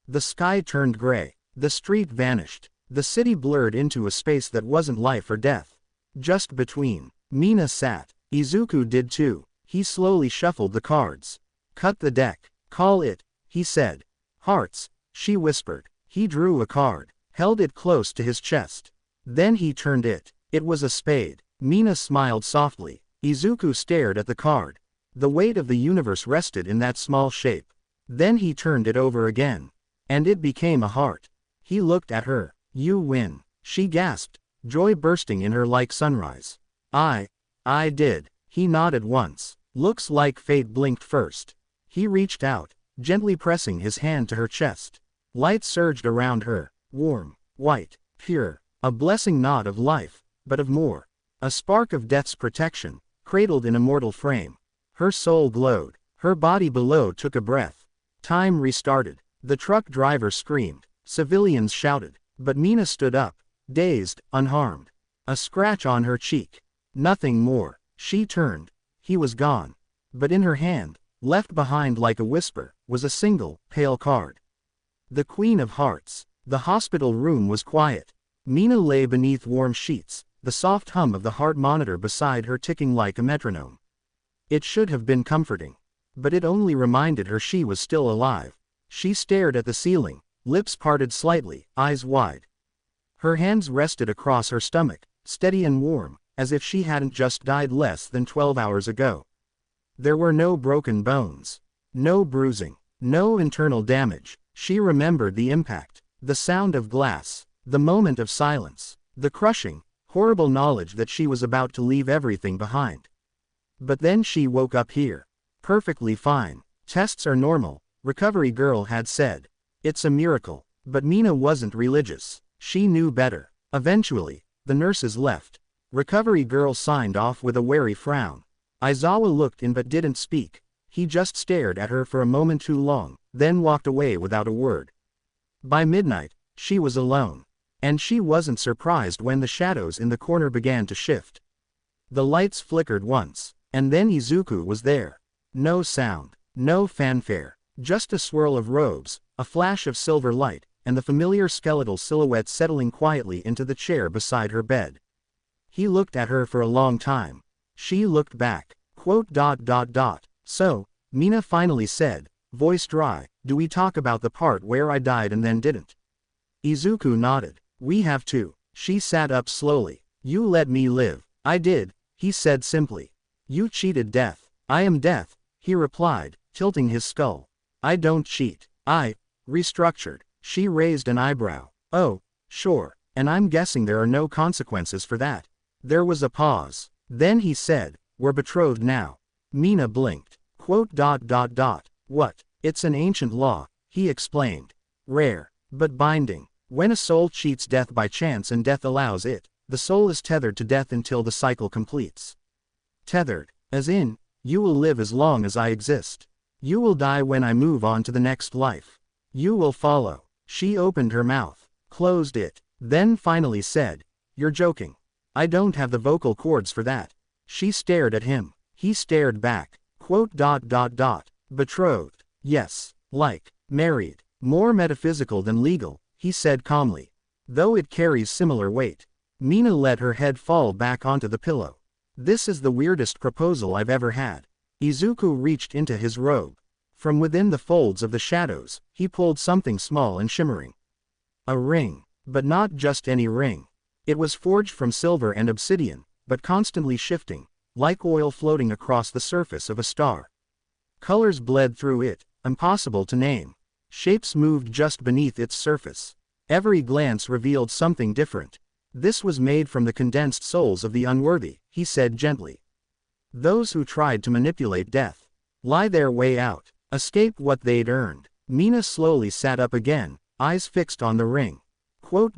[SPEAKER 1] The sky turned gray. The street vanished. The city blurred into a space that wasn't life or death. Just between. Mina sat. Izuku did too. He slowly shuffled the cards. Cut the deck. Call it, he said. Hearts, she whispered. He drew a card, held it close to his chest. Then he turned it. It was a spade. Mina smiled softly. Izuku stared at the card. The weight of the universe rested in that small shape. Then he turned it over again. And it became a heart. He looked at her. You win. She gasped, joy bursting in her like sunrise. I did. He nodded once. Looks like fate blinked first. He reached out, gently pressing his hand to her chest. Light surged around her, warm, white, pure, a blessing not of life, but of more. A spark of death's protection, cradled in a mortal frame. Her soul glowed. Her body below took a breath. Time restarted. The truck driver screamed. Civilians shouted. But Mina stood up, dazed, unharmed. A scratch on her cheek. Nothing more. She turned. He was gone. But in her hand, left behind like a whisper, was a single, pale card. The Queen of Hearts. The hospital room was quiet. Mina lay beneath warm sheets, the soft hum of the heart monitor beside her ticking like a metronome. It should have been comforting. But it only reminded her she was still alive. She stared at the ceiling, lips parted slightly, eyes wide. Her hands rested across her stomach, steady and warm, as if she hadn't just died less than 12 hours ago. There were no broken bones. No bruising. No internal damage. She remembered the impact, the sound of glass, the moment of silence, the crushing, horrible knowledge that she was about to leave everything behind. But then she woke up here. Perfectly fine. Tests are normal, Recovery Girl had said. It's a miracle. But Mina wasn't religious. She knew better. Eventually, the nurses left. Recovery Girl signed off with a wary frown. Aizawa looked in but didn't speak. He just stared at her for a moment too long, then walked away without a word. By midnight, she was alone. And she wasn't surprised when the shadows in the corner began to shift. The lights flickered once, and then Izuku was there. No sound, no fanfare, just a swirl of robes, a flash of silver light, and the familiar skeletal silhouette settling quietly into the chair beside her bed. He looked at her for a long time. She looked back. So, Mina finally said, voice dry, do we talk about the part where I died and then didn't? Izuku nodded. We have to. She sat up slowly. You let me live. I did, he said simply. You cheated death. I am death, he replied, tilting his skull. I don't cheat. I restructured. She raised an eyebrow. Oh, sure, and I'm guessing there are no consequences for that. There was a pause. Then he said, "We're betrothed now." Mina blinked. Quote. What? It's an ancient law, he explained. Rare, but binding. When a soul cheats death by chance and death allows it, the soul is tethered to death until the cycle completes. Tethered, as in, you will live as long as I exist. You will die when I move on to the next life. You will follow. She opened her mouth, closed it, then finally said, "You're joking. I don't have the vocal cords for that." She stared at him. He stared back. Quote. Betrothed. Yes, like, married. More metaphysical than legal, he said calmly. Though it carries similar weight. Mina let her head fall back onto the pillow. This is the weirdest proposal I've ever had. Izuku reached into his robe. From within the folds of the shadows, he pulled something small and shimmering. A ring. But not just any ring. It was forged from silver and obsidian, but constantly shifting, like oil floating across the surface of a star. Colors bled through it, impossible to name. Shapes moved just beneath its surface. Every glance revealed something different. This was made from the condensed souls of the unworthy, he said gently. Those who tried to manipulate death. Lie their way out. Escape what they'd earned. Mina slowly sat up again, eyes fixed on the ring. Quote.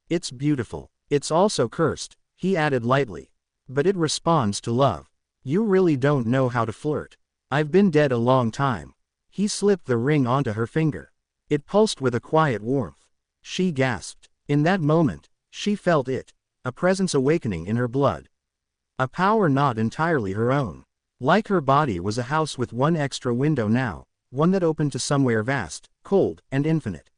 [SPEAKER 1] It's beautiful. It's also cursed, he added lightly. But it responds to love. You really don't know how to flirt. I've been dead a long time. He slipped the ring onto her finger. It pulsed with a quiet warmth. She gasped. In that moment, she felt it, a presence awakening in her blood. A power not entirely her own. Like her body was a house with one extra window now, one that opened to somewhere vast, cold, and infinite.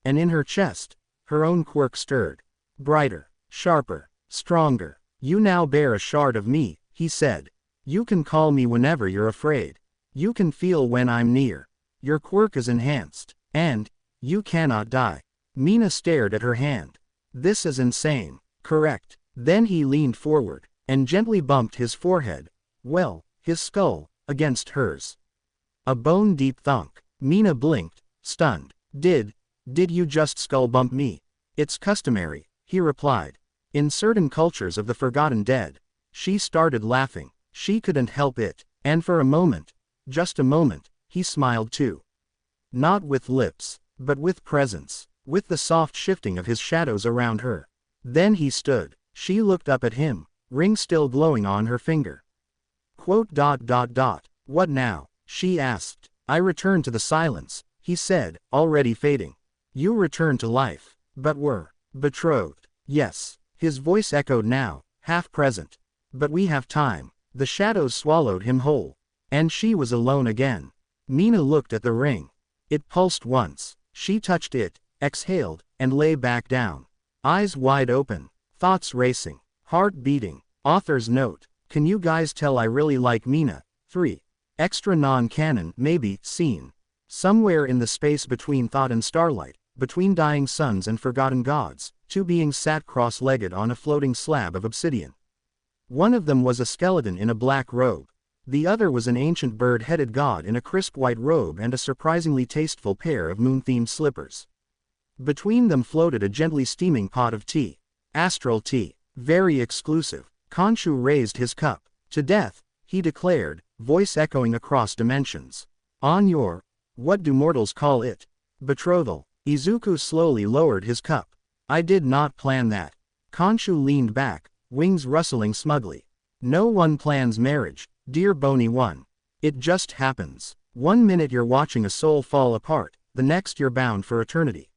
[SPEAKER 1] And in her chest, her own quirk stirred. Brighter, sharper, stronger. You now bear a shard of me, he said. You can call me whenever you're afraid. You can feel when I'm near. Your quirk is enhanced. And, you cannot die. Mina stared at her hand. This is insane. Correct. Then he leaned forward, and gently bumped his forehead. Well, his skull, against hers. A bone-deep thunk. Mina blinked, stunned. Did you just skull bump me? It's customary, he replied. In certain cultures of the forgotten dead. She started laughing. She couldn't help it, and for a moment, just a moment, he smiled too. Not with lips, but with presence, with the soft shifting of his shadows around her. Then he stood. She looked up at him, ring still glowing on her finger. Quote. What now? She asked. I return to the silence, he said, already fading. You return to life, but we're betrothed. Yes, his voice echoed now, half present. But we have time. The shadows swallowed him whole. And she was alone again. Mina looked at the ring. It pulsed once. She touched it, exhaled, and lay back down. Eyes wide open, thoughts racing, heart beating. Author's note. Can you guys tell I really like Mina? 3. Extra non-canon, maybe, scene. Somewhere in the space between thought and starlight, between dying suns and forgotten gods, two beings sat cross-legged on a floating slab of obsidian. One of them was a skeleton in a black robe. The other was an ancient bird-headed god in a crisp white robe and a surprisingly tasteful pair of moon-themed slippers. Between them floated a gently steaming pot of tea. Astral tea. Very exclusive. Khonshu raised his cup. To death, he declared, voice echoing across dimensions. On your, what do mortals call it? Betrothal. Izuku slowly lowered his cup. I did not plan that. Khonshu leaned back, wings rustling smugly. No one plans marriage, dear bony one. It just happens. 1 minute you're watching a soul fall apart, the next you're bound for eternity.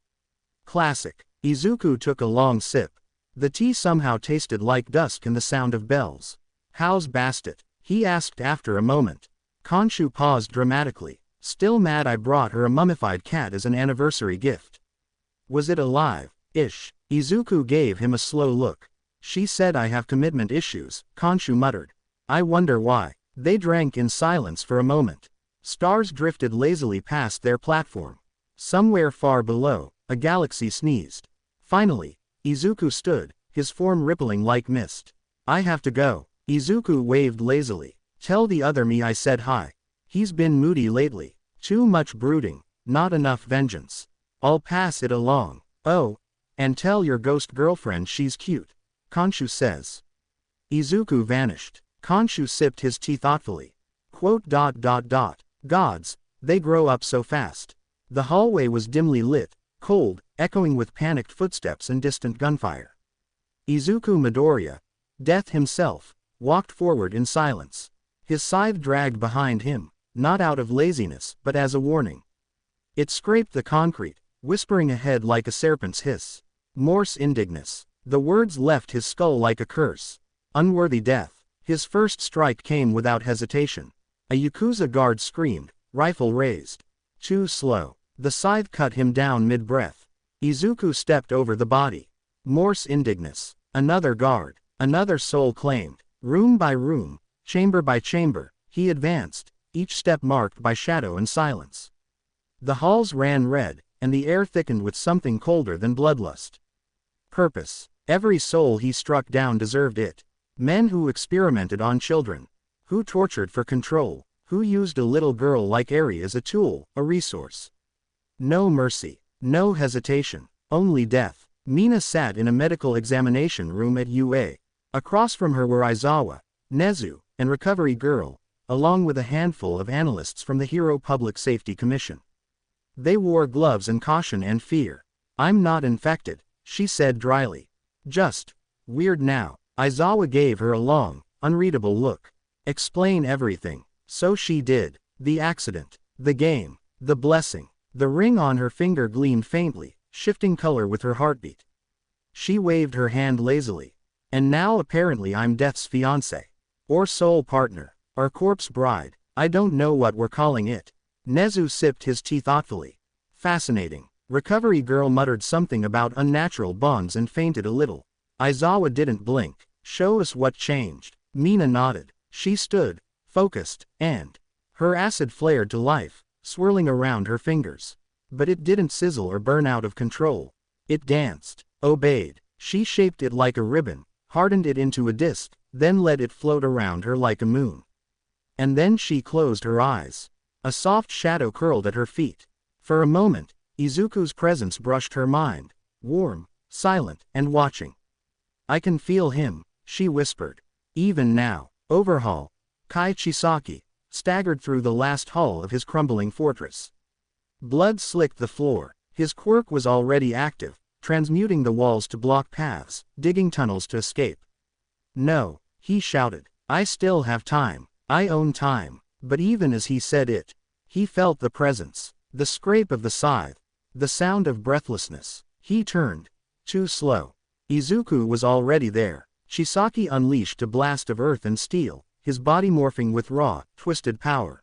[SPEAKER 1] Classic. Izuku took a long sip. The tea somehow tasted like dusk and the sound of bells. How's Bastet? He asked after a moment. Khonshu paused dramatically. Still mad I brought her a mummified cat as an anniversary gift. Was it alive? Ish. Izuku gave him a slow look. She said I have commitment issues, Khonshu muttered. I wonder why. They drank in silence for a moment. Stars drifted lazily past their platform. Somewhere far below, a galaxy sneezed. Finally, Izuku stood, his form rippling like mist. I have to go. Izuku waved lazily. Tell the other me I said hi. He's been moody lately. Too much brooding, not enough vengeance. I'll pass it along. Oh, and tell your ghost girlfriend she's cute. Khonshu says. Izuku vanished. Khonshu sipped his tea thoughtfully. Quote. Gods, they grow up so fast. The hallway was dimly lit, cold, echoing with panicked footsteps and distant gunfire. Izuku Midoriya, Death himself, walked forward in silence. His scythe dragged behind him, not out of laziness but as a warning. It scraped the concrete, whispering ahead like a serpent's hiss. Mors indignus. The words left his skull like a curse. Unworthy death. His first strike came without hesitation. A Yakuza guard screamed, rifle raised. Too slow. The scythe cut him down mid-breath. Izuku stepped over the body. Mors indignus. Another guard. Another soul claimed. Room by room, chamber by chamber, he advanced, each step marked by shadow and silence. The halls ran red, and the air thickened with something colder than bloodlust. Purpose. Every soul he struck down deserved it. Men who experimented on children. Who tortured for control. Who used a little girl like Eri as a tool, a resource. No mercy. No hesitation. Only death. Mina sat in a medical examination room at UA. Across from her were Aizawa, Nezu, and Recovery Girl, along with a handful of analysts from the Hero Public Safety Commission. They wore gloves and caution and fear. I'm not infected, she said dryly. Just weird now. Aizawa gave her a long, unreadable look. Explain everything. So she did. The accident, the game, the blessing. The ring on her finger gleamed faintly, shifting color with her heartbeat. She waved her hand lazily. And now apparently I'm Death's fiancé. Or soul partner. Or corpse bride. I don't know what we're calling it. Nezu sipped his tea thoughtfully. Fascinating. Recovery Girl muttered something about unnatural bonds and fainted a little. Aizawa didn't blink. Show us what changed. Mina nodded. She stood, focused, and her acid flared to life, swirling around her fingers. But it didn't sizzle or burn out of control. It danced, obeyed. She shaped it like a ribbon, hardened it into a disc, then let it float around her like a moon. And then she closed her eyes. A soft shadow curled at her feet. For a moment, Izuku's presence brushed her mind, warm, silent, and watching. I can feel him, she whispered. Even now. Overhaul. Kai Chisaki staggered through the last hall of his crumbling fortress. Blood slicked the floor. His quirk was already active, transmuting the walls to block paths, digging tunnels to escape. No, he shouted. I still have time. I own time. But even as he said it, he felt the presence, the scrape of the scythe, the sound of breathlessness. He turned. Too slow. Izuku was already there. Chisaki unleashed a blast of earth and steel, his body morphing with raw, twisted power.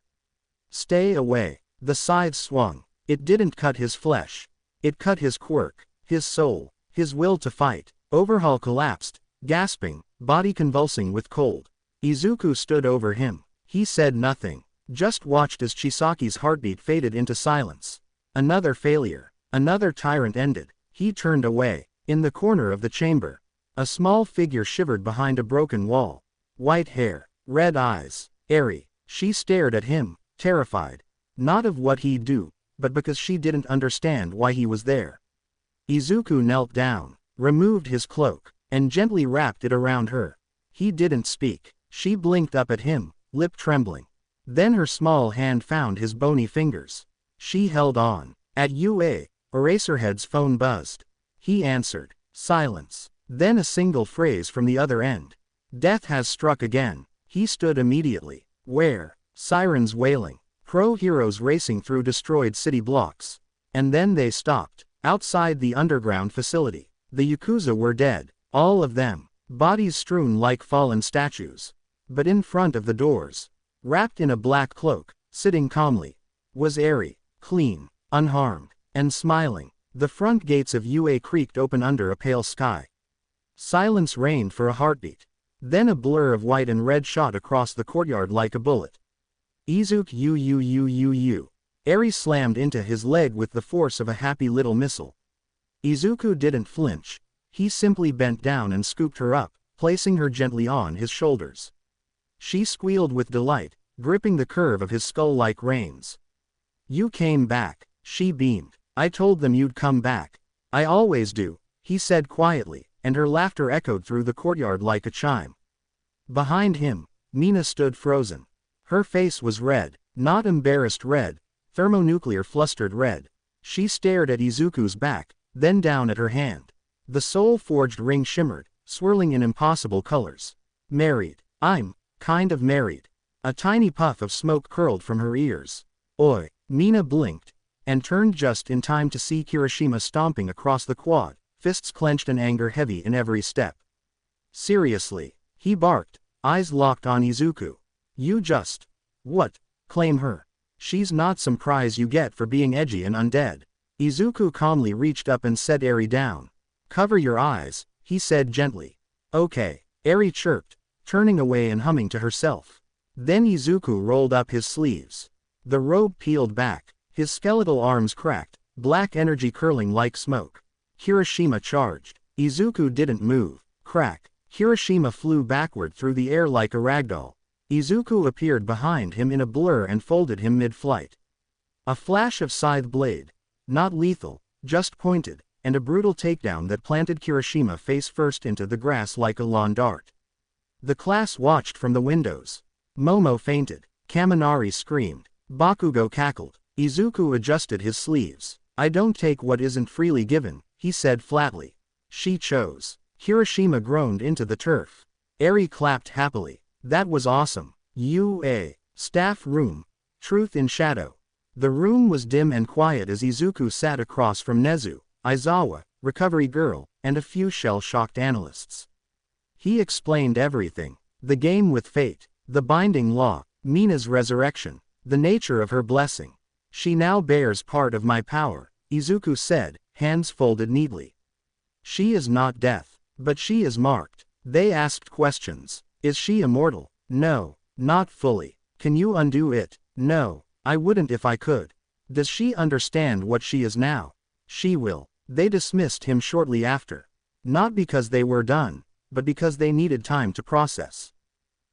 [SPEAKER 1] Stay away. The scythe swung. It didn't cut his flesh. It cut his quirk, his soul, his will to fight. Overhaul collapsed, gasping, body convulsing with cold. Izuku stood over him. He said nothing, just watched as Chisaki's heartbeat faded into silence. Another failure. Another tyrant ended. He turned away. In the corner of the chamber, a small figure shivered behind a broken wall. White hair, red eyes, Eri. She stared at him, terrified. Not of what he'd do, but because she didn't understand why he was there. Izuku knelt down, removed his cloak, and gently wrapped it around her. He didn't speak. She blinked up at him, lip trembling. Then her small hand found his bony fingers. She held on. At UA, Eraserhead's phone buzzed. He answered. Silence. Then a single phrase from the other end. Death has struck again. He stood immediately. Where? Sirens wailing. Pro-heroes racing through destroyed city blocks. And then they stopped. Outside the underground facility. The Yakuza were dead. All of them. Bodies strewn like fallen statues. But in front of the doors, wrapped in a black cloak, sitting calmly, was Eri, clean, unharmed, and smiling. The front gates of UA creaked open under a pale sky. Silence reigned for a heartbeat. Then a blur of white and red shot across the courtyard like a bullet. Izuku. Eri slammed into his leg with the force of a happy little missile. Izuku didn't flinch. He simply bent down and scooped her up, placing her gently on his shoulders. She squealed with delight, gripping the curve of his skull-like reins. You came back, she beamed. I told them you'd come back. I always do, he said quietly, and her laughter echoed through the courtyard like a chime. Behind him, Mina stood frozen. Her face was red, not embarrassed red, thermonuclear flustered red. She stared at Izuku's back, then down at her hand. The soul-forged ring shimmered, swirling in impossible colors. Married. I'm kind of married. A tiny puff of smoke curled from her ears. Oi. Mina blinked, and turned just in time to see Kirishima stomping across the quad, fists clenched and anger heavy in every step. Seriously, he barked, eyes locked on Izuku. You just... what? Claim her. She's not some prize you get for being edgy and undead. Izuku calmly reached up and set Eri down. Cover your eyes, he said gently. Okay, Eri chirped, turning away and humming to herself. Then Izuku rolled up his sleeves. The robe peeled back, his skeletal arms cracked, black energy curling like smoke. Kirishima charged. Izuku didn't move. Crack. Kirishima flew backward through the air like a ragdoll. Izuku appeared behind him in a blur and folded him mid-flight. A flash of scythe blade. Not lethal, just pointed, and a brutal takedown that planted Kirishima face first into the grass like a lawn dart. The class watched from the windows. Momo fainted. Kaminari screamed. Bakugo cackled. Izuku adjusted his sleeves. I don't take what isn't freely given, he said flatly. She chose. Kirishima groaned into the turf. Eri clapped happily. That was awesome. Staff room. Truth in shadow. The room was dim and quiet as Izuku sat across from Nezu, Aizawa, Recovery Girl, and a few shell-shocked analysts. He explained everything. The game with fate. The binding law. Mina's resurrection. The nature of her blessing. She now bears part of my power, Izuku said, hands folded neatly. She is not death, but she is marked. They asked questions. Is she immortal? No, not fully. Can you undo it? No, I wouldn't if I could. Does she understand what she is now? She will. They dismissed him shortly after. Not because they were done, but because they needed time to process.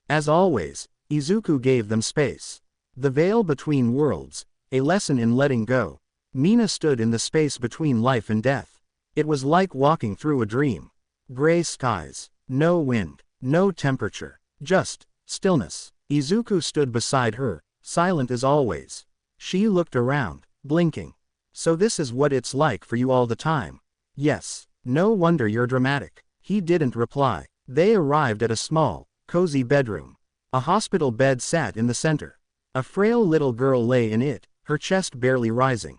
[SPEAKER 1] As always, Izuku gave them space. The veil between worlds, a lesson in letting go. Mina stood in the space between life and death. It was like walking through a dream. Gray skies, no wind, no temperature, just stillness. Izuku stood beside her, silent as always. She looked around, blinking. So this is what it's like for you all the time? Yes. No wonder you're dramatic. He didn't reply. They arrived at a small, cozy bedroom. A hospital bed sat in the center. A frail little girl lay in it, her chest barely rising.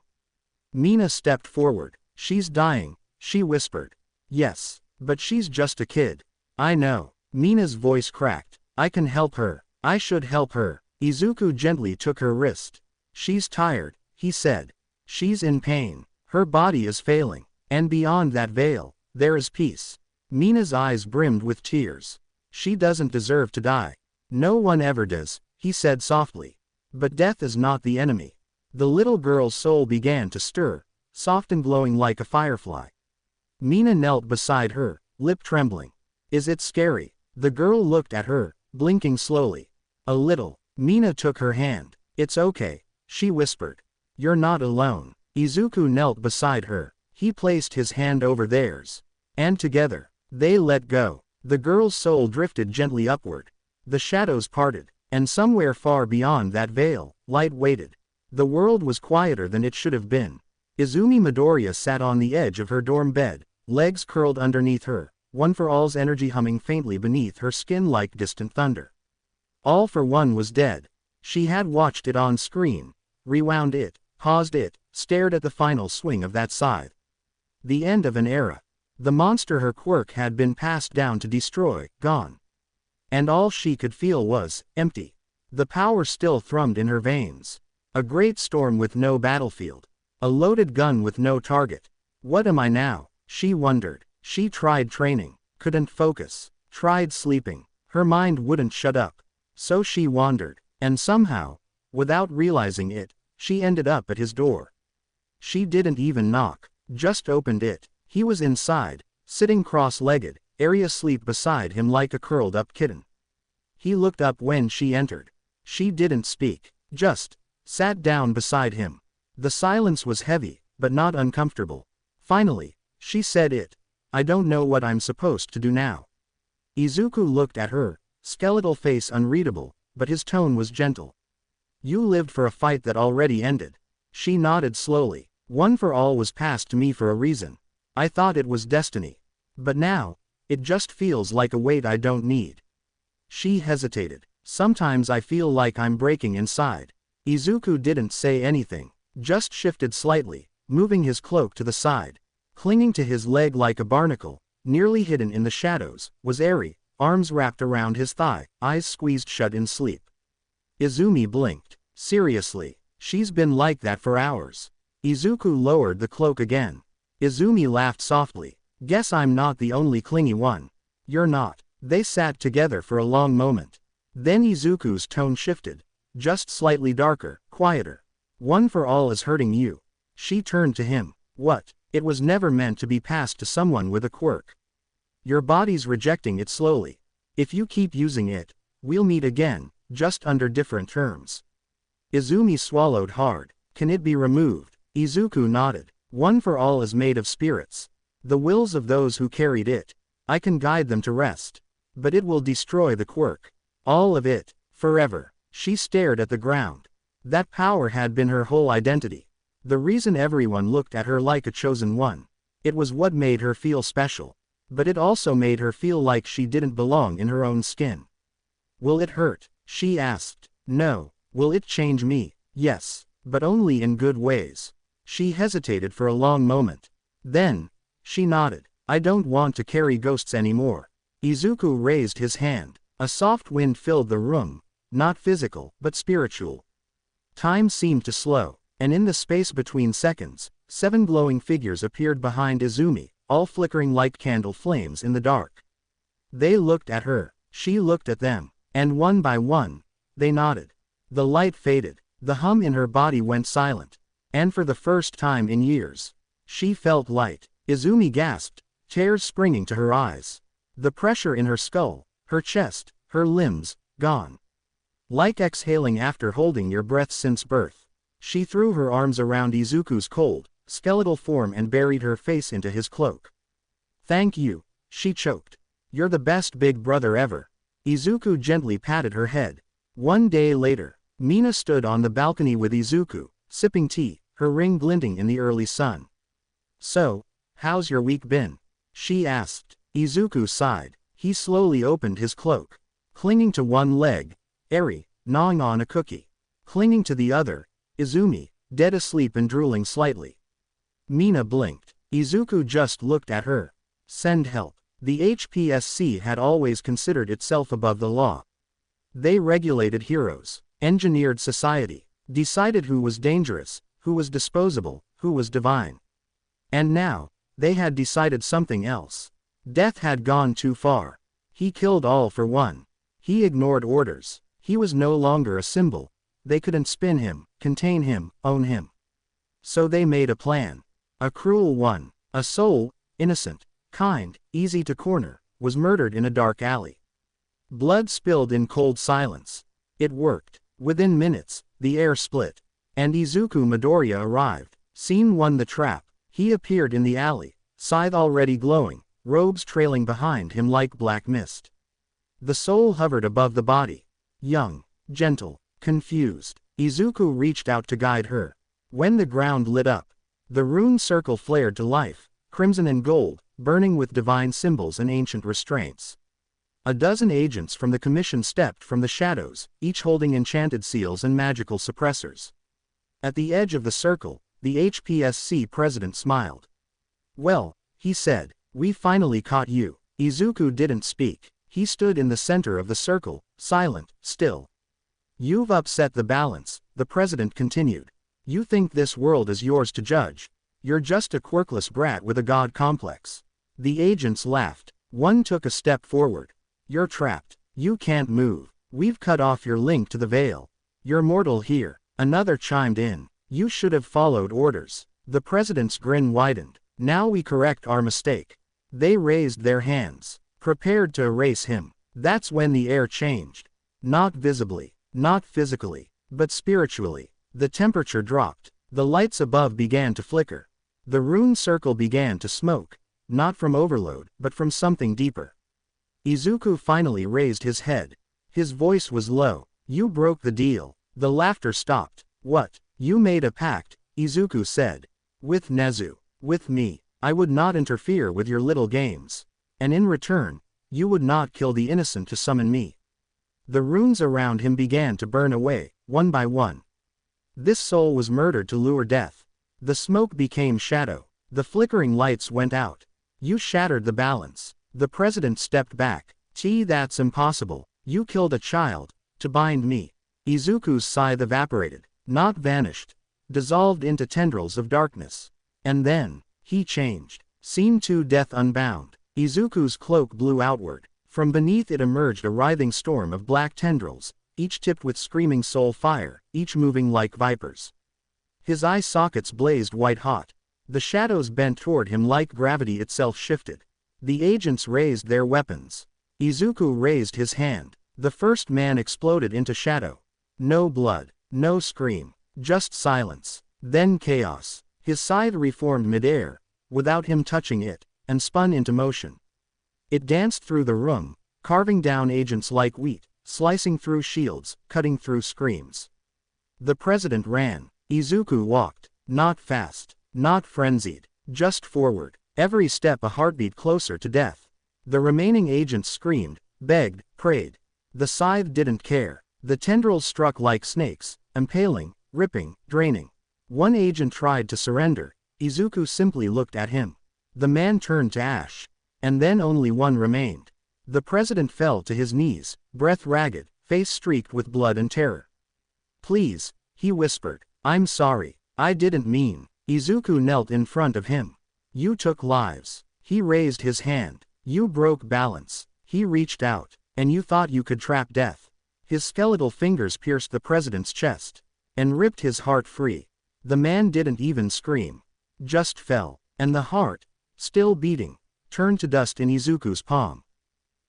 [SPEAKER 1] Mina stepped forward. She's dying, she whispered. Yes, but she's just a kid. I know. Mina's voice cracked. I can help her. I should help her. Izuku gently took her wrist. She's tired, he said. She's in pain. Her body is failing. And beyond that veil, there is peace. Mina's eyes brimmed with tears. She doesn't deserve to die. No one ever does, he said softly. But death is not the enemy. The little girl's soul began to stir, soft and glowing like a firefly. Mina knelt beside her, lip trembling. Is it scary? The girl looked at her, blinking slowly. A little. Mina took her hand. It's okay, she whispered. You're not alone. Izuku knelt beside her. He placed his hand over theirs. And together, they let go. The girl's soul drifted gently upward. The shadows parted, and somewhere far beyond that veil, light waited. The world was quieter than it should have been. Izumi Midoriya sat on the edge of her dorm bed, legs curled underneath her, One for All's energy humming faintly beneath her skin like distant thunder. All for One was dead. She had watched it on screen, rewound it, paused it, stared at the final swing of that scythe. The end of an era. The monster her quirk had been passed down to destroy, gone. And all she could feel was empty. The power still thrummed in her veins. A great storm with no battlefield. A loaded gun with no target. What am I now? She wondered. She tried training, couldn't focus, tried sleeping. Her mind wouldn't shut up. So she wandered, and somehow, without realizing it, she ended up at his door. She didn't even knock, just opened it. He was inside, sitting cross-legged, Eri asleep beside him like a curled-up kitten. He looked up when she entered. She didn't speak, just sat down beside him. The silence was heavy, but not uncomfortable. Finally, she said it. I don't know what I'm supposed to do now. Izuku looked at her, skeletal face unreadable, but his tone was gentle. You lived for a fight that already ended. She nodded slowly. One for all was passed to me for a reason. I thought it was destiny. But now, it just feels like a weight I don't need. She hesitated. Sometimes I feel like I'm breaking inside. Izuku didn't say anything, just shifted slightly, moving his cloak to the side. Clinging to his leg like a barnacle, nearly hidden in the shadows, was Eri, arms wrapped around his thigh, eyes squeezed shut in sleep. Izumi blinked. Seriously, she's been like that for hours. Izuku lowered the cloak again. Izumi laughed softly. Guess I'm not the only clingy one. You're not. They sat together for a long moment. Then Izuku's tone shifted. Just slightly darker, quieter. One for all is hurting you. She turned to him. What? It was never meant to be passed to someone with a quirk. Your body's rejecting it slowly. If you keep using it, we'll meet again, just under different terms. Izumi swallowed hard. Can it be removed? Izuku nodded. One for all is made of spirits. The wills of those who carried it. I can guide them to rest. But it will destroy the quirk. All of it, forever. She stared at the ground. That power had been her whole identity. The reason everyone looked at her like a chosen one. It was what made her feel special. But it also made her feel like she didn't belong in her own skin. Will it hurt? She asked. No. Will it change me? Yes. But only in good ways. She hesitated for a long moment. Then, she nodded. I don't want to carry ghosts anymore. Izuku raised his hand. A soft wind filled the room. Not physical, but spiritual. Time seemed to slow, and in the space between seconds, 7 glowing figures appeared behind Izumi, all flickering like candle flames in the dark. They looked at her. She looked at them. And one by one, they nodded. The light faded. The hum in her body went silent. And for the first time in years, she felt light. Izumi gasped, tears springing to her eyes. The pressure in her skull, her chest, her limbs, gone. Like exhaling after holding your breath since birth. She threw her arms around Izuku's cold, skeletal form and buried her face into his cloak. Thank you, she choked. You're the best big brother ever. Izuku gently patted her head. One day later, Mina stood on the balcony with Izuku, sipping tea, her ring glinting in the early sun. So, how's your week been? She asked. Izuku sighed. He slowly opened his cloak. Clinging to one leg, Eri, gnawing on a cookie. Clinging to the other, Izumi, dead asleep and drooling slightly. Mina blinked. Izuku just looked at her. Send help. The HPSC had always considered itself above the law. They regulated heroes, engineered society, decided who was dangerous, who was disposable, who was divine. And now, they had decided something else. Death had gone too far. He killed all for one. He ignored orders. He was no longer a symbol. They couldn't spin him, contain him, own him. So they made a plan. A cruel one. A soul, innocent, kind, easy to corner, was murdered in a dark alley. Blood spilled in cold silence. It worked. Within minutes, the air split. And Izuku Midoriya arrived. Scene 1. The trap. He appeared in the alley, scythe already glowing, robes trailing behind him like black mist. The soul hovered above the body. Young, gentle, confused. Izuku reached out to guide her. When the ground lit up, the rune circle flared to life, crimson and gold, burning with divine symbols and ancient restraints. A dozen agents from the commission stepped from the shadows, each holding enchanted seals and magical suppressors. At the edge of the circle, the HPSC president smiled. Well, he said, we finally caught you. Izuku didn't speak. He stood in the center of the circle, silent, still. You've upset the balance, the president continued. You think this world is yours to judge. You're just a quirkless brat with a god complex. The agents laughed. One took a step forward. You're trapped. You can't move. We've cut off your link to the veil. You're mortal here. Another chimed in. You should have followed orders. The president's grin widened. Now we correct our mistake. They raised their hands, prepared to erase him. That's when the air changed. Not visibly, not physically, but spiritually. The temperature dropped. The lights above began to flicker. The rune circle began to smoke. not from overload, but from something deeper. Izuku finally raised his head. His voice was low. You broke the deal. The laughter stopped. What? You made a pact, Izuku said. With Nezu. With me. I would not interfere with your little games. And in return, you would not kill the innocent to summon me. The runes around him began to burn away, one by one. This soul was murdered to lure death. The smoke became shadow. The flickering lights went out. You shattered the balance. The president stepped back. That's impossible. You killed a child, to bind me. Izuku's scythe evaporated, not vanished, dissolved into tendrils of darkness. And then, he changed. Scene 2 Death Unbound. Izuku's cloak blew outward. From beneath it emerged a writhing storm of black tendrils, each tipped with screaming soul fire, each moving like vipers. His eye sockets blazed white-hot. The shadows bent toward him like gravity itself shifted. The agents raised their weapons. Izuku raised his hand. The first man exploded into shadow. No blood, no scream, just silence. Then chaos. His scythe reformed midair, without him touching it, and spun into motion. It danced through the room, carving down agents like wheat, slicing through shields, cutting through screams. The president ran. Izuku walked, not fast, not frenzied, just forward, every step a heartbeat closer to death. The remaining agents screamed, begged, prayed. The scythe didn't care. The tendrils struck like snakes, impaling, ripping, draining. One agent tried to surrender. Izuku simply looked at him. The man turned to ash. And then only one remained. The president fell to his knees, breath ragged, face streaked with blood and terror. Please, he whispered. I'm sorry. I didn't mean. Izuku knelt in front of him. You took lives. He raised his hand. You broke balance. He reached out. And you thought you could trap death. His skeletal fingers pierced the president's chest. And ripped his heart free. The man didn't even scream. Just fell. And the heart, still beating, turned to dust in Izuku's palm.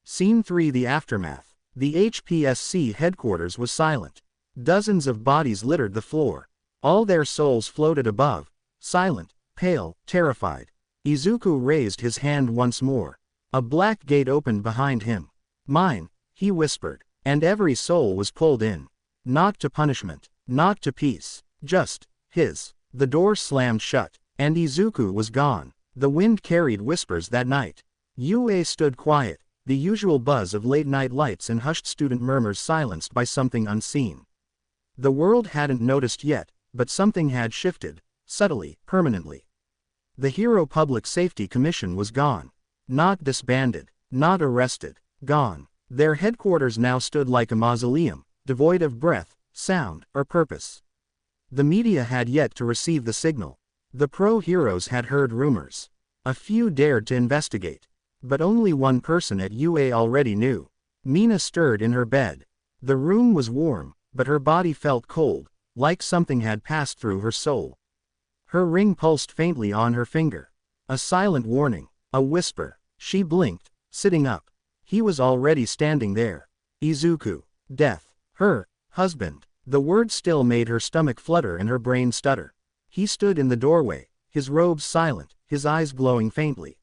[SPEAKER 1] Scene 3 The Aftermath. The HPSC headquarters was silent. Dozens of bodies littered the floor. All their souls floated above, silent, pale, terrified. Izuku raised his hand once more. A black gate opened behind him. Mine, he whispered, and every soul was pulled in. Not to punishment, not to peace, just his. The door slammed shut, and Izuku was gone. The wind carried whispers that night. UA stood quiet, the usual buzz of late-night lights and hushed student murmurs silenced by something unseen. The world hadn't noticed yet, but something had shifted, subtly, permanently. The Hero Public Safety Commission was gone. Not disbanded, not arrested, gone. Their headquarters now stood like a mausoleum, devoid of breath, sound, or purpose. The media had yet to receive the signal. The pro-heroes had heard rumors. A few dared to investigate. But only one person at UA already knew. Mina stirred in her bed. The room was warm, but her body felt cold, like something had passed through her soul. Her ring pulsed faintly on her finger. A silent warning, a whisper. She blinked, sitting up. He was already standing there. Izuku. Death. Her husband. The word still made her stomach flutter and her brain stutter. He stood in the doorway, his robes silent, his eyes glowing faintly.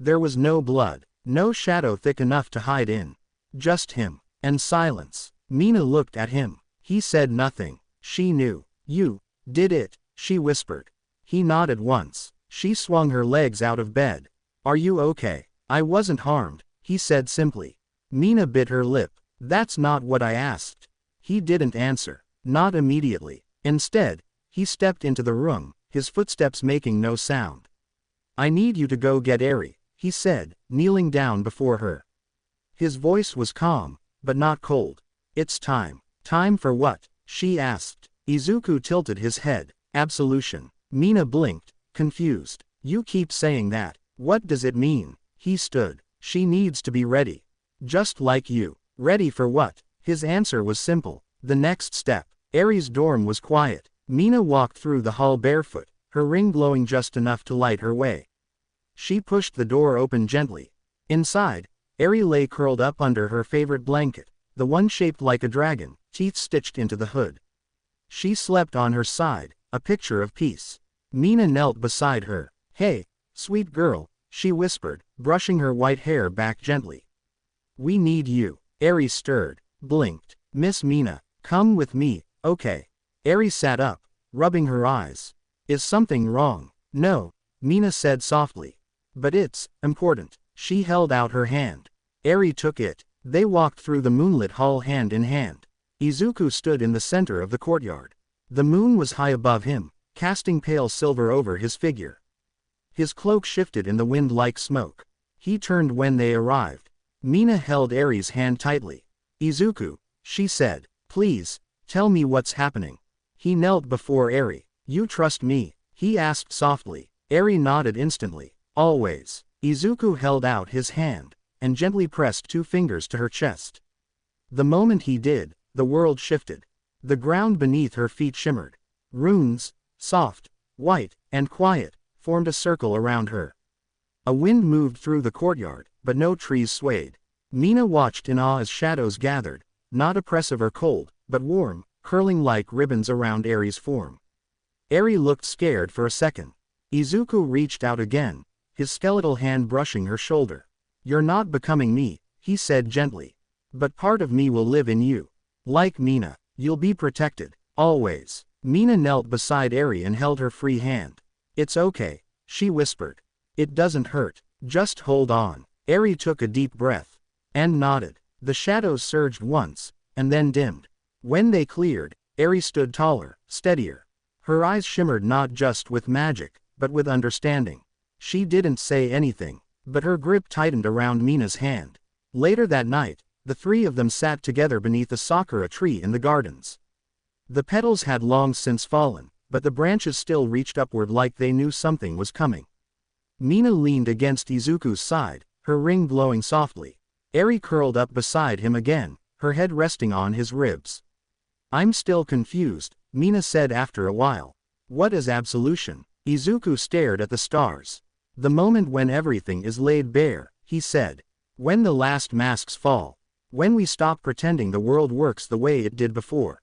[SPEAKER 1] There was no blood, no shadow thick enough to hide in. Just him, and silence. Mina looked at him. He said nothing. She knew. You did it, she whispered. He nodded once. She swung her legs out of bed. Are you okay? I wasn't harmed, he said simply. Mina bit her lip. That's not what I asked. He didn't answer. Not immediately. Instead, he stepped into the room, his footsteps making no sound. I need you to go get Eri, he said, kneeling down before her. His voice was calm, but not cold. It's time. Time for what? She asked. Izuku tilted his head. Absolution. Mina blinked, confused. You keep saying that. What does it mean? He stood. She needs to be ready. Just like you. Ready for what? His answer was simple. The next step. Eri's dorm was quiet. Mina walked through the hall barefoot, her ring glowing just enough to light her way. She pushed the door open gently. Inside, Eri lay curled up under her favorite blanket, the one shaped like a dragon, teeth stitched into the hood. She slept on her side, a picture of peace. Mina knelt beside her. Hey, sweet girl, she whispered, brushing her white hair back gently. We need you. Eri stirred, blinked. Miss Mina, come with me, okay. Eri sat up, rubbing her eyes. Is something wrong? No, Mina said softly. But it's important. She held out her hand. Eri took it. They walked through the moonlit hall hand in hand. Izuku stood in the center of the courtyard. The moon was high above him, casting pale silver over his figure. His cloak shifted in the wind like smoke. He turned when they arrived. Mina held Eri's hand tightly. Izuku, she said, please, tell me what's happening. He knelt before Eri. You trust me? He asked softly. Eri nodded instantly. Always. Izuku held out his hand, and gently pressed 2 fingers to her chest. The moment he did, the world shifted. The ground beneath her feet shimmered. Runes, soft, white, and quiet, formed a circle around her. A wind moved through the courtyard, but no trees swayed. Mina watched in awe as shadows gathered, not oppressive or cold, but warm, curling like ribbons around Eri's form. Eri looked scared for a second. Izuku reached out again, his skeletal hand brushing her shoulder. You're not becoming me, he said gently. But part of me will live in you. Like Mina, you'll be protected, always. Mina knelt beside Eri and held her free hand. It's okay, she whispered. It doesn't hurt, just hold on. Eri took a deep breath, and nodded. The shadows surged once, and then dimmed. When they cleared, Eri stood taller, steadier. Her eyes shimmered not just with magic, but with understanding. She didn't say anything, but her grip tightened around Mina's hand. Later that night, the 3 of them sat together beneath a sakura tree in the gardens. The petals had long since fallen, but the branches still reached upward like they knew something was coming. Mina leaned against Izuku's side, her ring glowing softly. Eri curled up beside him again, her head resting on his ribs. I'm still confused, Mina said after a while. What is absolution? Izuku stared at the stars. The moment when everything is laid bare, he said. When the last masks fall. When we stop pretending the world works the way it did before.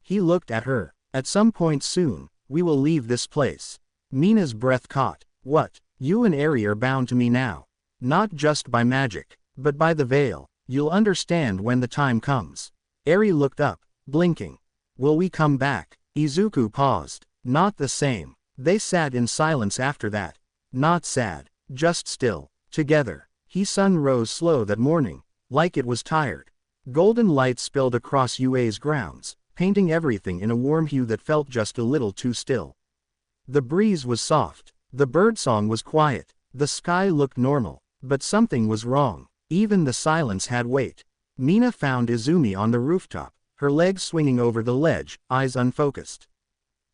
[SPEAKER 1] He looked at her. At some point soon, we will leave this place. Mina's breath caught. What? You and Eri are bound to me now. Not just by magic, but by the veil. You'll understand when the time comes. Eri looked up, blinking. Will we come back? Izuku paused. Not the same. They sat in silence after that. Not sad, just still, together. The sun rose slow that morning, like it was tired. Golden light spilled across UA's grounds, painting everything in a warm hue that felt just a little too still. The breeze was soft, the birdsong was quiet, the sky looked normal, but something was wrong. Even the silence had weight. Mina found Izumi on the rooftop, her legs swinging over the ledge, eyes unfocused.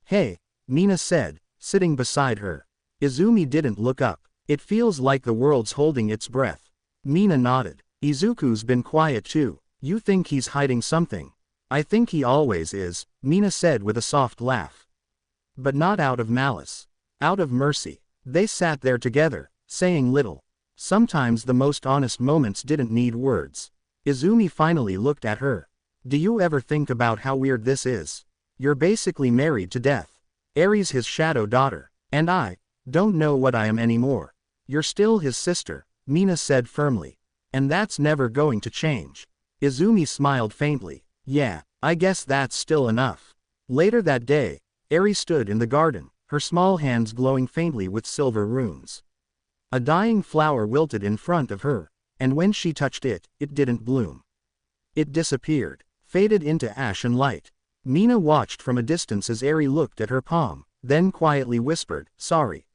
[SPEAKER 1] Hey, Mina said, sitting beside her. Izumi didn't look up. It feels like the world's holding its breath. Mina nodded. Izuku's been quiet too. You think he's hiding something? I think he always is, Mina said with a soft laugh. But not out of malice. Out of mercy. They sat there together, saying little. Sometimes the most honest moments didn't need words. Izumi finally looked at her. Do you ever think about how weird this is? You're basically married to death. Eri's his shadow daughter, and I don't know what I am anymore. You're still his sister, Mina said firmly. And that's never going to change. Izumi smiled faintly. Yeah, I guess that's still enough. Later that day, Eri stood in the garden, her small hands glowing faintly with silver runes. A dying flower wilted in front of her, and when she touched it, it didn't bloom. It disappeared, faded into ash and light. Mina watched from a distance as Eri looked at her palm, then quietly whispered, sorry.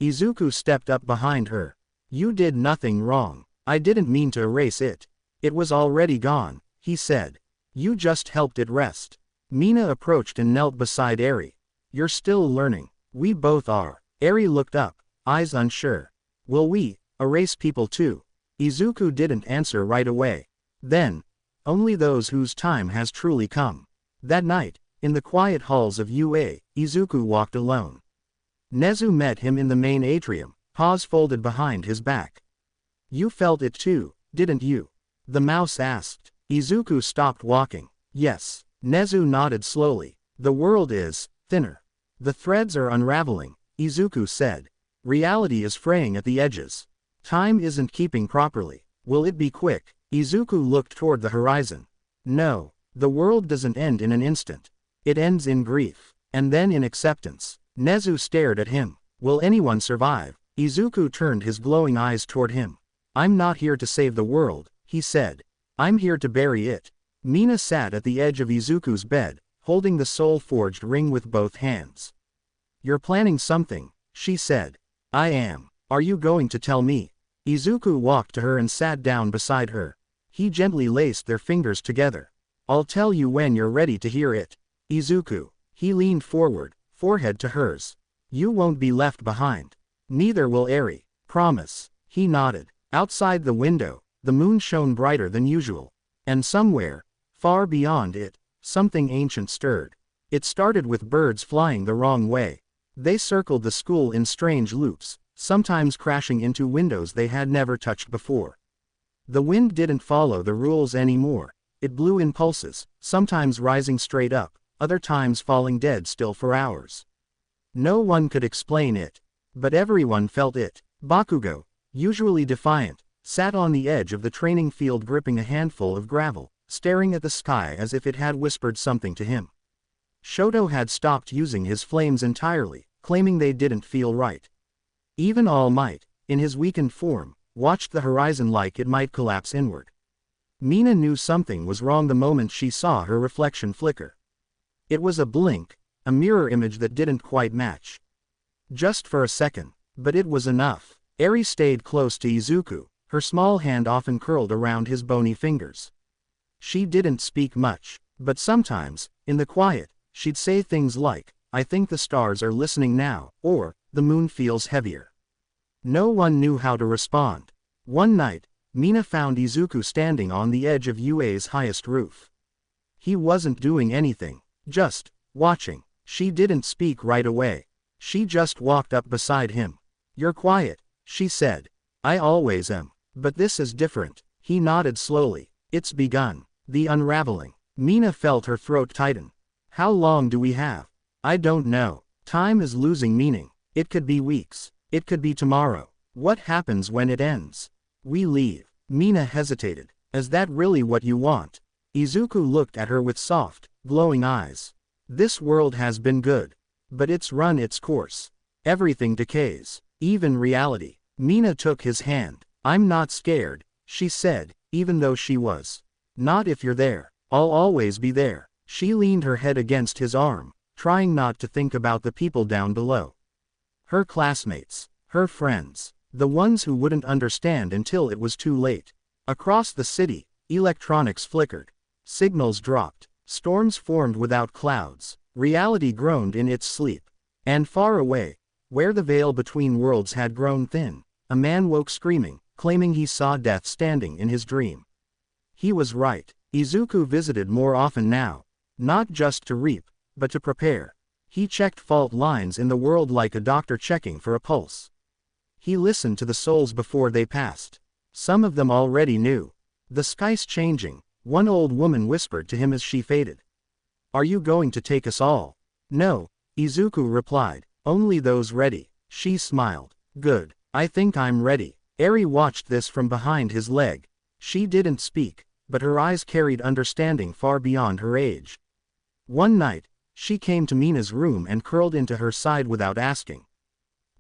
[SPEAKER 1] Izuku stepped up behind her. You did nothing wrong. I didn't mean to erase it. It was already gone, he said. You just helped it rest. Mina approached and knelt beside Eri. You're still learning. We both are. Eri looked up, eyes unsure. Will we erase people too? Izuku didn't answer right away. Then, only those whose time has truly come. That night, in the quiet halls of UA, Izuku walked alone. Nezu met him in the main atrium, paws folded behind his back. You felt it too, didn't you? The mouse asked. Izuku stopped walking. Yes. Nezu nodded slowly. The world is thinner. The threads are unraveling, Izuku said. Reality is fraying at the edges. Time isn't keeping properly. Will it be quick? Izuku looked toward the horizon. No, the world doesn't end in an instant. It ends in grief, and then in acceptance. Nezu stared at him. Will anyone survive? Izuku turned his glowing eyes toward him. I'm not here to save the world, he said. I'm here to bury it. Mina sat at the edge of Izuku's bed, holding the soul-forged ring with both hands. You're planning something, she said. I am. Are you going to tell me? Izuku walked to her and sat down beside her. He gently laced their fingers together. I'll tell you when you're ready to hear it. Izuku. He leaned forward, forehead to hers. You won't be left behind. Neither will Eri. Promise. He nodded. Outside the window, the moon shone brighter than usual. And somewhere, far beyond it, something ancient stirred. It started with birds flying the wrong way. They circled the school in strange loops, sometimes crashing into windows they had never touched before. The wind didn't follow the rules anymore. It blew in pulses, sometimes rising straight up, other times falling dead still for hours. No one could explain it, but everyone felt it. Bakugo, usually defiant, sat on the edge of the training field gripping a handful of gravel, staring at the sky as if it had whispered something to him. Shoto had stopped using his flames entirely, claiming they didn't feel right. Even All Might, in his weakened form, watched the horizon like it might collapse inward. Mina knew something was wrong the moment she saw her reflection flicker. It was a blink, a mirror image that didn't quite match. Just for a second, but it was enough. Eri stayed close to Izuku, her small hand often curled around his bony fingers. She didn't speak much, but sometimes, in the quiet, she'd say things like, I think the stars are listening now, or, the moon feels heavier. No one knew how to respond. One night, Mina found Izuku standing on the edge of UA's highest roof. He wasn't doing anything, just watching. She didn't speak right away. She just walked up beside him. You're quiet, she said. I always am, but this is different. He nodded slowly. It's begun. The unraveling. Mina felt her throat tighten. How long do we have? I don't know. Time is losing meaning. It could be weeks. It could be tomorrow. What happens when it ends? We leave. Mina hesitated. Is that really what you want? Izuku looked at her with soft, glowing eyes. This world has been good. But it's run its course. Everything decays. Even reality. Mina took his hand. I'm not scared, she said, even though she was. Not if you're there. I'll always be there. She leaned her head against his arm, trying not to think about the people down below. Her classmates. Her friends. The ones who wouldn't understand until it was too late. Across the city, electronics flickered. Signals dropped. Storms formed without clouds. Reality groaned in its sleep. And far away, where the veil between worlds had grown thin, a man woke screaming, claiming he saw death standing in his dream. He was right. Izuku visited more often now. Not just to reap, but to prepare. He checked fault lines in the world like a doctor checking for a pulse. He listened to the souls before they passed. Some of them already knew. The sky's changing, one old woman whispered to him as she faded. Are you going to take us all? No, Izuku replied, only those ready. She smiled. Good, I think I'm ready. Eri watched this from behind his leg. She didn't speak, but her eyes carried understanding far beyond her age. One night, she came to Mina's room and curled into her side without asking.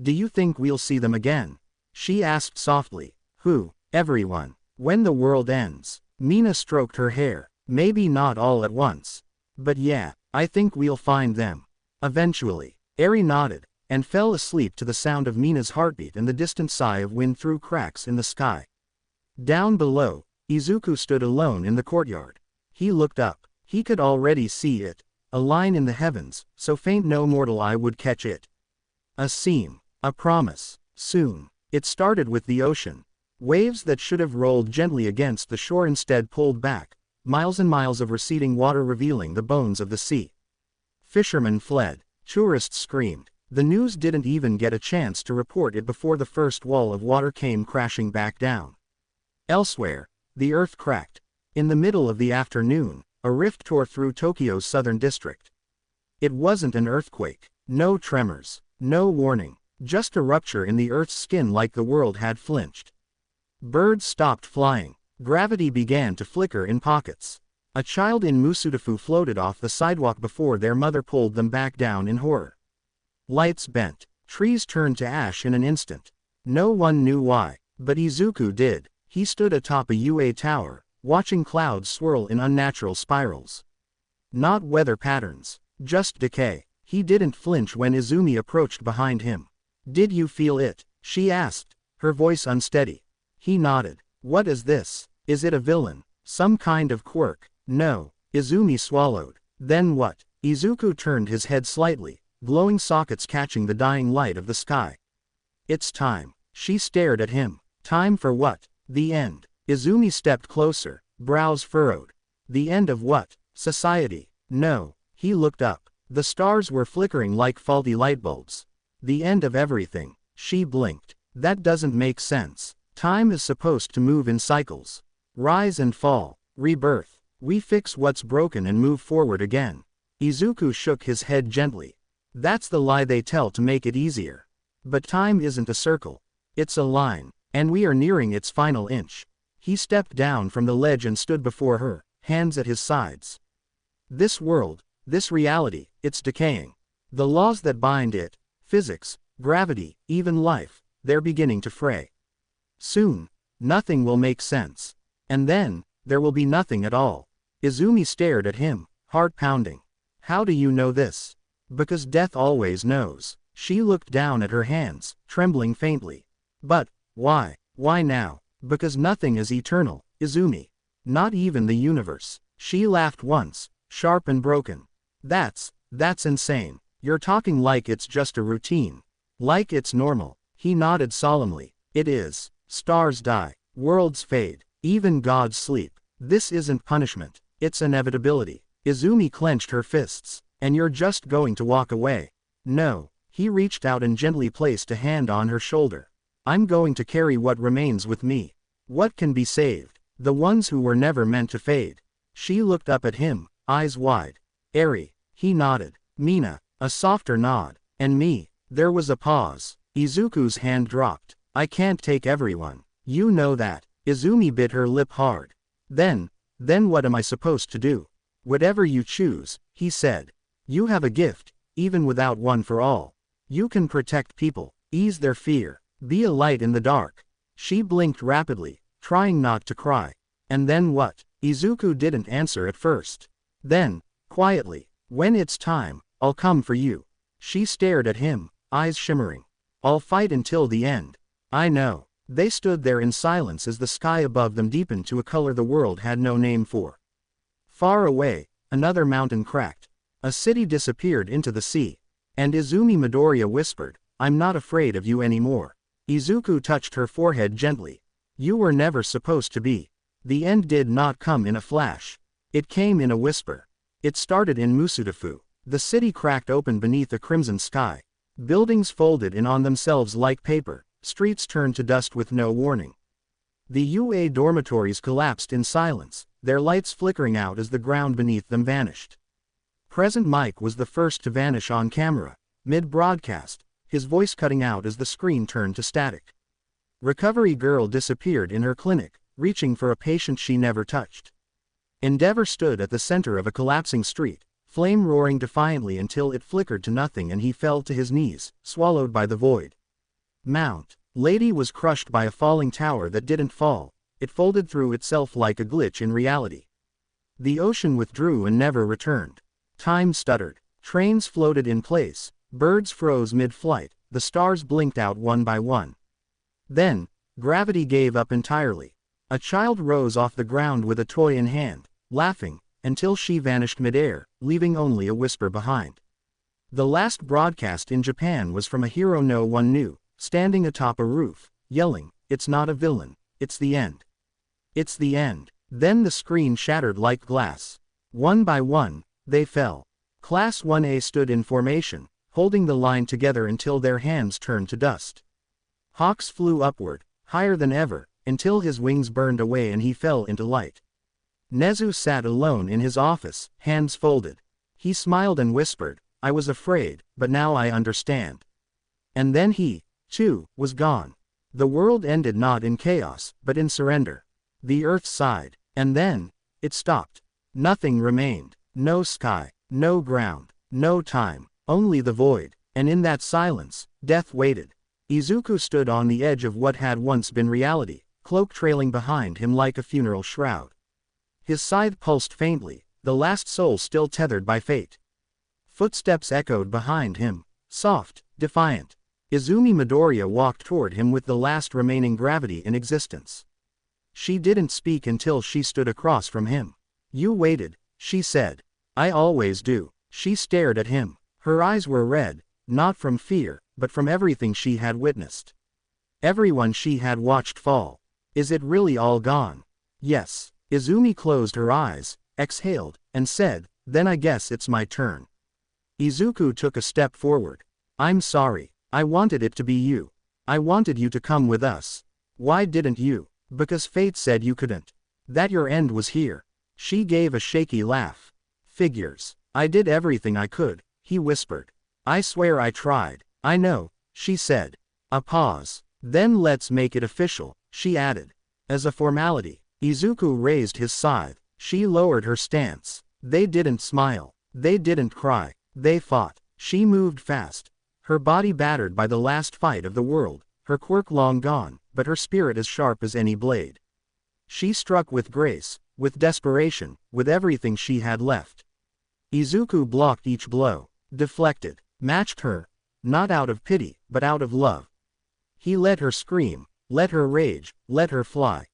[SPEAKER 1] Do you think we'll see them again? She asked softly. Who? Everyone. When the world ends. Mina stroked her hair. Maybe not all at once. But yeah, I think we'll find them. Eventually. Eri nodded, and fell asleep to the sound of Mina's heartbeat and the distant sigh of wind through cracks in the sky. Down below, Izuku stood alone in the courtyard. He looked up. He could already see it. A line in the heavens, so faint no mortal eye would catch it. A seam. A promise. Soon. It started with the ocean. Waves that should have rolled gently against the shore instead pulled back, miles and miles of receding water revealing the bones of the sea. Fishermen fled. Tourists screamed. The news didn't even get a chance to report it before the first wall of water came crashing back down. Elsewhere, the earth cracked. In the middle of the afternoon, a rift tore through Tokyo's southern district. It wasn't an earthquake. No tremors. No warning. Just a rupture in the Earth's skin like the world had flinched. Birds stopped flying. Gravity began to flicker in pockets. A child in Musudafu floated off the sidewalk before their mother pulled them back down in horror. Lights bent. Trees turned to ash in an instant. No one knew why, but Izuku did. He stood atop a UA tower, watching clouds swirl in unnatural spirals. Not weather patterns, just decay. He didn't flinch when Izumi approached behind him. "Did you feel it?" she asked, her voice unsteady. He nodded. "What is this? Is it a villain? Some kind of quirk?" "No." Izumi swallowed. "Then what?" Izuku turned his head slightly, glowing sockets catching the dying light of the sky. "It's time." She stared at him. "Time for what?" "The end." Izumi stepped closer, brows furrowed. "The end of what?" "Society." "No." He looked up. The stars were flickering like faulty light bulbs. "The end of everything." She blinked. "That doesn't make sense. Time is supposed to move in cycles. Rise and fall. Rebirth. We fix what's broken and move forward again." Izuku shook his head gently. "That's the lie they tell to make it easier. But time isn't a circle. It's a line, and we are nearing its final inch." He stepped down from the ledge and stood before her, hands at his sides. "This world, this reality, it's decaying. The laws that bind it, physics, gravity, even life, they're beginning to fray. Soon, nothing will make sense. And then, there will be nothing at all." Izumi stared at him, heart pounding. "How do you know this?" "Because death always knows." She looked down at her hands, trembling faintly. "But, why? Why now?" "Because nothing is eternal, Izumi. Not even the universe." She laughed once, sharp and broken. That's insane. You're talking like it's just a routine. Like it's normal." He nodded solemnly. "It is. Stars die. Worlds fade. Even gods sleep. This isn't punishment. It's inevitability." Izumi clenched her fists. "And you're just going to walk away?" "No." He reached out and gently placed a hand on her shoulder. "I'm going to carry what remains with me. What can be saved? The ones who were never meant to fade." She looked up at him, eyes wide. "Eri." He nodded. "Mina." A softer nod. "And me." There was a pause. Izuku's hand dropped. "I can't take everyone. You know that." Izumi bit her lip hard. Then what am I supposed to do?" "Whatever you choose," he said. "You have a gift, even without one for all. You can protect people, ease their fear, be a light in the dark." She blinked rapidly, trying not to cry. "And then what?" Izuku didn't answer at first. Then, quietly, "When it's time, I'll come for you." She stared at him, eyes shimmering. "I'll fight until the end." "I know." They stood there in silence as the sky above them deepened to a color the world had no name for. Far away, another mountain cracked. A city disappeared into the sea. And Izumi Midoriya whispered, "I'm not afraid of you anymore." Izuku touched her forehead gently. "You were never supposed to be." The end did not come in a flash. It came in a whisper. It started in Musudafu. The city cracked open beneath a crimson sky. Buildings folded in on themselves like paper, streets turned to dust with no warning. The UA dormitories collapsed in silence, their lights flickering out as the ground beneath them vanished. Present Mike was the first to vanish on camera, mid-broadcast, his voice cutting out as the screen turned to static. Recovery Girl disappeared in her clinic, reaching for a patient she never touched. Endeavor stood at the center of a collapsing street, flame roaring defiantly until it flickered to nothing and he fell to his knees, swallowed by the void. Mount Lady was crushed by a falling tower that didn't fall, it folded through itself like a glitch in reality. The ocean withdrew and never returned. Time stuttered. Trains floated in place, birds froze mid-flight, the stars blinked out one by one. Then, gravity gave up entirely. A child rose off the ground with a toy in hand, laughing, until she vanished midair, leaving only a whisper behind. The last broadcast in Japan was from a hero no one knew, standing atop a roof, yelling, "It's not a villain, it's the end. It's the end." Then the screen shattered like glass. One by one, they fell. Class 1A stood in formation, holding the line together until their hands turned to dust. Hawks flew upward, higher than ever, until his wings burned away and he fell into light. Nezu sat alone in his office, hands folded. He smiled and whispered, "I was afraid, but now I understand." And then he, too, was gone. The world ended not in chaos, but in surrender. The earth sighed. And then, it stopped. Nothing remained. No sky, no ground, no time, only the void. And in that silence, death waited. Izuku stood on the edge of what had once been reality, cloak trailing behind him like a funeral shroud. His scythe pulsed faintly, the last soul still tethered by fate. Footsteps echoed behind him, soft, defiant. Izumi Midoriya walked toward him with the last remaining gravity in existence. She didn't speak until she stood across from him. "You waited," she said. "I always do." She stared at him. Her eyes were red, not from fear, but from everything she had witnessed. Everyone she had watched fall. "Is it really all gone?" "Yes." Izumi closed her eyes, exhaled, and said, "Then I guess it's my turn." Izuku took a step forward. "I'm sorry. I wanted it to be you. I wanted you to come with us." "Why didn't you?" "Because fate said you couldn't. That your end was here." She gave a shaky laugh. "Figures. I did everything I could," he whispered. "I swear I tried." "I know," she said. A pause. "Then let's make it official," she added. As a formality, Izuku raised his scythe. She lowered her stance. They didn't smile. They didn't cry. They fought. She moved fast. Her body battered by the last fight of the world, her quirk long gone, but her spirit as sharp as any blade. She struck with grace, with desperation, with everything she had left. Izuku blocked each blow, deflected, matched her, not out of pity, but out of love. He let her scream, let her rage, let her fly.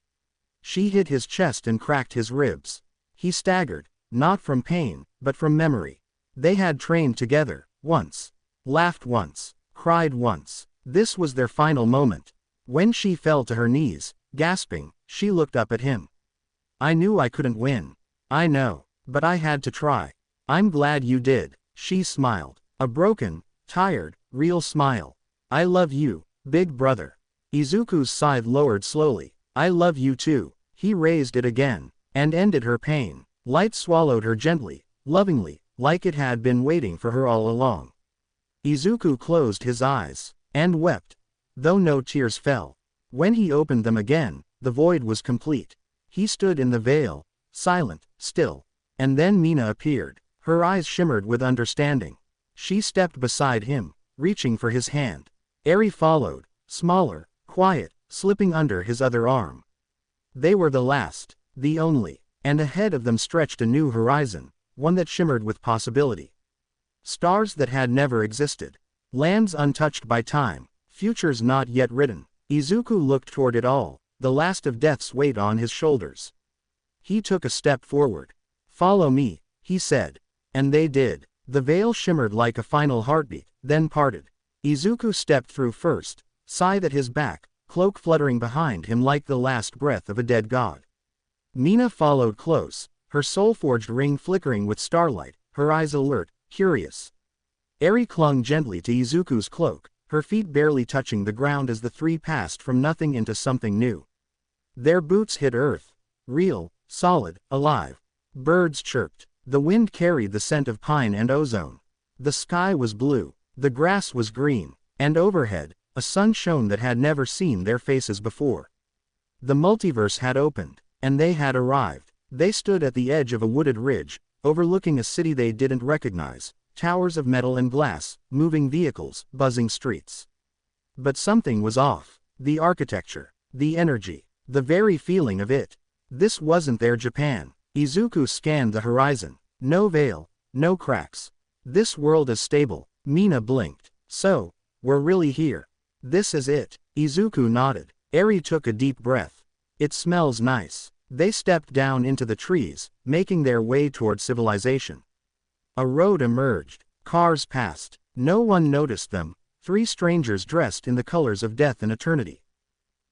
[SPEAKER 1] She hit his chest and cracked his ribs. He staggered, not from pain, but from memory. They had trained together, once. Laughed once. Cried once. This was their final moment. When she fell to her knees, gasping, she looked up at him. "I knew I couldn't win. I know. But I had to try." "I'm glad you did." She smiled. A broken, tired, real smile. "I love you, big brother." Izuku's scythe lowered slowly. "I love you too." He raised it again, and ended her pain. Light swallowed her gently, lovingly, like it had been waiting for her all along. Izuku closed his eyes, and wept, though no tears fell. When he opened them again, the void was complete. He stood in the veil, silent, still. And then Mina appeared. Her eyes shimmered with understanding. She stepped beside him, reaching for his hand. Eri followed, smaller, quiet, slipping under his other arm. They were the last, the only, and ahead of them stretched a new horizon, one that shimmered with possibility. Stars that had never existed. Lands untouched by time, futures not yet written. Izuku looked toward it all, the last of death's weight on his shoulders. He took a step forward. "Follow me," he said. And they did. The veil shimmered like a final heartbeat, then parted. Izuku stepped through first, scythe at his back, cloak fluttering behind him like the last breath of a dead god. Mina followed close, her soul-forged ring flickering with starlight, her eyes alert, curious. Eri clung gently to Izuku's cloak, her feet barely touching the ground as the three passed from nothing into something new. Their boots hit earth. Real, solid, alive. Birds chirped. The wind carried the scent of pine and ozone. The sky was blue. The grass was green. And overhead, a sun shone that had never seen their faces before. The multiverse had opened, and they had arrived. They stood at the edge of a wooded ridge, overlooking a city they didn't recognize. Towers of metal and glass, moving vehicles, buzzing streets. But something was off. The architecture. The energy. The very feeling of it. This wasn't their Japan. Izuku scanned the horizon. No veil. No cracks. This world is stable. Mina blinked. "So, we're really here. This is it." Izuku nodded. Eri took a deep breath. "It smells nice." They stepped down into the trees, making their way toward civilization. A road emerged. Cars passed. No one noticed them. Three strangers dressed in the colors of death and eternity.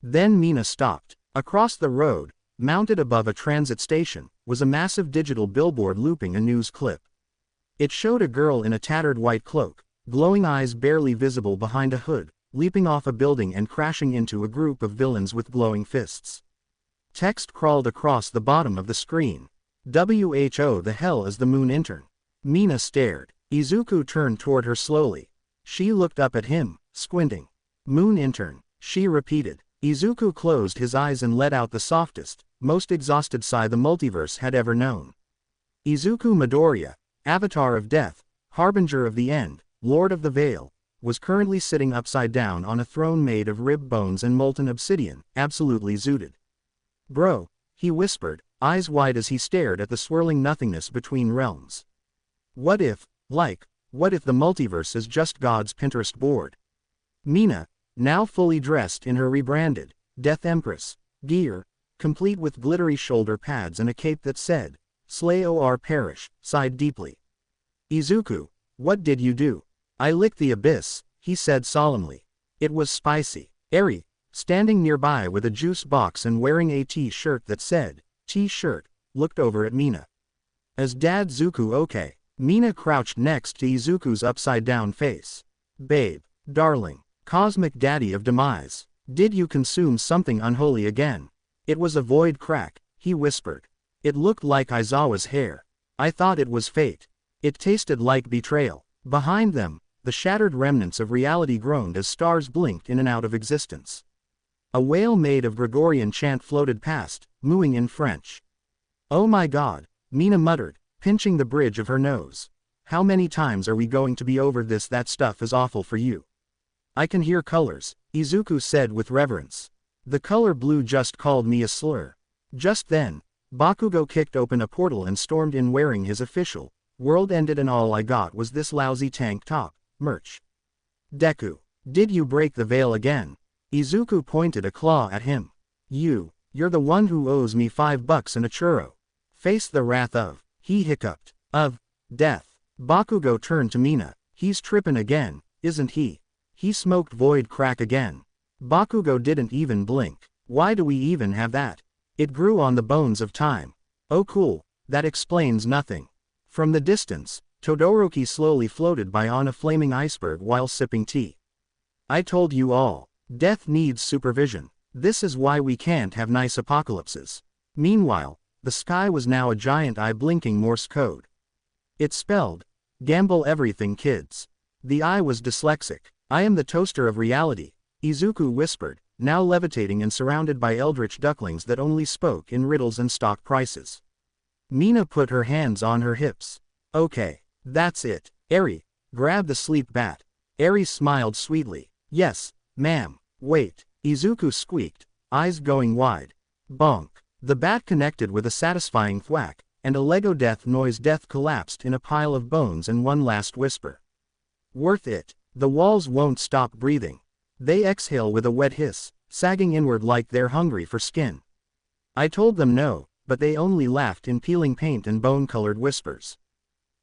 [SPEAKER 1] Then Mina stopped. Across the road, mounted above a transit station, was a massive digital billboard looping a news clip. It showed a girl in a tattered white cloak, glowing eyes barely visible behind a hood, leaping off a building and crashing into a group of villains with glowing fists. Text crawled across the bottom of the screen. "WHO the hell is the moon intern?" Mina stared. Izuku turned toward her slowly. She looked up at him, Squinting. Moon intern, she repeated. Izuku closed his eyes and let out the softest, most exhausted sigh the multiverse had ever known. Izuku Midoriya, avatar of death, harbinger of the end, lord of the veil, was currently sitting upside down on a throne made of rib bones and molten obsidian, absolutely zooted. Bro, he whispered, eyes wide as he stared at the swirling nothingness between realms. What if the multiverse is just God's Pinterest board? Mina, now fully dressed in her rebranded Death Empress gear, complete with glittery shoulder pads and a cape that said, "Slay or perish," sighed deeply. Izuku, what did you do? I licked the abyss, he said solemnly. It was spicy. Eri, standing nearby with a juice box and wearing a t-shirt that said, T-shirt, looked over at Mina. Is Dad Zuku okay? Mina crouched next to Izuku's upside-down face. Babe, darling, cosmic daddy of demise, did you consume something unholy again? It was a void crack, he whispered. It looked like Aizawa's hair. I thought it was fate. It tasted like betrayal. Behind them, the shattered remnants of reality groaned as stars blinked in and out of existence. A wail made of Gregorian chant floated past, mooing in French. Oh my God, Mina muttered, pinching the bridge of her nose. How many times are we going to be over this? That stuff is awful for you. I can hear colors, Izuku said with reverence. The color blue just called me a slur. Just then, Bakugo kicked open a portal and stormed in wearing his official, world ended and all I got was this lousy tank top, merch. Deku, did you break the veil again? Izuku pointed a claw at him. You're the one who owes me $5 and a churro. Face the wrath of, he hiccuped, of death. Bakugo turned to Mina. He's trippin' again, isn't he? He smoked void crack again. Bakugo didn't even blink. Why do we even have that? It grew on the bones of time. Oh cool, that explains nothing. From the distance, Todoroki slowly floated by on a flaming iceberg while sipping tea. I told you all, death needs supervision. This is why we can't have nice apocalypses. Meanwhile, the sky was now a giant eye blinking Morse code. It spelled, gamble everything kids. The eye was dyslexic. I am the toaster of reality, Izuku whispered, now levitating and surrounded by eldritch ducklings that only spoke in riddles and stock prices. Mina put her hands on her hips. Okay, that's it. Eri, grab the sleep bat. Eri smiled sweetly. Yes, ma'am. Wait, Izuku squeaked, eyes going wide. Bonk. The bat connected with a satisfying thwack, and a Lego death noise. Death collapsed in a pile of bones and one last whisper. Worth it. The walls won't stop breathing. They exhale with a wet hiss, sagging inward like they're hungry for skin. I told them no, but they only laughed in peeling paint and bone-colored whispers.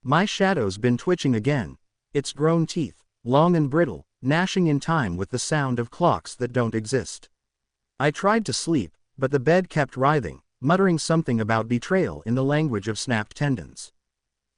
[SPEAKER 1] My shadow's been twitching again. It's grown teeth, long and brittle, gnashing in time with the sound of clocks that don't exist. I tried to sleep, but the bed kept writhing, muttering something about betrayal in the language of snapped tendons.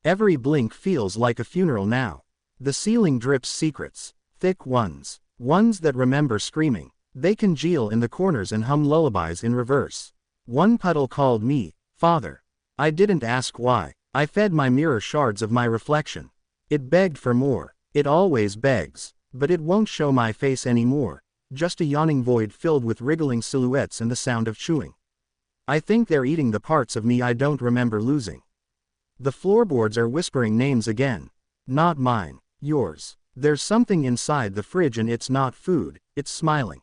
[SPEAKER 1] Every blink feels like a funeral now. The ceiling drips secrets, thick ones that remember screaming. They congeal in the corners and hum lullabies in reverse. One puddle called me, Father. I didn't ask why. I fed my mirror shards of my reflection. It begged for more. It always begs, but it won't show my face anymore, just a yawning void filled with wriggling silhouettes and the sound of chewing. I think they're eating the parts of me I don't remember losing. The floorboards are whispering names again. Not mine. Yours. There's something inside the fridge and it's not food, it's smiling.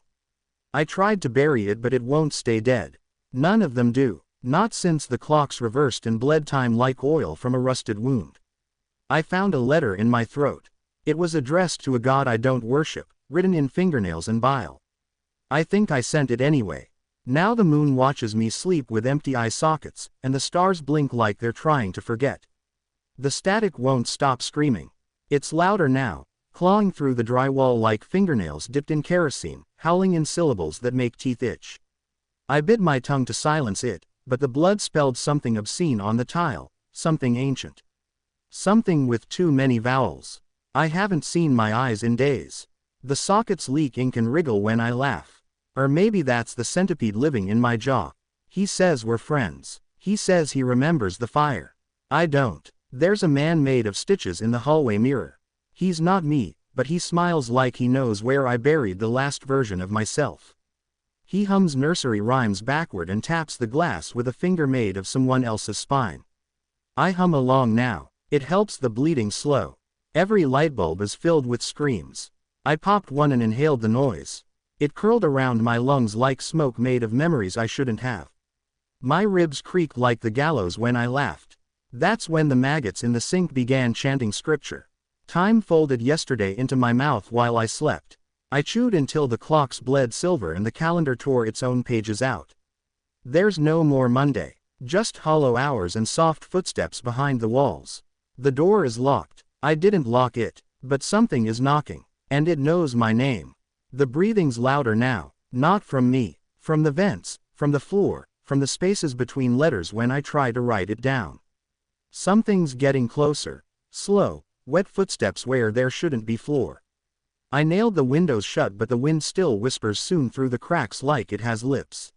[SPEAKER 1] I tried to bury it but it won't stay dead. None of them do. Not since the clocks reversed and bled time like oil from a rusted wound. I found a letter in my throat. It was addressed to a god I don't worship, written in fingernails and bile. I think I sent it anyway. Now the moon watches me sleep with empty eye sockets, and the stars blink like they're trying to forget. The static won't stop screaming. It's louder now, clawing through the drywall like fingernails dipped in kerosene, howling in syllables that make teeth itch. I bit my tongue to silence it, but the blood spelled something obscene on the tile, something ancient. Something with too many vowels. I haven't seen my eyes in days. The sockets leak ink and wriggle when I laugh. Or maybe that's the centipede living in my jaw. He says we're friends. He says he remembers the fire. I don't. There's a man made of stitches in the hallway mirror. He's not me, but he smiles like he knows where I buried the last version of myself. He hums nursery rhymes backward and taps the glass with a finger made of someone else's spine. I hum along now. It helps the bleeding slow. Every lightbulb is filled with screams. I popped one and inhaled the noise. It curled around my lungs like smoke made of memories I shouldn't have. My ribs creaked like the gallows when I laughed. That's when the maggots in the sink began chanting scripture. Time folded yesterday into my mouth while I slept. I chewed until the clocks bled silver and the calendar tore its own pages out. There's no more Monday. Just hollow hours and soft footsteps behind the walls. The door is locked. I didn't lock it, but something is knocking. And it knows my name. The breathing's louder now, not from me, from the vents, from the floor, from the spaces between letters when I try to write it down. Something's getting closer. Slow, wet footsteps where there shouldn't be floor. I nailed the windows shut but the wind still whispers soon through the cracks like it has lips.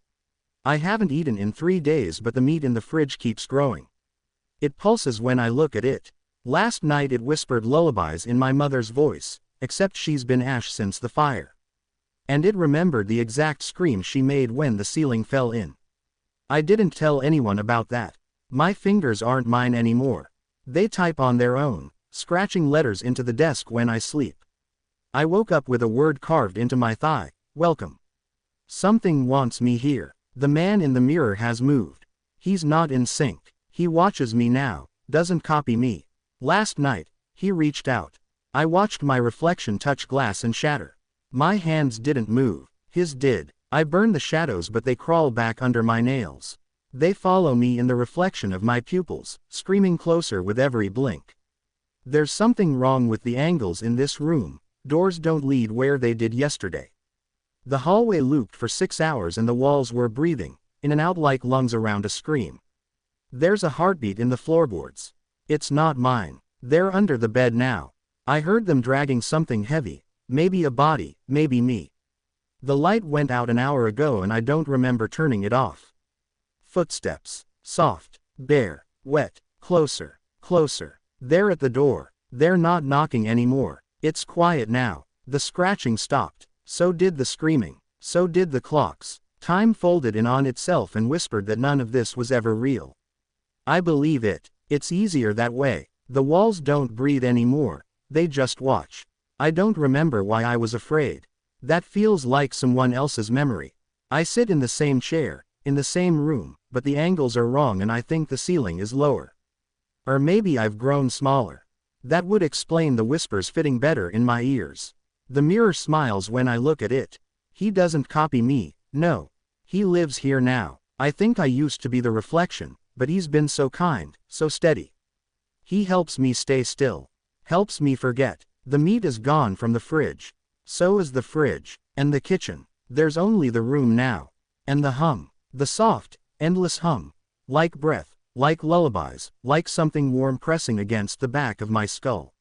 [SPEAKER 1] I haven't eaten in 3 days but the meat in the fridge keeps growing. It pulses when I look at it. Last night it whispered lullabies in my mother's voice, except she's been ash since the fire. And it remembered the exact scream she made when the ceiling fell in. I didn't tell anyone about that. My fingers aren't mine anymore. They type on their own, scratching letters into the desk when I sleep. I woke up with a word carved into my thigh, welcome. Something wants me here. The man in the mirror has moved. He's not in sync. He watches me now, doesn't copy me. Last night, he reached out. I watched my reflection touch glass and shatter. My hands didn't move, his did. I burn the shadows but they crawl back under my nails. They follow me in the reflection of my pupils, screaming closer with every blink. There's something wrong with the angles in this room. Doors don't lead where they did yesterday. The hallway looped for 6 hours and the walls were breathing, in and out like lungs around a scream. There's a heartbeat in the floorboards. It's not mine. They're under the bed now. I heard them dragging something heavy, maybe a body, maybe me. The light went out an hour ago and I don't remember turning it off. Footsteps. Soft, bare, wet, closer, closer. They're at the door. They're not knocking anymore. It's quiet now. The scratching stopped. So did the screaming. So did the clocks. Time folded in on itself and whispered that none of this was ever real. I believe it. It's easier that way. The walls don't breathe anymore. They just watch. I don't remember why I was afraid. That feels like someone else's memory. I sit in the same chair, in the same room, but the angles are wrong and I think the ceiling is lower. Or maybe I've grown smaller. That would explain the whispers fitting better in my ears. The mirror smiles when I look at it. He doesn't copy me, no. He lives here now. I think I used to be the reflection, but he's been so kind, so steady. He helps me stay still. Helps me forget. The meat is gone from the fridge. So is the fridge. And the kitchen. There's only the room now. And the hum. The soft, endless hum. Like breath. Like lullabies, like something warm pressing against the back of my skull.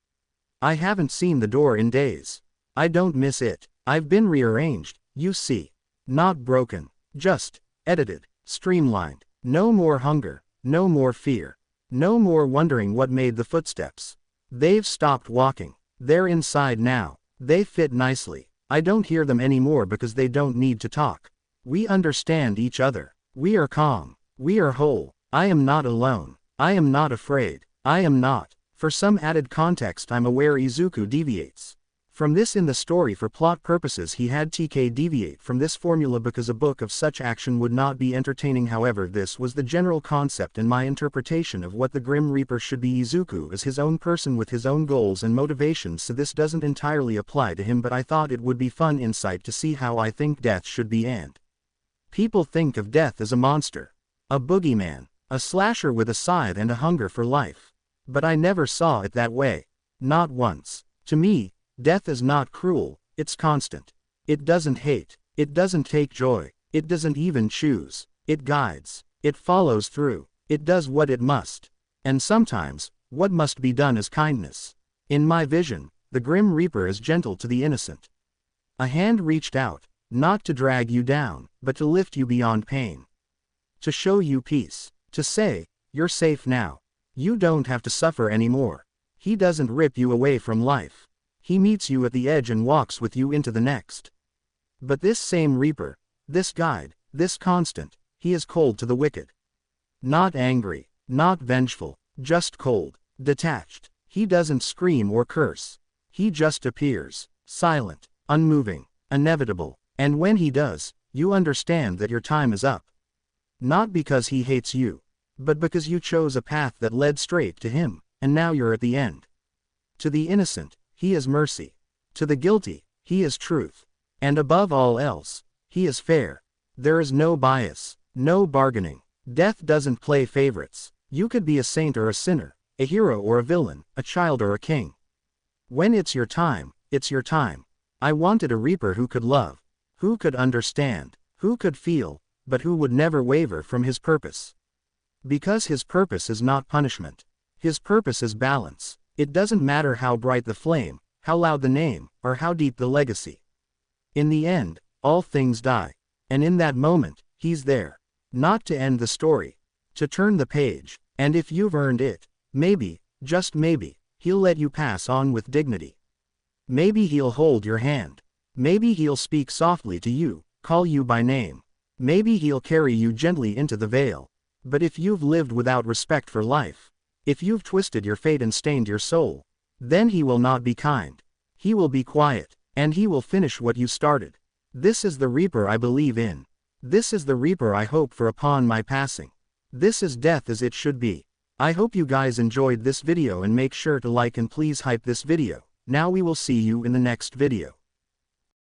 [SPEAKER 1] I haven't seen the door in days. I don't miss it. I've been rearranged, you see. Not broken. Just edited, streamlined. No more hunger, no more fear. No more wondering what made the footsteps. They've stopped walking. They're inside now. They fit nicely. I don't hear them anymore because they don't need to talk. We understand each other. We are calm. We are whole. I am not alone. I am not afraid. I am not. For some added context, I'm aware Izuku deviates from this in the story for plot purposes. He had TK deviate from this formula because a book of such action would not be entertaining. However, this was the general concept and my interpretation of what the Grim Reaper should be. Izuku is his own person with his own goals and motivations, so this doesn't entirely apply to him, but I thought it would be fun insight to see how I think death should be. And people think of death as a monster, a boogeyman, a slasher with a scythe and a hunger for life. But I never saw it that way. Not once. To me, death is not cruel, it's constant. It doesn't hate. It doesn't take joy. It doesn't even choose. It guides. It follows through. It does what it must. And sometimes, what must be done is kindness. In my vision, the Grim Reaper is gentle to the innocent. A hand reached out, not to drag you down, but to lift you beyond pain. To show you peace. To say, you're safe now. You don't have to suffer anymore. He doesn't rip you away from life. He meets you at the edge and walks with you into the next. But this same Reaper, this guide, this constant, he is cold to the wicked. Not angry, not vengeful, just cold, detached. He doesn't scream or curse. He just appears, silent, unmoving, inevitable, and when he does, you understand that your time is up. Not because he hates you, but because you chose a path that led straight to him, and now you're at the end. To the innocent, he is mercy. To the guilty, he is truth. And above all else, he is fair. There is no bias, no bargaining. Death doesn't play favorites. You could be a saint or a sinner, a hero or a villain, a child or a king. When it's your time, it's your time. I wanted a Reaper who could love, who could understand, who could feel, but who would never waver from his purpose. Because his purpose is not punishment. His purpose is balance. It doesn't matter how bright the flame, how loud the name, or how deep the legacy. In the end, all things die. And in that moment, he's there. Not to end the story. To turn the page. And if you've earned it, maybe, just maybe, he'll let you pass on with dignity. Maybe he'll hold your hand. Maybe he'll speak softly to you, call you by name. Maybe he'll carry you gently into the veil. But if you've lived without respect for life, if you've twisted your fate and stained your soul, then he will not be kind. He will be quiet, and he will finish what you started. This is the Reaper I believe in. This is the Reaper I hope for upon my passing. This is death as it should be. I hope you guys enjoyed this video and make sure to like and please hype this video. Now we will see you in the next video.